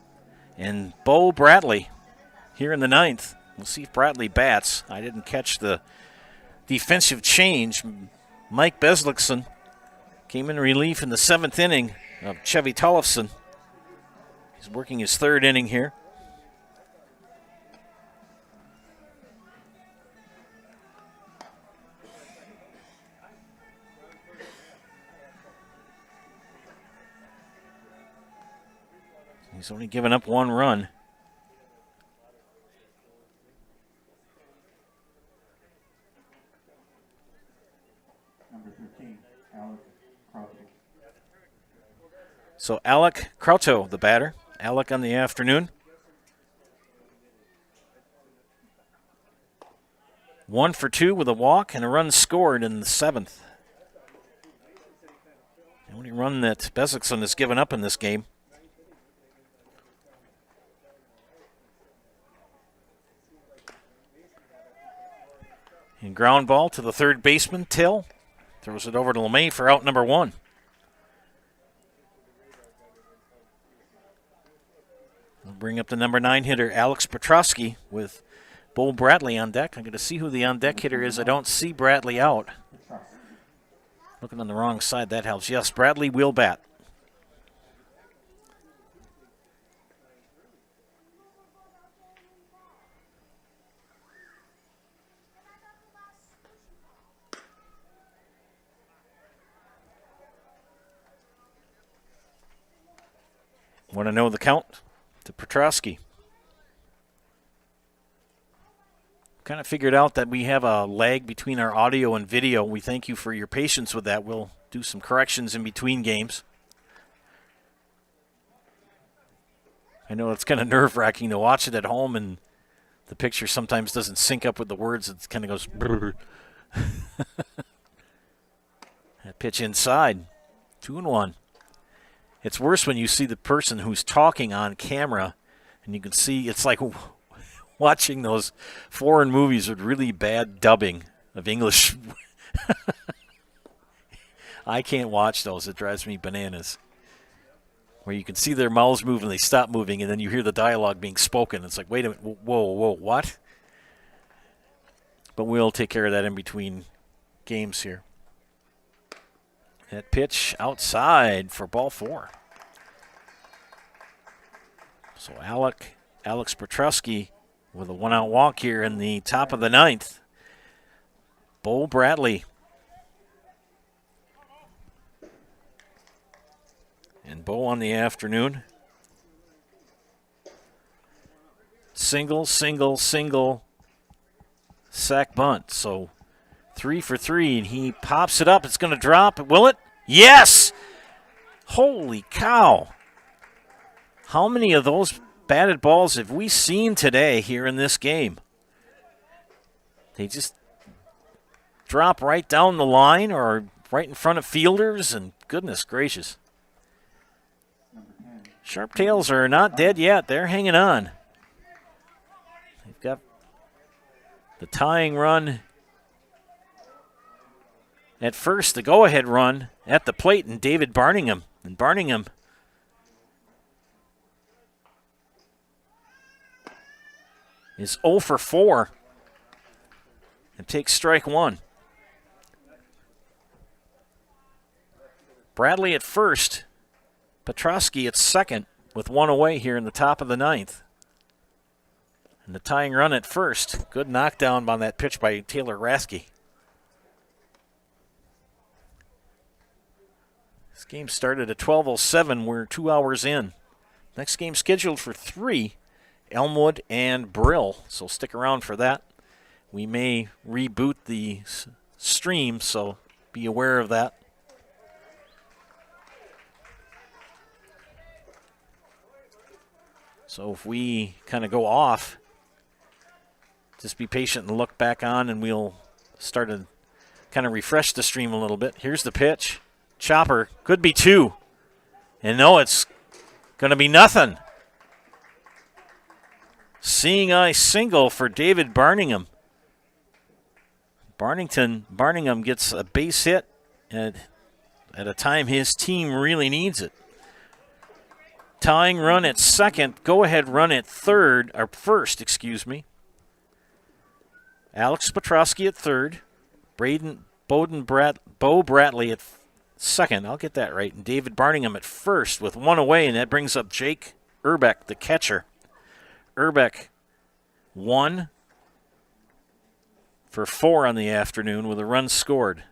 and Bo Bradley here in the 9th. We'll see if Bradley bats. I didn't catch the defensive change. Mike Beslickson came in relief in the 7th inning of Chevy Tollefson. He's working his 3rd inning here. He's only given up 1 run. Number 13, Alec Krauto. So Alec Krauto, the batter. Alec on the afternoon. 1 for 2 with a walk and a run scored in the 7th. The only run that Beslickson has given up in this game. And ground ball to the 3rd baseman, Till. Throws it over to LeMay for out number 1. We'll bring up the number 9 hitter, Alex Petrowski, with Bo Bradley on deck. I'm going to see who the on-deck hitter is. I don't see Bradley out. Looking on the wrong side, that helps. Yes, Bradley will bat. Want to know the count to Petrowski? Kind of figured out that we have a lag between our audio and video. We thank you for your patience with that. We'll do some corrections in between games. I know it's kind of nerve-wracking to watch it at home, and the picture sometimes doesn't sync up with the words. It kind of goes brrr. That pitch inside, 2-1. It's worse when you see the person who's talking on camera, and you can see it's like watching those foreign movies with really bad dubbing of English. I can't watch those. It drives me bananas. Where you can see their mouths move and they stop moving, and then you hear the dialogue being spoken. It's like, wait a minute, whoa, what? But we'll take care of that in between games here. That pitch outside for ball 4. So Alex Petrowski with a 1-out walk here in the top of the 9th. Bo Bradley. And Bo on the afternoon. Single, sack bunt. So 3 for 3, and he pops it up. It's going to drop. Will it? Yes! Holy cow. How many of those batted balls have we seen today here in this game? They just drop right down the line or right in front of fielders, and goodness gracious. Sharptails are not dead yet. They're hanging on. They've got the tying run at first, the go-ahead run at the plate, and David Barningham. And Barningham is 0 for 4 and takes strike one. Bradley at first, Petrosky at second with one away here in the top of the ninth. And the tying run at first. Good knockdown on that pitch by Taylor Rasky. This game started at 12:07. We're 2 hours in. Next game scheduled for 3, Elmwood and Brill. So stick around for that. We may reboot the stream, so be aware of that. So if we kind of go off, just be patient and look back on, and we'll start to kind of refresh the stream a little bit. Here's the pitch. Chopper, could be 2. And no, it's going to be nothing. Seeing eye single for David Barningham. Barningham gets a base hit at a time his team really needs it. Tying run at second, go-ahead run at first, excuse me. Alex Petrosky at third, Bo Bradley at second, I'll get that right, and David Barningham at first with one away, and that brings up Jake Urbeck, the catcher. Urbeck 1 for 4 on the afternoon with a run scored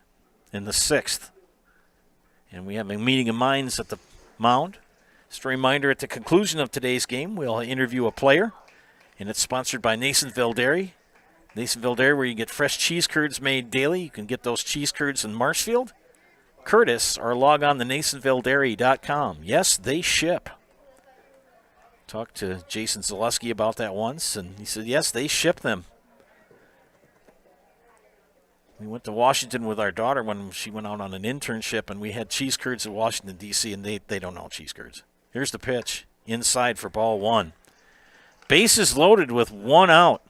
in the 6th. And we have a meeting of minds at the mound. Just a reminder, at the conclusion of today's game, we'll interview a player, and it's sponsored by Nasonville Dairy. Nasonville Dairy, where you get fresh cheese curds made daily. You can get those cheese curds in Marshfield, Curtis, or log on to NasonvilleDairy.com. Yes, they ship. Talked to Jason Zaleski about that once, and he said, yes, they ship them. We went to Washington with our daughter when she went out on an internship, and we had cheese curds at Washington, D.C., and they don't know cheese curds. Here's the pitch. Inside for ball 1. Bases loaded with 1 out.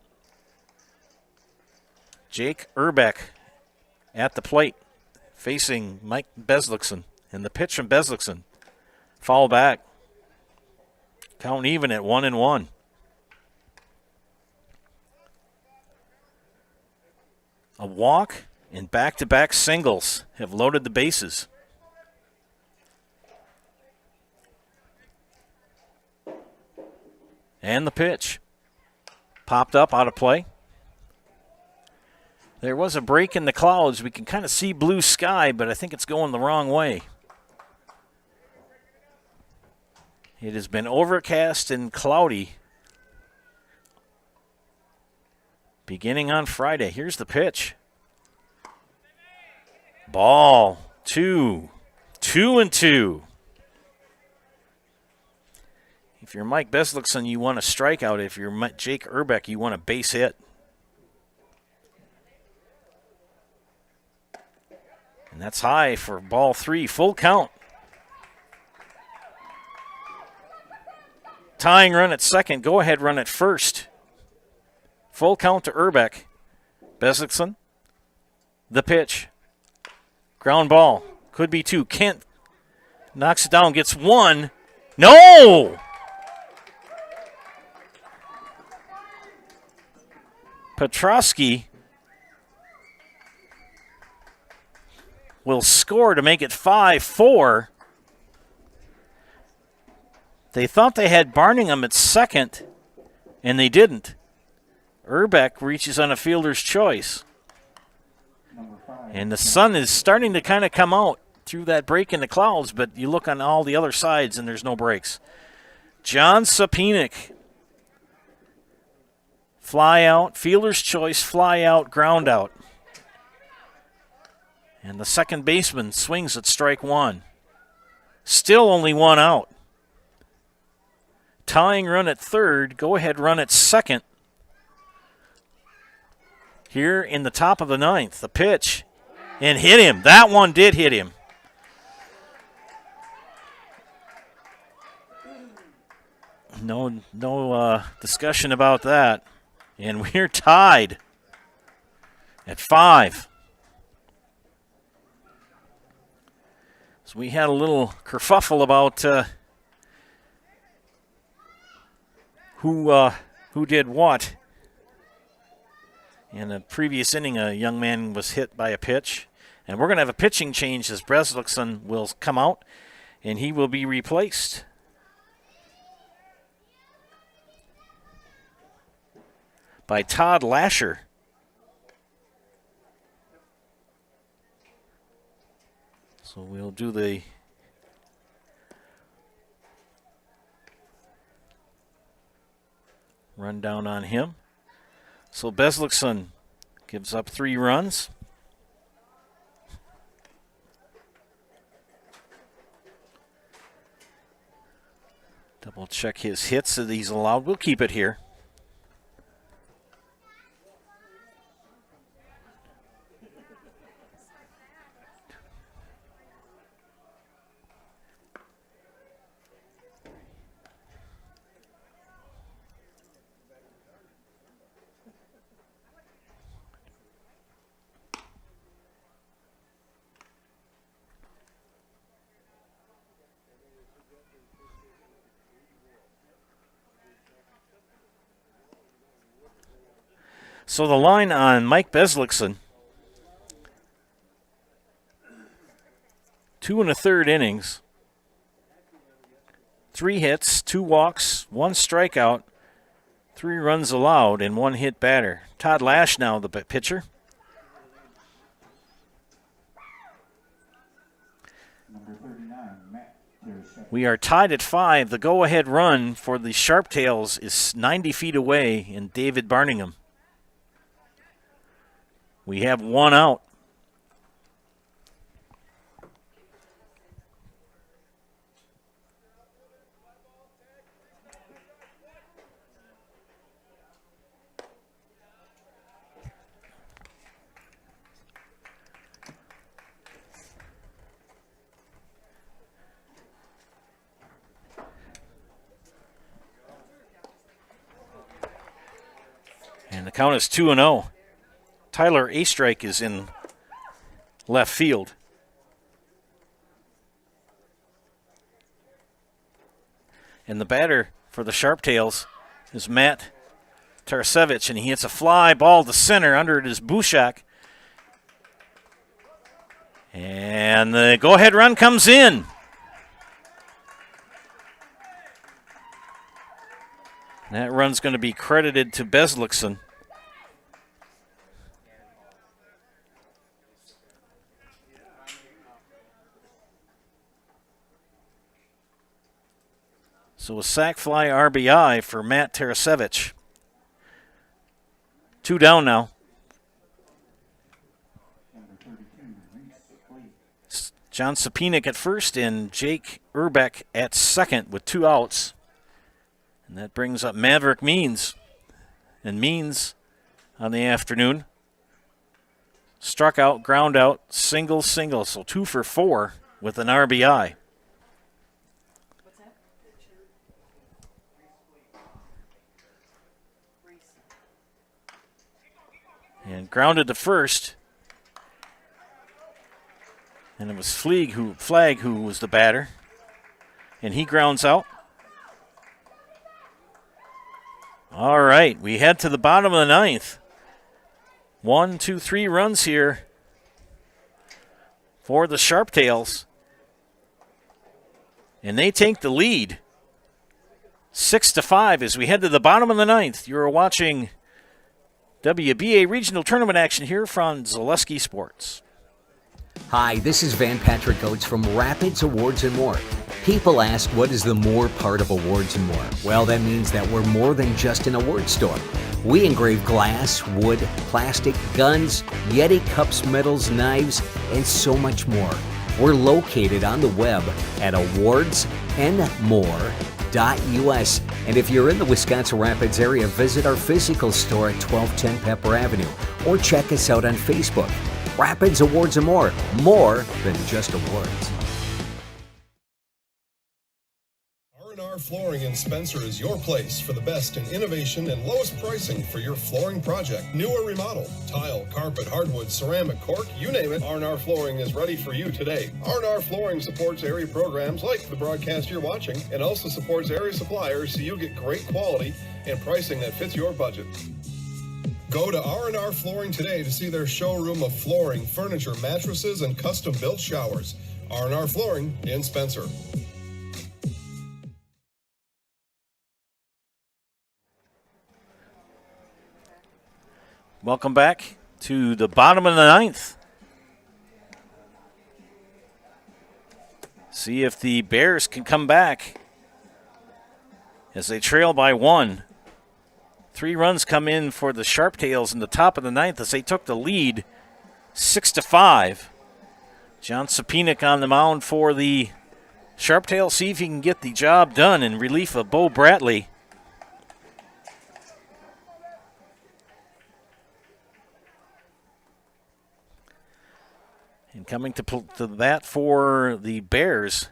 Jake Urbeck at the plate facing Mike Beslickson. And the pitch from Beslickson. Foul back. Count even at 1-1. A walk and back-to-back singles have loaded the bases. And the pitch. Popped up, out of play. There was a break in the clouds. We can kind of see blue sky, but I think it's going the wrong way. It has been overcast and cloudy beginning on Friday. Here's the pitch. Ball 2. 2-2. If you're Mike Beslickson, you want a strikeout. If you're Jake Urbeck, you want a base hit. And that's high for ball 3. Full count. Tying run at second. Go-ahead run at first. Full count to Urbeck. Beslickson. The pitch. Ground ball. Could be 2. Kent knocks it down. Gets 1. No! Petrosky will score to make it 5-4. They thought they had Barningham at second, and they didn't. Urbeck reaches on a fielder's choice. And the sun is starting to kind of come out through that break in the clouds, but you look on all the other sides and there's no breaks. John Sapinick. Fly out, fielder's choice, fly out, ground out. And the second baseman swings at strike 1. Still only 1 out. Tying run at third, go-ahead run at second. Here in the top of the 9th, the pitch. And hit him. That one did hit him. No discussion about that. And we're tied at 5. So we had a little kerfuffle about who did what. In the previous inning, a young man was hit by a pitch. And we're going to have a pitching change as Breslickson will come out, and he will be replaced. By Todd Lasher. So we'll do the rundown on him. So Breslickson gives up 3 runs. Double check his hits that he's allowed. We'll keep it here. So the line on Mike Breslickson, 2 1/3 innings, 3 hits, 2 walks, 1 strikeout, 3 runs allowed, and 1 hit batter. Todd Lash now the pitcher. Number 39, Matt Tereshek. We are tied at 5. The go-ahead run for the Sharptails is 90 feet away in David Barningham. We have 1 out. And the count is 2-0. Tyler Astrike is in left field. And the batter for the Sharptails is Matt Tarasevich, and he hits a fly ball to center. Under it is Bushak. And the go-ahead run comes in. That run's going to be credited to Breslickson. So a sac fly RBI for Matt Tarasevich. 2 down now. John Sapinik at first and Jake Urbeck at second with 2 outs. And that brings up Maverick Means. And Means on the afternoon struck out, ground out, single. So 2 for 4 with an RBI. And grounded to first. And it was Flagg who was the batter. And he grounds out. All right, we head to the bottom of the 9th. 1, 2, 3 runs here for the Sharptails. And they take the lead 6-5 as we head to the bottom of the 9th. You're watching WBA Regional Tournament action here from Zaleski Sports. Hi, this is Van Patrick Oates from Rapids Awards and More. People ask, what is the more part of Awards and More? Well, that means that we're more than just an award store. We engrave glass, wood, plastic, guns, Yeti cups, medals, knives, and so much more. We're located on the web at awardsandmore.us. And if you're in the Wisconsin Rapids area, visit our physical store at 1210 Pepper Avenue or check us out on Facebook. Rapids Awards and More than just awards. Flooring in Spencer is your place for the best in innovation and lowest pricing for your flooring project. New or remodel, tile, carpet, hardwood, ceramic, cork, you name it, R&R Flooring is ready for you today. R&R Flooring supports area programs like the broadcast you're watching and also supports area suppliers so you get great quality and pricing that fits your budget. Go to R&R Flooring today to see their showroom of flooring, furniture, mattresses, and custom-built showers. R&R Flooring in Spencer. Welcome back to the bottom of the ninth. See if the Bears can come back as they trail by 1. 3 runs come in for the Sharptails in the top of the ninth as they took the lead 6-5. John Sapinek on the mound for the Sharptails. See if he can get the job done in relief of Bo Bratley. And coming to the bat for the Bears,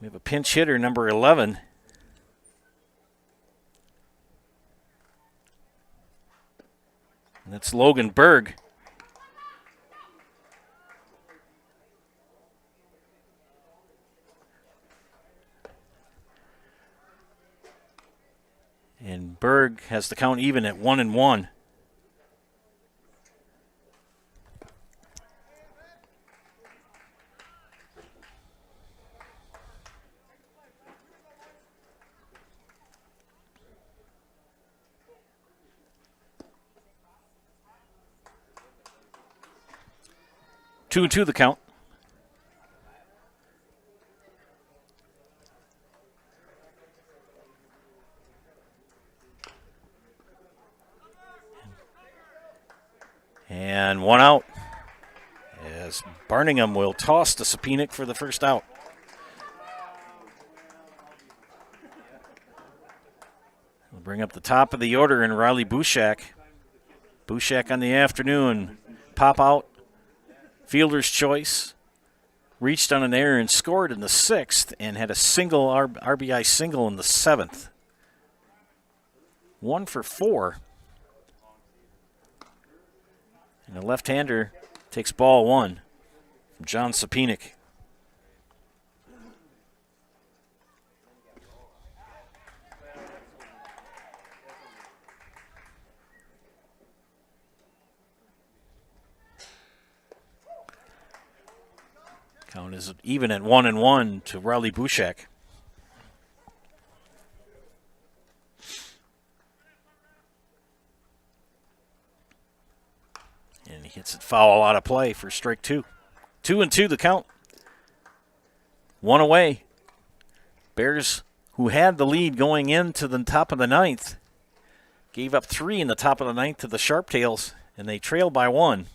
we have a pinch hitter, number 11. And that's Logan Berg. And Berg has the count even at 1-1. Two and two the count. And one out as Barningham will toss to Sapinek for the first out. We'll bring up the top of the order in Riley Bushak. Bushak on the afternoon. Pop out. Fielder's choice. Reached on an error and scored in the 6th and had a single RBI single in the 7th. 1 for 4. And the left-hander takes ball 1 from John Sapinek. Count is even at 1-1 to Riley Bushak. And he hits it foul out of play for strike 2. 2-2 the count. 1 away. Bears, who had the lead going into the top of the 9th, gave up 3 in the top of the 9th to the Sharptails, and they trailed by 1.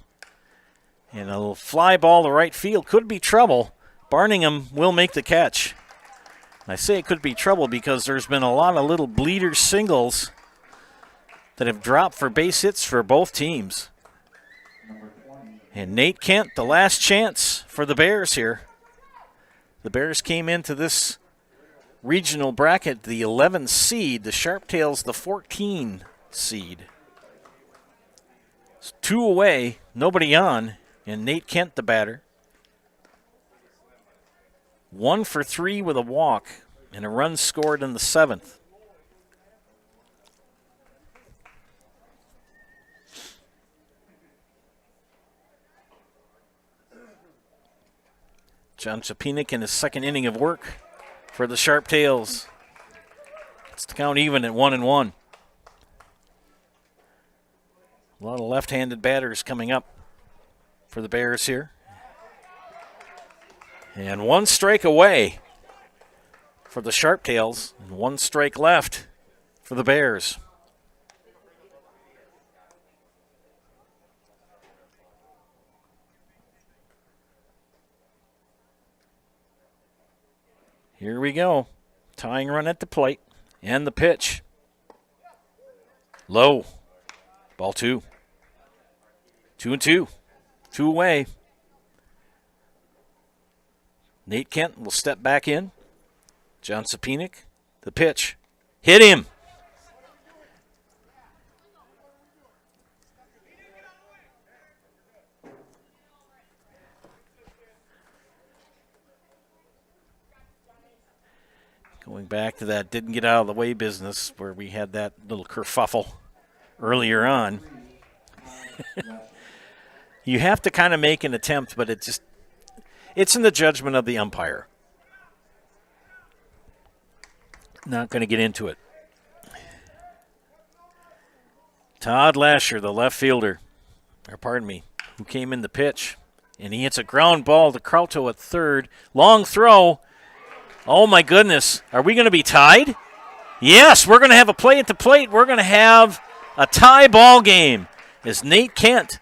And a little fly ball to right field could be trouble. Barningham will make the catch. And I say it could be trouble because there's been a lot of little bleeder singles that have dropped for base hits for both teams. And Nate Kent, the last chance for the Bears here. The Bears came into this regional bracket the 11 seed, the Sharptails the 14 seed. It's 2 away, nobody on. And Nate Kent, the batter. 1 for 3 with a walk and a run scored in the 7th. John Sapinek in his second inning of work for the Sharptails. It's the count even at 1-1. A lot of left-handed batters coming up for the Bears here. And 1 strike away for the Sharptails, and 1 strike left for the Bears. Here we go. Tying run at the plate, and the pitch. Low. Ball 2. 2-2. 2 away. Nate Kent will step back in. John Sapinic, the pitch. Hit him. Going back to that didn't get out of the way business where we had that little kerfuffle earlier on. You have to kind of make an attempt, but it's in the judgment of the umpire. Not going to get into it. Todd Lasher, the left fielder, who came in the pitch, and he hits a ground ball to Krauto at third. Long throw. Oh, my goodness. Are we going to be tied? Yes, we're going to have a play at the plate. We're going to have a tie ball game as Nate Kent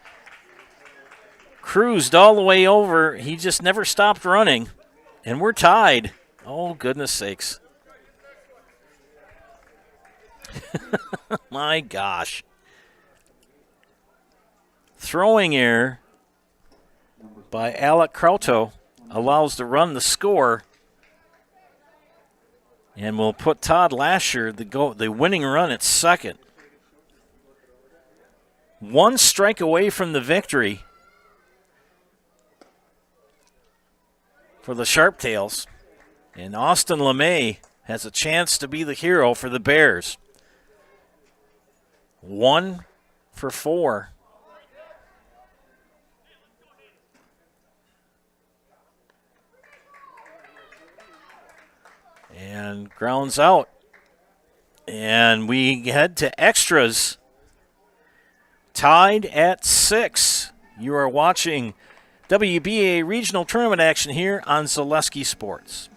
cruised all the way over. He just never stopped running, and we're tied. Oh, goodness sakes. My gosh. Throwing error by Alec Krauto allows the run to score. And we'll put Todd Lasher, the winning run, at second. One strike away from the victory for the Sharptails. And Austin LeMay has a chance to be the hero for the Bears. 1 for 4. And grounds out. And we head to extras. Tied at 6. You are watching WBA regional tournament action here on Zaleski Sports.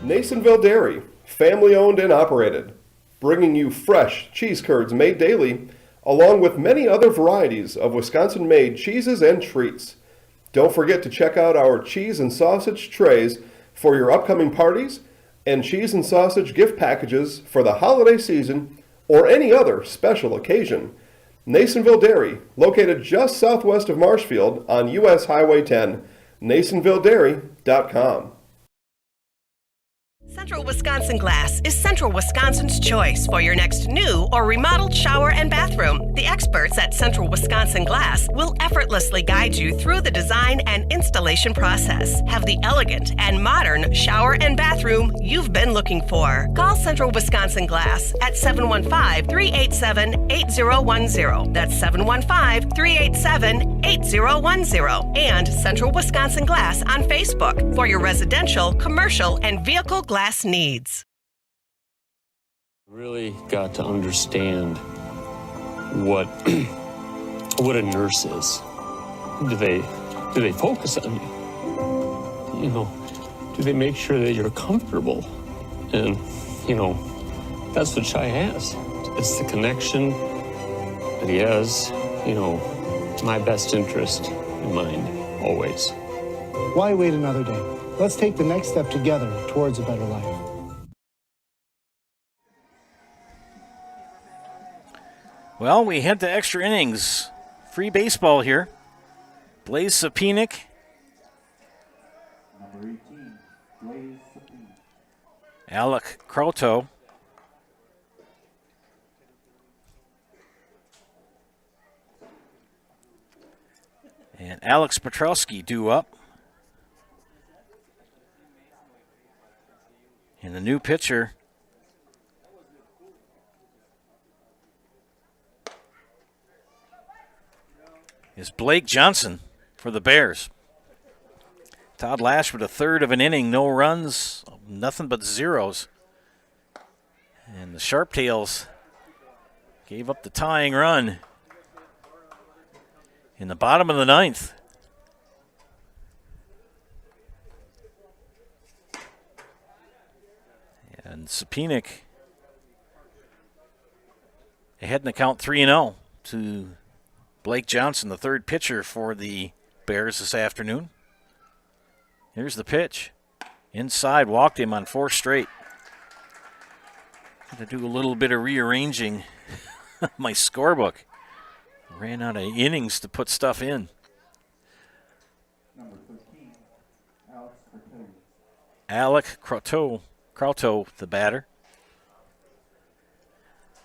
Nasonville Dairy, family owned and operated, bringing you fresh cheese curds made daily, along with many other varieties of Wisconsin-made cheeses and treats. Don't forget to check out our cheese and sausage trays for your upcoming parties and cheese and sausage gift packages for the holiday season or any other special occasion. Nasonville Dairy, located just southwest of Marshfield on US Highway 10, NasonvilleDairy.com. Central Wisconsin Glass is Central Wisconsin's choice for your next new or remodeled shower and bathroom. The experts at Central Wisconsin Glass will effortlessly guide you through the design and installation process. Have the elegant and modern shower and bathroom you've been looking for. Call Central Wisconsin Glass at 715-387-8010. That's 715-387-8010. And Central Wisconsin Glass on Facebook for your residential, commercial, and vehicle glass needs. Really got to understand what a nurse is. Do they focus on you? You know, do they make sure that you're comfortable? And you know, that's what Shai has. It's the connection that he has. You know, my best interest in mind always. Why wait another day? Let's take the next step together towards a better life. Well, we head to extra innings. Free baseball here. Blaze Sapinic. Number 18, Blaze Sapinic. Alec Krauto. And Alex Petrowski due up. And the new pitcher is Blake Johnson for the Bears. Todd Lash with a third of an inning, no runs, nothing but zeros. And the Sharptails gave up the tying run in the bottom of the ninth. And Sapinic ahead in the count 3-0 to Blake Johnson, the third pitcher for the Bears this afternoon. Here's the pitch. Inside, walked him on 4 straight. Had to do a little bit of rearranging my scorebook. Ran out of innings to put stuff in. Number 13, Alex Cortez. Alec Krauto, the batter.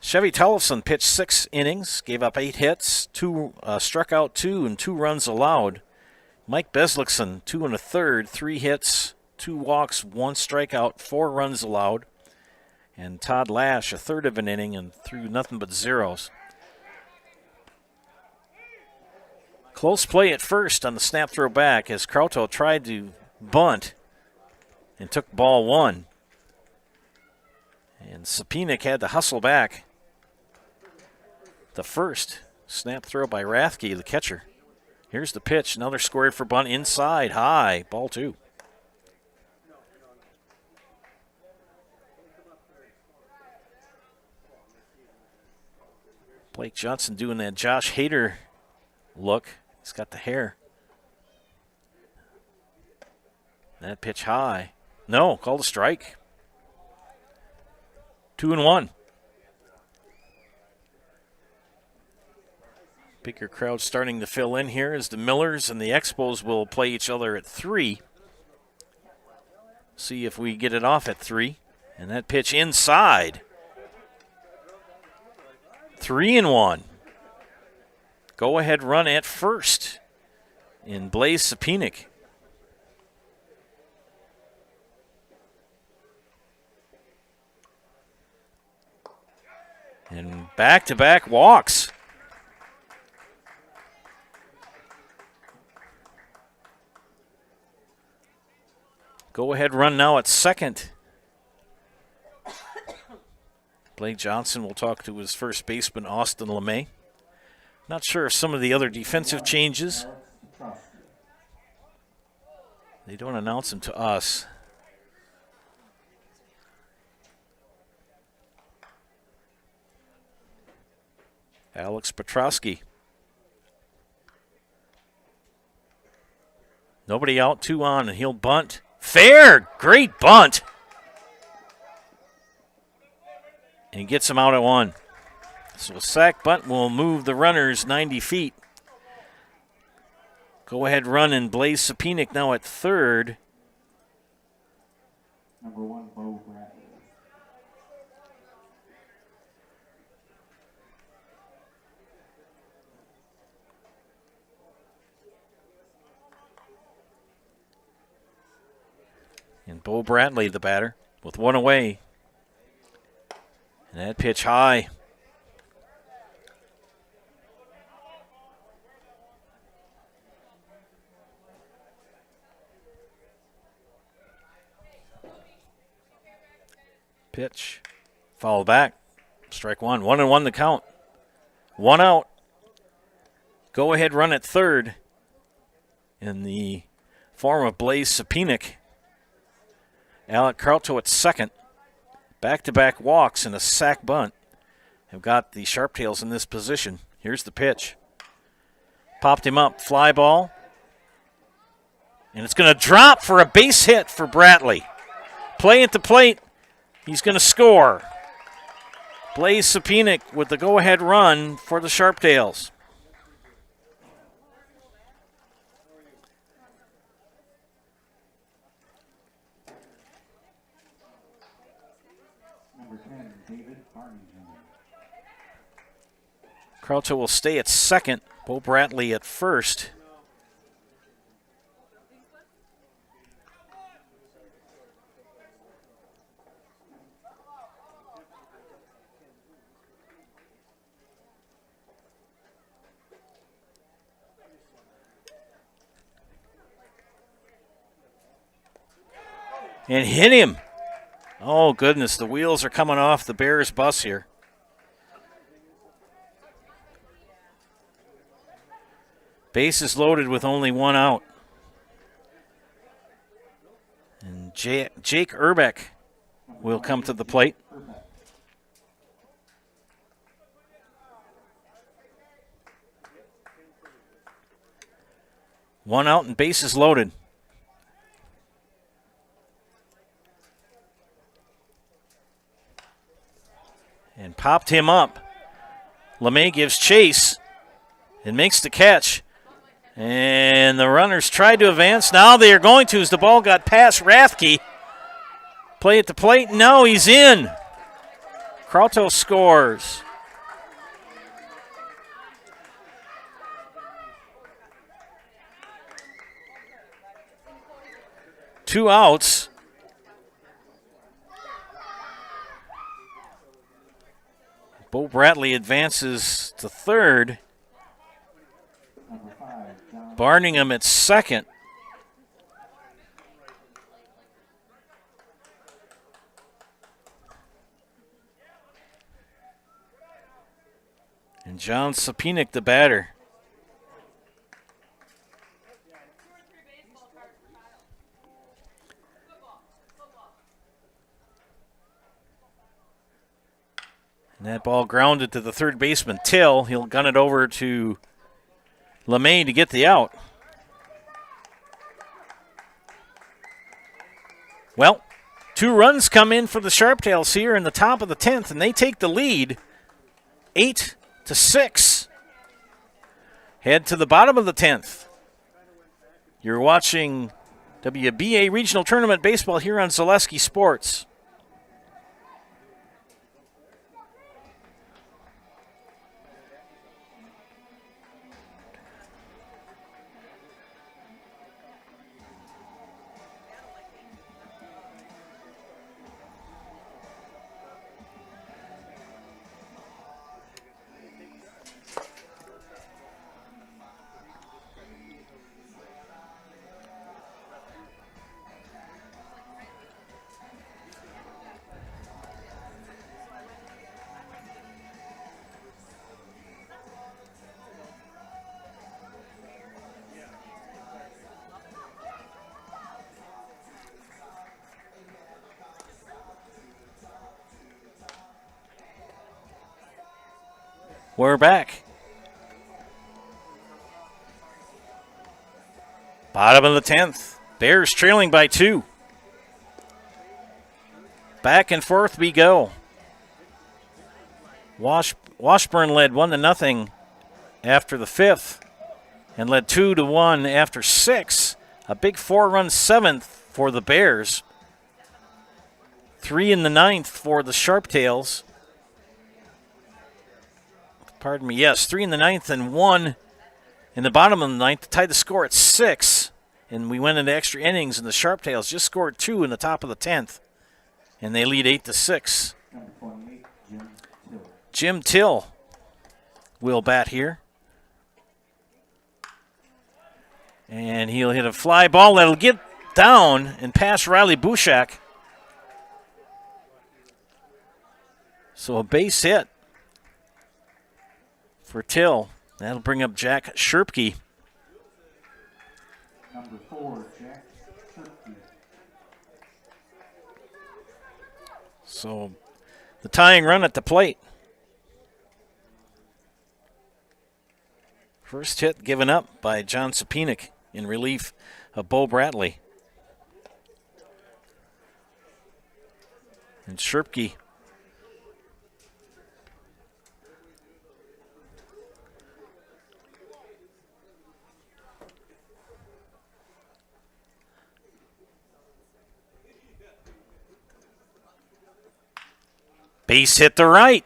Chevy Tollefson pitched 6 innings, gave up 8 hits, struck out 2, and 2 runs allowed. Mike Beslickson, 2 1/3, 3 hits, 2 walks, 1 strikeout, 4 runs allowed. And Todd Lash, 1/3 of an inning, and threw nothing but zeros. Close play at first on the snap throw back as Krauto tried to bunt and took ball 1. And Sapinek had to hustle back. The first snap throw by Rathke, the catcher. Here's the pitch. Another squared for bunt inside, high, ball 2. Blake Johnson doing that Josh Hader look. He's got the hair. That pitch high. No, called a strike. 2-1. Bigger crowd starting to fill in here as the Millers and the Expos will play each other at 3. See if we get it off at 3. And that pitch inside. 3-1. Go ahead run at first in Blaze Sapinek. And back-to-back walks. Go ahead run now at second. Blake Johnson will talk to his first baseman, Austin LeMay. Not sure if some of the other defensive changes. They don't announce them to us. Alex Petrosky. Nobody out, 2 on, and he'll bunt. Fair! Great bunt! And he gets him out at 1. So a sack bunt will move the runners 90 feet. Go ahead run and Blaze Sapinek now at third. Number 1, Bo Bradley. And Bo Bradley, the batter, with 1 away. And that pitch high. Pitch. Foul back. Strike 1. 1-1 the count. 1 out. Go ahead run at third in the form of Blaze Sapinek. Alec Krauto at second. Back-to-back walks and a sack bunt have got the Sharptails in this position. Here's the pitch. Popped him up. Fly ball. And it's going to drop for a base hit for Bradley. Play at the plate. He's going to score. Blaze Sapinek with the go-ahead run for the Sharptails. Krauto will stay at second. Bo Bradley at first. And hit him. Oh, goodness. The wheels are coming off the Bears bus here. Bases loaded with only 1 out. And Jake Urbeck will come to the plate. One out and bases loaded. And popped him up. LeMay gives chase and makes the catch. And the runners tried to advance. Now they are going to as the ball got past Rathke. Play at the plate. No, he's in. Krauto scores. Two outs. Bo Bradley advances to third. Barningham at second. And John Sapinick, the batter. And that ball grounded to the third baseman, Till. He'll gun it over to LeMay to get the out. Well, 2 runs come in for the Sharptails here in the top of the 10th, and they take the lead 8-6. Head to the bottom of the 10th. You're watching WBA Regional Tournament Baseball here on Zaleski Sports. We're back. Bottom of the 10th. Bears trailing by 2. Back and forth we go. Washburn led 1-0 after the 5th and led 2-1 after 6. A big 4-run 7th for the Bears. 3 in the 9th for the Sharptails. Pardon me, yes, 3 in the 9th and 1 in the bottom of the 9th to tie the score at 6. And we went into extra innings, and the Sharptails just scored 2 in the top of the 10th. And they lead 8-6. Jim Till will bat here. And he'll hit a fly ball that'll get down and pass Riley Bushak. So a base hit for Till. That'll bring up Jack Sherpke. Number 4, Jack Sherpke. So the tying run at the plate. First hit given up by John Sapinick in relief of Bo Bradley. And Sherpke base hit to right.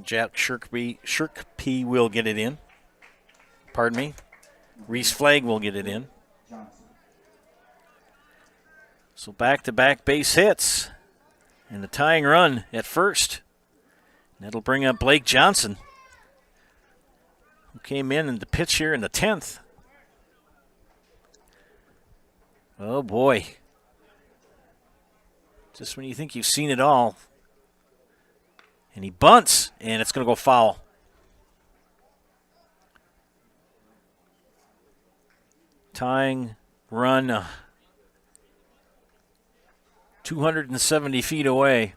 Jack Sherpke will get it in. Pardon me. Reese Flagg will get it in. So back-to-back base hits. And the tying run at first. That'll bring up Blake Johnson, who came in the pitch here in the 10th. Oh, boy. Just when you think you've seen it all. And he bunts, and it's going to go foul. Tying run 270 feet away.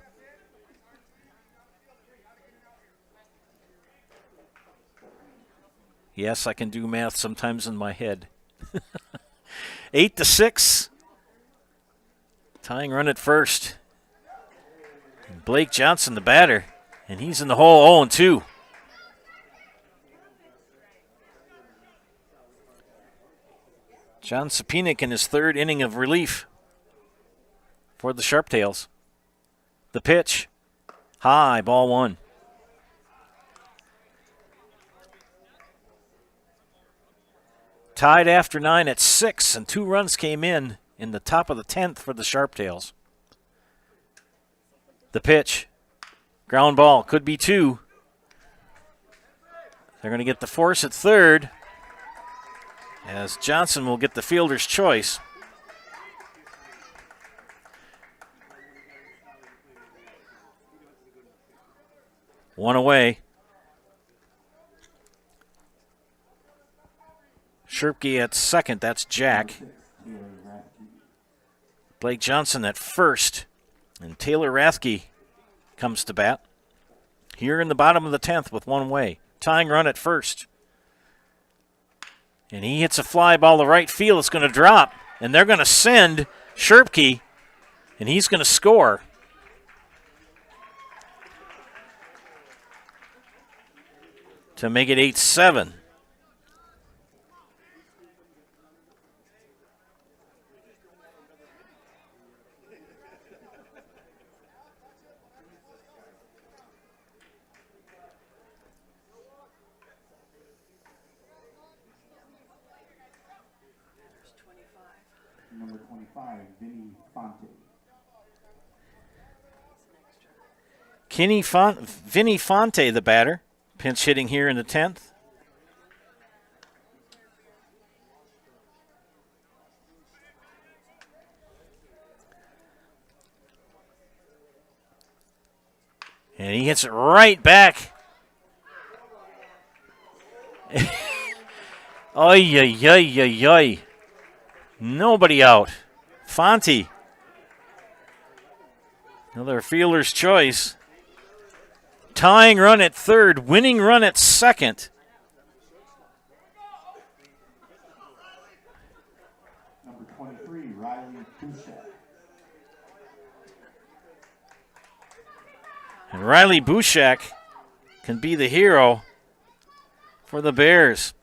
Yes, I can do math sometimes in my head. 8-6. Tying run at first. And Blake Johnson, the batter. And he's in the hole 0-2. John Sapinick in his third inning of relief for the Sharptails. The pitch. High, ball one. Tied after 9 at 6, and 2 runs came in the top of the 10th for the Sharptails. The pitch. Ground ball. Could be 2. They're going to get the force at third, as Johnson will get the fielder's choice. One away. Sherpke at second, that's Jack. Blake Johnson at first, and Taylor Rathke comes to bat. Here in the bottom of the 10th with 1 away. Tying run at first. And he hits a fly ball to right field. It's going to drop, and they're going to send Sherpke, and he's going to score. To make it 8-7. Number 25, Vinny Fonte. Vinny Fonte, the batter. Pinch hitting here in the 10th. And he hits it right back. Oy, oy, oy, oy, oy. Nobody out. Fonte. Another fielder's choice. Tying run at third, winning run at second. Number 23, Riley Bouchette. And Riley Bouchak can be the hero for the Bears.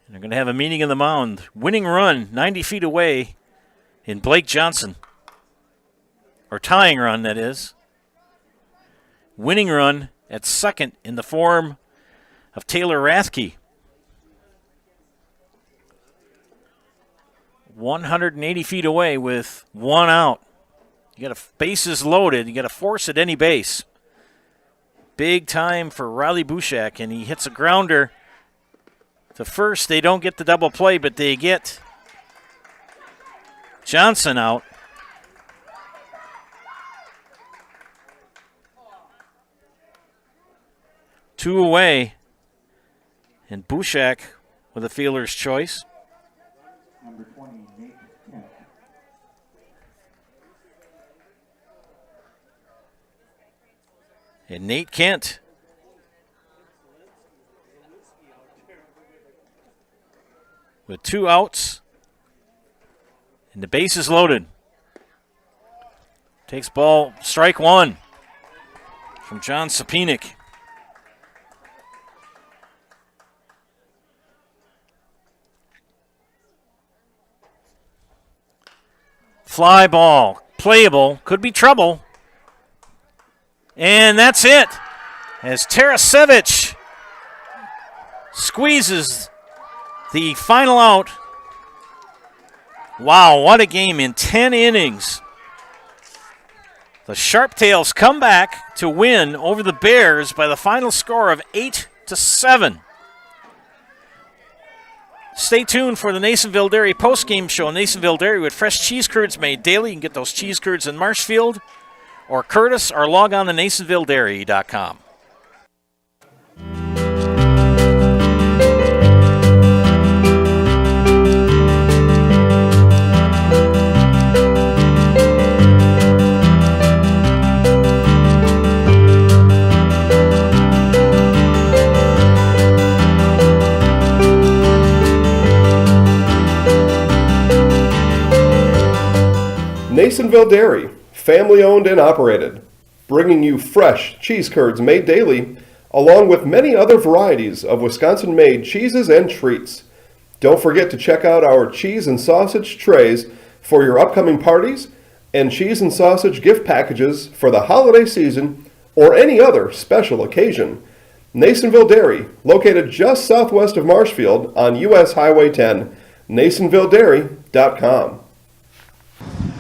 And they're going to have a meeting in the mound. Winning run 90 feet away in Blake Johnson. Or tying run, that is. Winning run at second in the form of Taylor Rathke. 180 feet away with 1 out. You got bases loaded. You got to force at any base. Big time for Riley Bouchak, and he hits a grounder to first. They don't get the double play, but they get Johnson out. Two away, and Bouchak with a fielder's choice. Number 20, Nate Kent. And Nate Kent with 2 outs, and the base is loaded. Takes ball, strike 1 from John Sapinick. Fly ball, playable, could be trouble. And that's it, as Tarasevich squeezes the final out. Wow, what a game in 10 innings. The Sharptails come back to win over the Bears by the final score of 8-7. Stay tuned for the Nasonville Dairy postgame show. Nasonville Dairy with fresh cheese curds made daily. You can get those cheese curds in Marshfield or Curtis, or log on to NasonvilleDairy.com. Nasonville Dairy, family owned and operated, bringing you fresh cheese curds made daily, along with many other varieties of Wisconsin-made cheeses and treats. Don't forget to check out our cheese and sausage trays for your upcoming parties and cheese and sausage gift packages for the holiday season or any other special occasion. Nasonville Dairy, located just southwest of Marshfield on US Highway 10, NasonvilleDairy.com.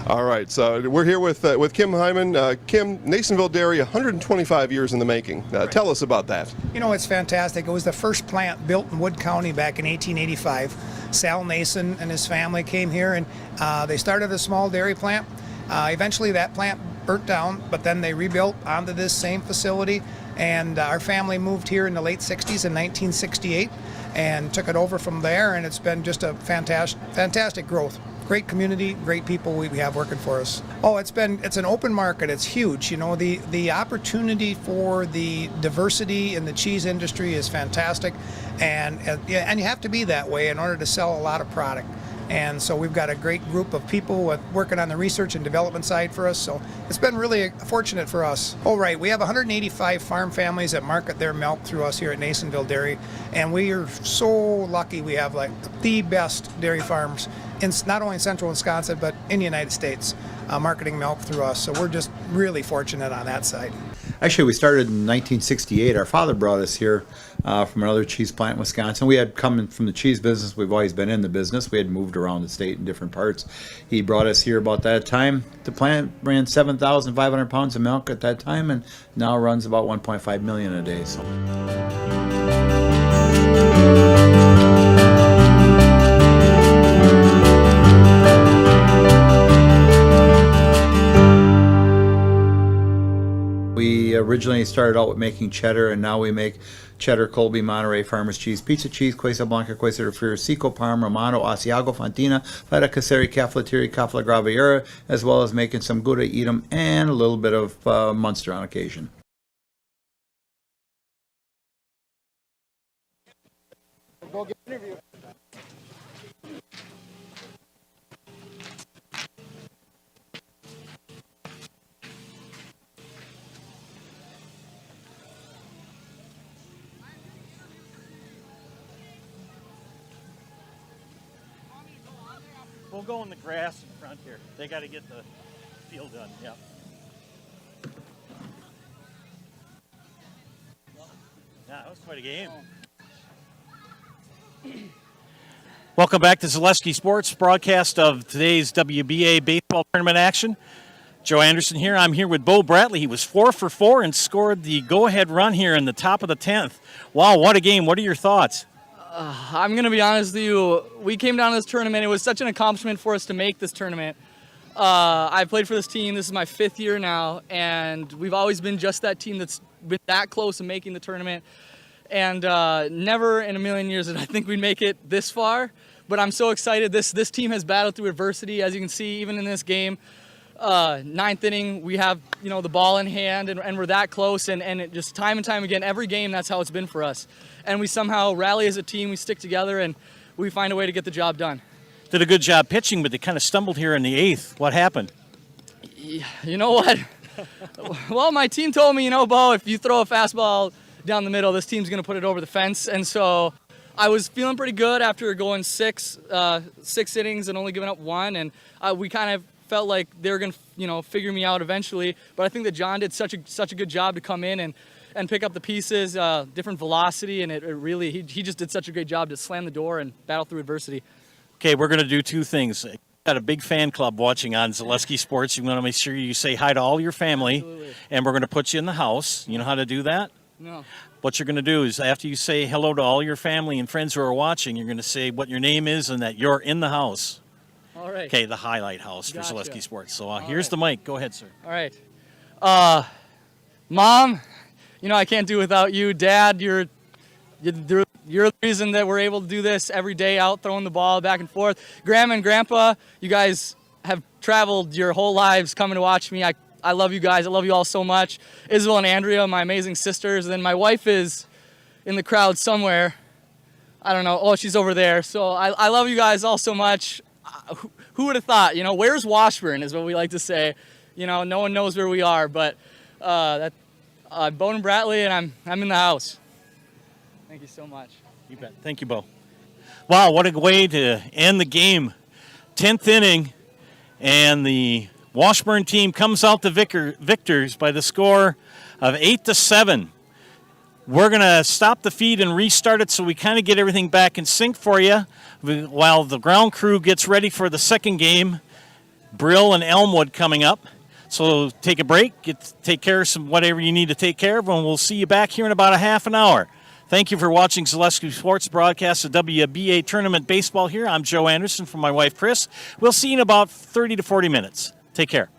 All right, so we're here with Kim Hyman. Kim, Nasonville Dairy, 125 years in the making. Tell us about that. You know, it's fantastic. It was the first plant built in Wood County back in 1885. Sal Nason and his family came here, and they started a small dairy plant. Eventually that plant burnt down, but then they rebuilt onto this same facility, and our family moved here in the late 60s in 1968 and took it over from there, and it's been just a fantastic growth. Great community, great people we have working for us. Oh, it's an open market. It's huge. You know, the opportunity for the diversity in the cheese industry is fantastic, and you have to be that way in order to sell a lot of product. And so we've got a great group of people working on the research and development side for us. So it's been really fortunate for us. Oh, right. We have 185 farm families that market their milk through us here at Nasonville Dairy. And we are so lucky we have like the best dairy farms in not only in central Wisconsin, but in the United States, marketing milk through us. So we're just really fortunate on that side. Actually, we started in 1968. Our father brought us here from another cheese plant in Wisconsin. We had come from the cheese business. We've always been in the business. We had moved around the state in different parts. He brought us here about that time. The plant ran 7,500 pounds of milk at that time, and now runs about 1.5 million a day. So. We originally started out with making cheddar, and now we make cheddar, Colby, Monterey, Farmers Cheese, Pizza Cheese, Quesa Blanca, Quesa de Friar, Seco, Parma, Romano, Asiago, Fontina, Feta Caseri, Caflateri, Cafla Graviera, as well as making some Gouda Edam and a little bit of Munster on occasion. Go get an interview. We'll go in the grass in front here. They got to get the field done. Yep. Yeah, that was quite a game. Welcome back to Zaleski Sports, broadcast of today's WBA baseball tournament action. Joe Anderson here. I'm here with Bo Bradley. He was 4 for 4 and scored the go-ahead run here in the top of the 10th. Wow, what a game. What are your thoughts? I'm going to be honest with you. We came down to this tournament. It was such an accomplishment for us to make this tournament. I played for this team. This is my 5th year now, and we've always been just that team that's been that close to making the tournament. And never in a million years did I think we'd make it this far. But I'm so excited. This team has battled through adversity, as you can see, even in this game. 9th inning, we have the ball in hand, and we're that close. And it just time and time again, every game, that's how it's been for us. And we somehow rally as a team, we stick together, and we find a way to get the job done. Did a good job pitching, but they kind of stumbled here in the 8th. What happened? You know what? Well, my team told me, Bo, if you throw a fastball down the middle, this team's going to put it over the fence. And so I was feeling pretty good after going six innings and only giving up 1. And we kind of felt like they were going to, figure me out eventually. But I think that John did such a good job to come in and pick up the pieces, different velocity, and it really, he just did such a great job to slam the door and battle through adversity. Okay, we're going to do 2 things. We've got a big fan club watching on Zaleski Sports. You want to make sure you say hi to all your family. Absolutely. And we're going to put you in the house. You know how to do that? No. What you're going to do is after you say hello to all your family and friends who are watching, you're going to say what your name is and that you're in the house. All right. Okay, the highlight house for Gotcha. Zaleski Sports. So here's the mic. Go ahead, sir. All right. Mom, I can't do without you. Dad, you're the reason that we're able to do this every day, out throwing the ball back and forth. Grandma and Grandpa, you guys have traveled your whole lives coming to watch me. I love you guys. I love you all so much. Isabel and Andrea, my amazing sisters. And then my wife is in the crowd somewhere. I don't know. Oh, she's over there. So I love you guys all so much. who would have thought? Where's Washburn is what we like to say. No one knows where we are, but Bone and Bratley, and I'm in the house. Thank you so much. You bet. Thank you, Bo. Wow, what a way to end the game. 10th inning, and the Washburn team comes out the victors by the score of 8-7. We're going to stop the feed and restart it so we kind of get everything back in sync for you while the ground crew gets ready for the second game, Brill and Elmwood coming up. So take a break, take care of whatever you need to take care of, and we'll see you back here in about a half an hour. Thank you for watching Zaleski Sports broadcast of WBA Tournament Baseball here. I'm Joe Anderson from my wife, Chris. We'll see you in about 30 to 40 minutes. Take care.